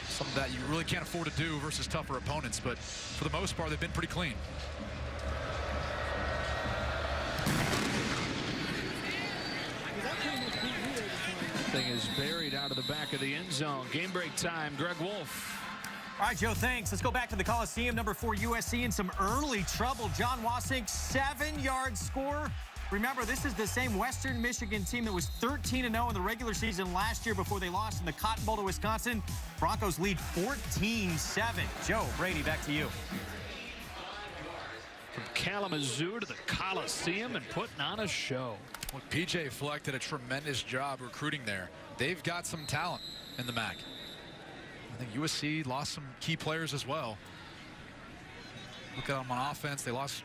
Something that you really can't afford to do versus tougher opponents, but for the most part, they've been pretty clean. Thing is buried out of the back of the end zone. Game break time. Greg Wolf. All right, Joe, thanks. Let's go back to the Coliseum. Number 4 USC in some early trouble. John Wasink, 7-yard score. Remember, this is the same Western Michigan team that was 13-0 in the regular season last year before they lost in the Cotton Bowl to Wisconsin. Broncos lead 14-7. Joe, Brady, back to you. From Kalamazoo to the Coliseum and putting on a show. Well, PJ Fleck did a tremendous job recruiting there. They've got some talent in the MAC. I think USC lost some key players as well. Look at them on offense. They lost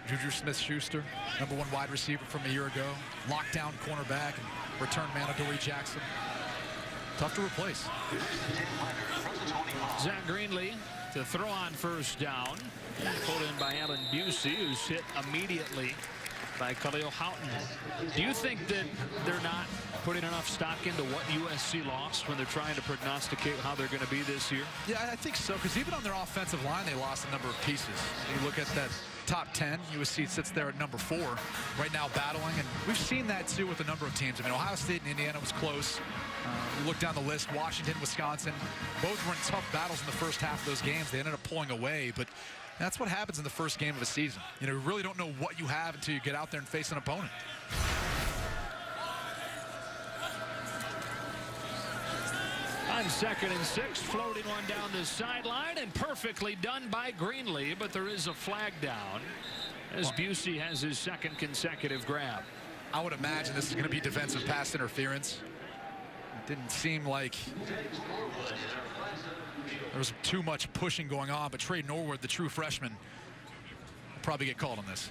Juju Smith-Schuster, #1 wide receiver from a year ago. Lockdown cornerback and return man Adoree Jackson. Tough to replace. Zach Greenlee to throw on first down. Pulled in by Alan Busey, who's hit immediately by Khalil Houghton. Do you think that they're not putting enough stock into what USC lost when they're trying to prognosticate how they're going to be this year? Yeah, I think so, because even on their offensive line, they lost a number of pieces. You look at that top 10, USC sits there at number 4 right now battling, and we've seen that too with a number of teams. I mean, Ohio State and Indiana was close. You look down the list, Washington, Wisconsin, both were in tough battles in the first half of those games. They ended up pulling away, but that's what happens in the first game of a season. You know, you really don't know what you have until you get out there and face an opponent. On 2nd and 6, floating one down the sideline and perfectly done by Greenlee, but there is a flag down as Busey has his 2nd consecutive grab. I would imagine this is going to be defensive pass interference. It didn't seem like there was too much pushing going on, but Trey Norwood, the true freshman, will probably get called on this.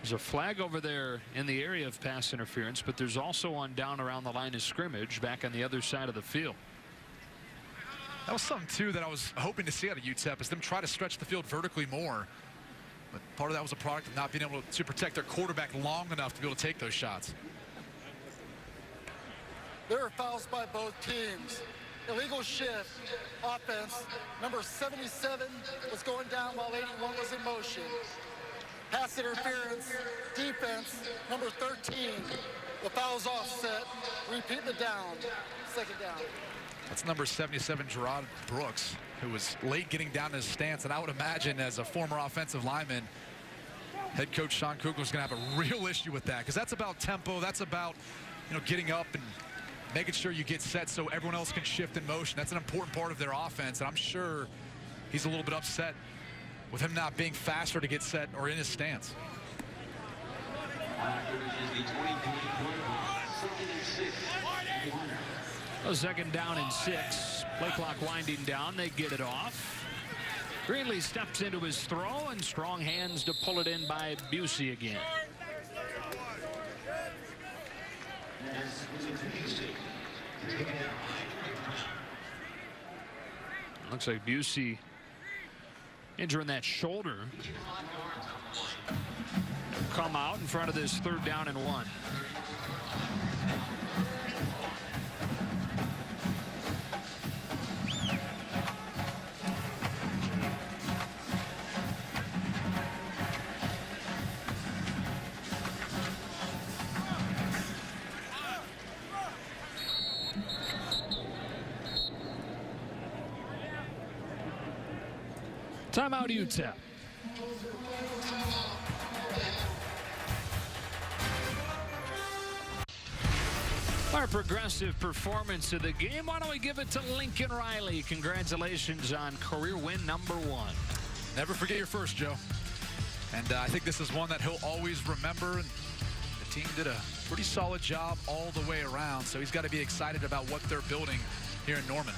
There's a flag over there in the area of pass interference, but there's also one down around the line of scrimmage back on the other side of the field. That was something, too, that I was hoping to see out of UTEP, is them try to stretch the field vertically more. But part of that was a product of not being able to protect their quarterback long enough to be able to take those shots. There are fouls by both teams. Illegal shift, offense. Number 77 was going down while 81 was in motion. Pass interference, defense, number 13. The foul's offset. Repeat the down. 2nd down. That's number 77, Gerard Brooks, who was late getting down in his stance. And I would imagine as a former offensive lineman, head coach Sean Kugler is going to have a real issue with that, because that's about tempo. That's about, you know, getting up and making sure you get set so everyone else can shift in motion. That's an important part of their offense, and I'm sure he's a little bit upset with him not being faster to get set or in his stance. A 2nd down and 6. Play clock winding down. They get it off. Greenlee steps into his throw, and strong hands to pull it in by Busey again. Looks like Busey injuring that shoulder. Come out in front of this 3rd down and 1. Timeout, UTEP. Our progressive performance of the game. Why don't we give it to Lincoln Riley? Congratulations on career win number 1. Never forget your first, Joe. And I think this is one that he'll always remember. And the team did a pretty solid job all the way around, so he's got to be excited about what they're building here in Norman.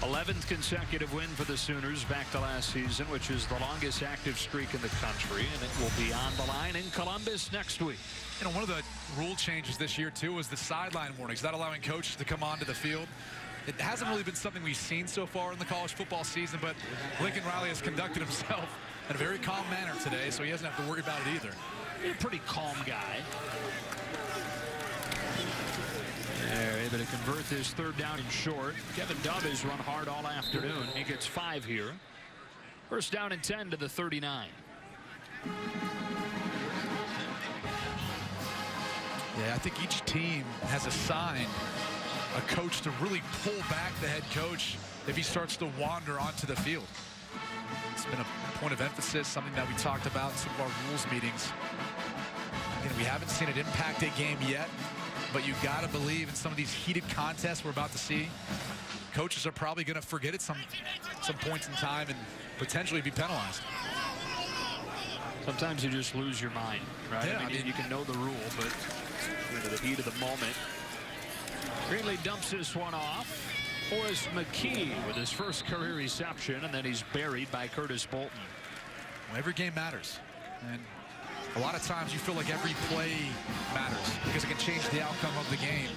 11th consecutive win for the Sooners back to last season, which is the longest active streak in the country, and it will be on the line in Columbus next week. You know, one of the rule changes this year, too, was the sideline warnings, not allowing coaches to come onto the field. It hasn't really been something we've seen so far in the college football season, but Lincoln Riley has conducted himself in a very calm manner today, so he doesn't have to worry about it either. He's a pretty calm guy. They're able to convert this 3rd down and short. Kevin Dove has run hard all afternoon. He gets 5 here. 1st down and 10 to the 39. Yeah, I think each team has assigned a coach to really pull back the head coach if he starts to wander onto the field. It's been a point of emphasis, something that we talked about in some of our rules meetings. Again, we haven't seen it impact a game yet, but you got to believe in some of these heated contests we're about to see, coaches are probably going to forget at some points in time and potentially be penalized. Sometimes you just lose your mind, right? Yeah, I mean, you can know the rule, but into the heat of the moment. Greenlee dumps this one off. Forrest McKee with his first career reception, and then he's buried by Curtis Bolton. Well, every game matters, and a lot of times you feel like every play matters because it can change the outcome of the game.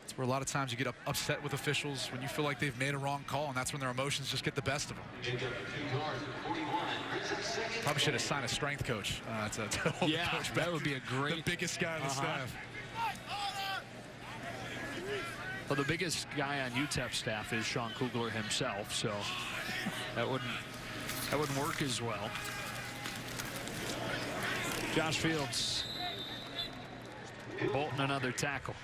It's where a lot of times you get upset with officials when you feel like they've made a wrong call, and that's when their emotions just get the best of them. Probably should have signed a strength coach. Yeah, coach that would be a great. The biggest guy on the staff. Well, the biggest guy on UTEP staff is Sean Kugler himself, so that wouldn't work as well. Josh Fields. Bolton another tackle.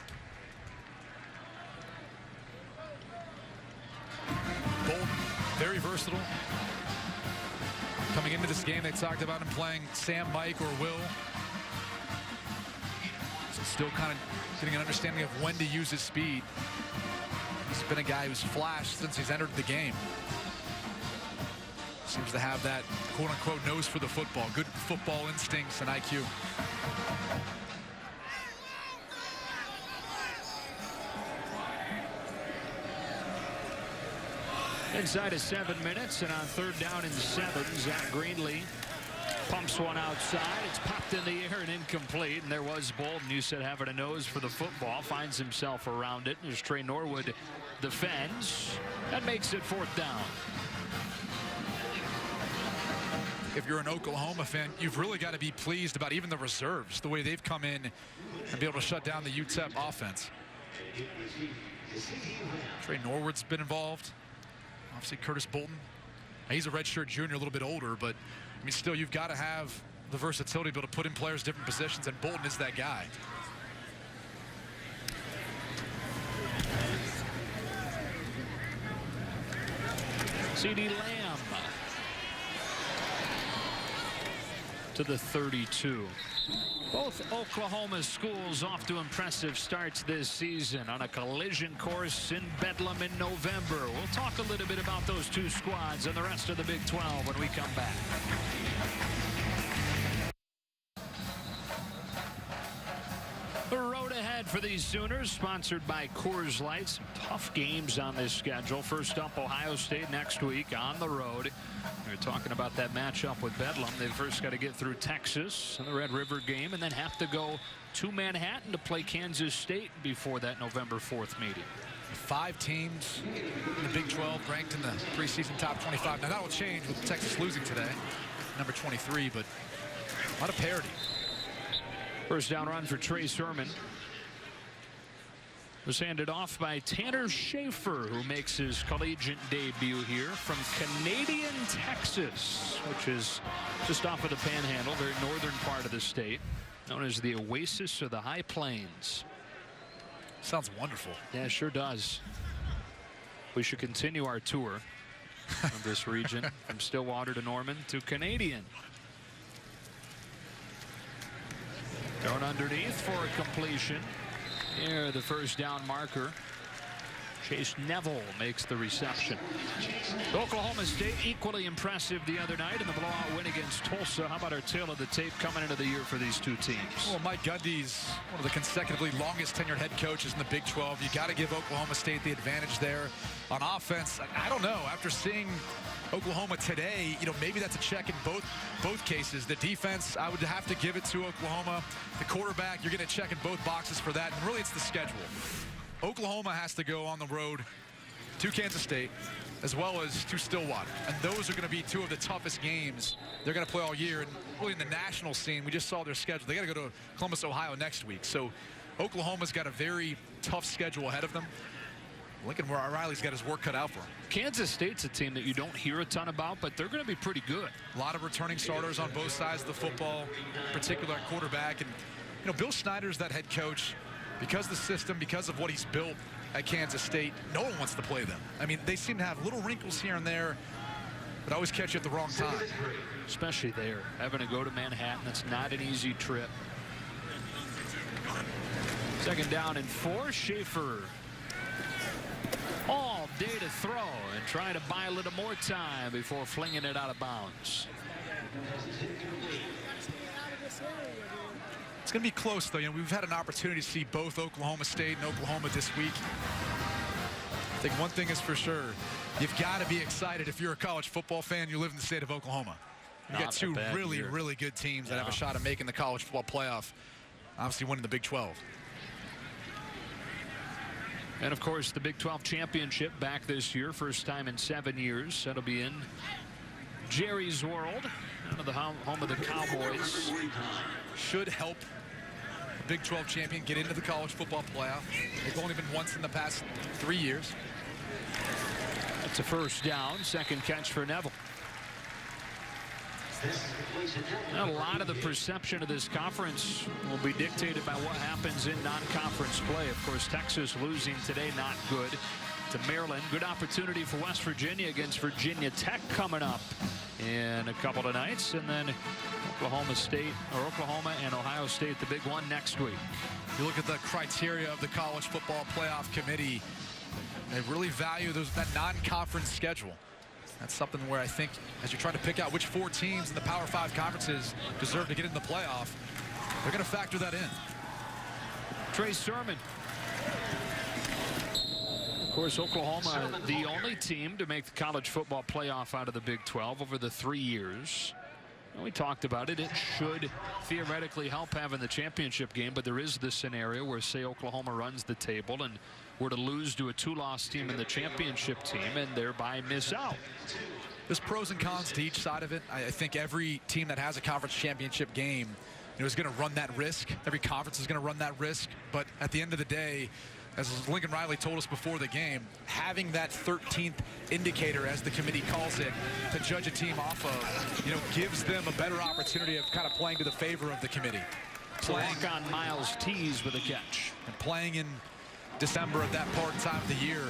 Bolton, very versatile. Coming into this game, they talked about him playing Sam, Mike, or Will. Still kind of getting an understanding of when to use his speed. He's been a guy who's flashed since he's entered the game. Seems to have that quote-unquote nose for the football. Good football instincts and IQ. Inside of 7 minutes, and on 3rd down and 7, Zach Greenlee pumps one outside. It's popped in the air and incomplete, and there was Bolton. You said having a nose for the football, finds himself around it, and as Trey Norwood defends. That makes it 4th down. If you're an Oklahoma fan, you've really got to be pleased about even the reserves, the way they've come in and be able to shut down the UTEP offense. Trey Norwood's been involved. Obviously, Curtis Bolton. He's a redshirt junior, a little bit older, but I mean, still, you've got to have the versatility to be able to put in players different positions, and Bolton is that guy. CeeDee Lamb to the 32. Both Oklahoma schools off to impressive starts this season on a collision course in Bedlam in November. We'll talk a little bit about those two squads and the rest of the Big 12 when we come back. The road ahead for these Sooners, sponsored by Coors Light. Some tough games on this schedule. First up, Ohio State next week on the road. We're talking about that matchup with Bedlam. They first got to get through Texas and the Red River game, and then have to go to Manhattan to play Kansas State before that November 4th meeting. 5 teams in the Big 12 ranked in the preseason top 25. Now that will change with Texas losing today, number 23, but a lot of parity. First down run for Trey Sermon. Was handed off by Tanner Schaefer, who makes his collegiate debut here from Canadian, Texas, which is just off of the Panhandle, very northern part of the state, known as the Oasis of the High Plains. Sounds wonderful. Yeah, it sure does. We should continue our tour of this region from Stillwater to Norman to Canadian. Thrown underneath for a completion. Here, the first down marker. Chase Neville makes the reception. Oklahoma State equally impressive the other night in the blowout win against Tulsa. How about our tail of the tape coming into the year for these two teams? Well, Mike Gundy's one of the consecutively longest tenured head coaches in the Big 12. You got to give Oklahoma State the advantage there on offense. I don't know. After seeing Oklahoma today, maybe that's a check in both cases. The defense, I would have to give it to Oklahoma. The quarterback, you're going to check in both boxes for that. And really, it's the schedule. Oklahoma has to go on the road to Kansas State as well as to Stillwater. And those are going to be two of the toughest games they're going to play all year. And really in the national scene, we just saw their schedule. They got to go to Columbus, Ohio next week. So Oklahoma's got a very tough schedule ahead of them. Lincoln Riley's got his work cut out for him. Kansas State's a team that you don't hear a ton about, but they're going to be pretty good. A lot of returning starters on both sides of the football, particularly at quarterback. And, Bill Snyder's that head coach. Because of the system, because of what he's built at Kansas State, no one wants to play them. I mean, they seem to have little wrinkles here and there, but always catch you at the wrong time. Especially there, having to go to Manhattan. That's not an easy trip. Second down and 4. Schaefer all day to throw and trying to buy a little more time before flinging it out of bounds. It's going to be close, though. We've had an opportunity to see both Oklahoma State and Oklahoma this week. I think one thing is for sure. You've got to be excited if you're a college football fan. You live in the state of Oklahoma. You've got two really good teams that have a shot at making the college football playoff. Obviously winning the Big 12. And, of course, the Big 12 championship back this year. First time in 7 years. That'll be in Jerry's World. Out of the home of the Cowboys. Should help the Big 12 champion get into the college football playoff. They've only been once in the past 3 years. That's a first down. Second catch for Neville. A lot of the perception of this conference will be dictated by what happens in non-conference play. Of course, Texas losing today, not good. To Maryland, good opportunity for West Virginia against Virginia Tech coming up in a couple of nights. And then Oklahoma and Ohio State, the big one next week. You look at the criteria of the College Football Playoff Committee. They really value that non-conference schedule. That's something where I think as you're trying to pick out which 4 teams in the Power 5 conferences deserve to get in the playoff, they're going to factor that in. Trey Sermon. Of course, Oklahoma, the only team to make the college football playoff out of the Big 12 over the 3 years. And we talked about it. It should theoretically help having the championship game, but there is this scenario where, say, Oklahoma runs the table and were to lose to a 2-loss team in the championship team and thereby miss out. There's pros and cons to each side of it. I think every team that has a conference championship game is going to run that risk. Every conference is going to run that risk. But at the end of the day, as Lincoln Riley told us before the game, having that 13th indicator, as the committee calls it, to judge a team off of, gives them a better opportunity of kind of playing to the favor of the committee. Walk on Miles Tees with a catch. And playing in December at that part in time of the year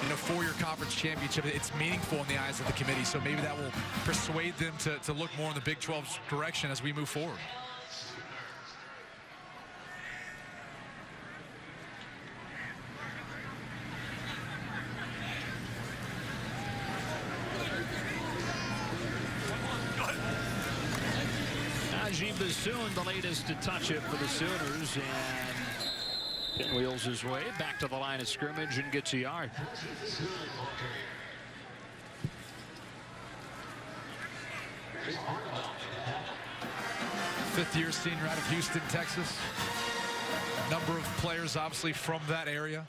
in a 4-year conference championship, it's meaningful in the eyes of the committee. So maybe that will persuade them to look more in the Big 12's direction as we move forward. Najee Bassoon, the latest to touch it for the Sooners, and pinwheels his way back to the line of scrimmage and gets a yard. Fifth-year senior out of Houston, Texas. A number of players obviously from that area.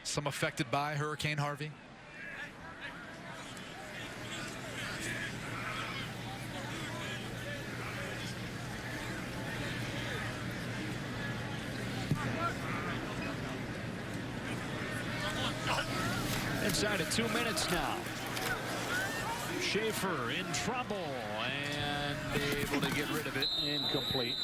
Some affected by Hurricane Harvey. Inside of 2 minutes now. Schaefer in trouble and able to get rid of it. Incomplete.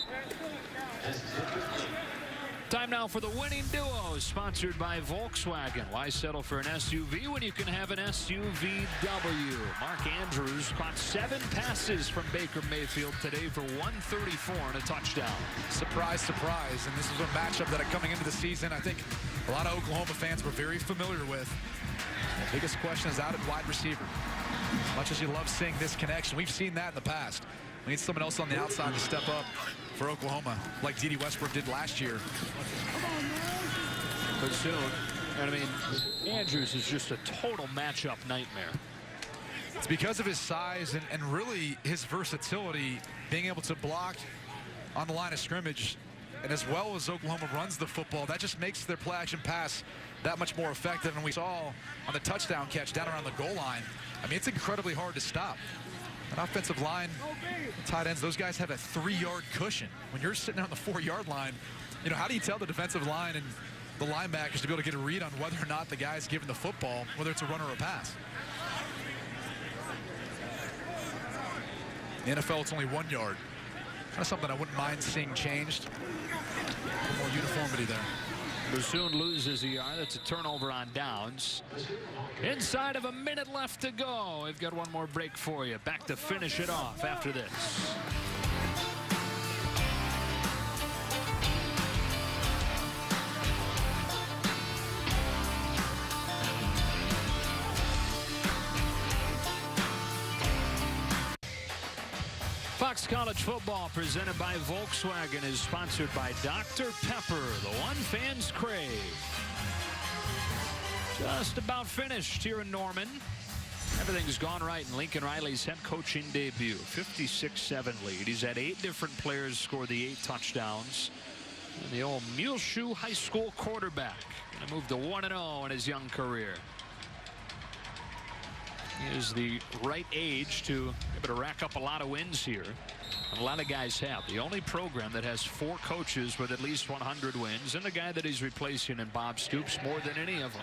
Time now for the winning duo, sponsored by Volkswagen. Why settle for an SUV when you can have an SUVW? Mark Andrews caught 7 passes from Baker Mayfield today for 134 and a touchdown. Surprise, surprise. And this is a matchup that coming into the season, I think a lot of Oklahoma fans were very familiar with. The biggest question is out at wide receiver. As much as you love seeing this connection, we've seen that in the past. We need someone else on the outside to step up for Oklahoma, like D.D. Westbrook did last year. But soon, and I mean, Andrews is just a total matchup nightmare. It's because of his size and really his versatility, being able to block on the line of scrimmage, and as well as Oklahoma runs the football, that just makes their play action pass that much more effective. And we saw on the touchdown catch down around the goal line, I mean, it's incredibly hard to stop. An offensive line, tight ends, those guys have a 3-yard cushion. When you're sitting on the 4-yard line, you know, how do you tell the defensive line and the linebackers to be able to get a read on whether or not the guy's given the football, whether it's a run or a pass? In the NFL, it's only 1 yard. That's something I wouldn't mind seeing changed. A little more uniformity there. Bassoon loses a yard. That's a turnover on downs. Inside of a minute left to go. We've got one more break for you. Back to finish it off after this. Fox College Football, presented by Volkswagen, is sponsored by Dr. Pepper, the one fans crave. Just about finished here in Norman. Everything's gone right in Lincoln Riley's head coaching debut. 56-7 lead. He's had 8 different players score the 8 touchdowns. And the old Muleshoe High School quarterback gonna move to 1-0 in his young career. He is the right age to be able to rack up a lot of wins here. And a lot of guys have. The only program that has 4 coaches with at least 100 wins, and the guy that he's replacing in Bob Stoops more than any of them.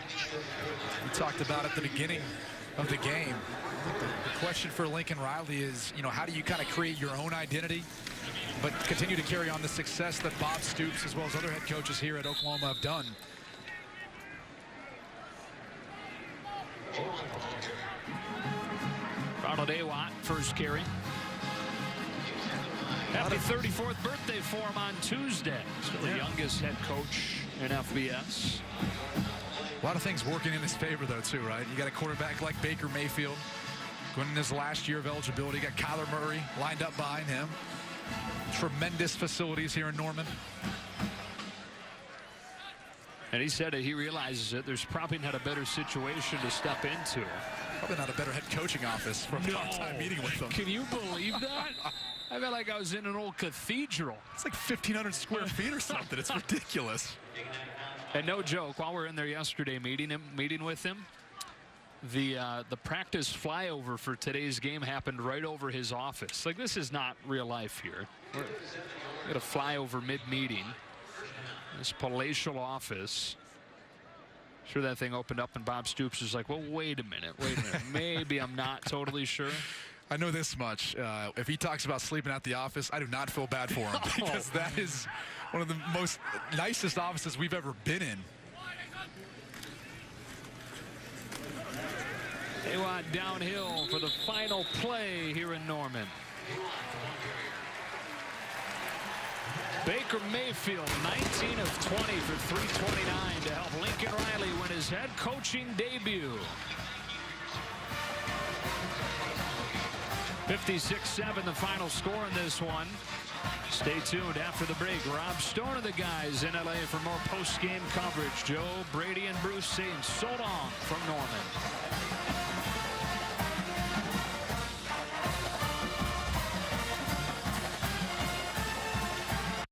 We talked about at the beginning of the game. The question for Lincoln Riley is, you know, how do you kind of create your own identity, but continue to carry on the success that Bob Stoops, as well as other head coaches here at Oklahoma, have done. Ronald Awatt, first carry. Happy 34th birthday for him on Tuesday. Still the youngest head coach in FBS. A lot of things working in his favor, though, too, right? You got a quarterback like Baker Mayfield going in his last year of eligibility. You got Kyler Murray lined up behind him. Tremendous facilities here in Norman. And he said that he realizes that there's probably not a better situation to step into. Probably not a better head coaching office for a part-time meeting with them. Can you believe that? I felt like I was in an old cathedral. It's like 1,500 square feet or something. It's ridiculous. And no joke, while we were in there yesterday meeting with him, the practice flyover for today's game happened right over his office. Like, this is not real life here. We're at a flyover mid-meeting. This palatial office. Sure, that thing opened up and Bob Stoops was like, well, wait a minute. Maybe I'm not totally sure. I know this much. If he talks about sleeping at the office, I do not feel bad for him because that is one of the most nicest offices we've ever been in. They want downhill for the final play here in Norman. Baker Mayfield, 19 of 20 for 329 to help Lincoln Riley win his head coaching debut. 56-7 the final score in this one. Stay tuned after the break. Rob Stone and the guys in LA for more post-game coverage. Joe, Brady, and Bruce saying so long from Norman.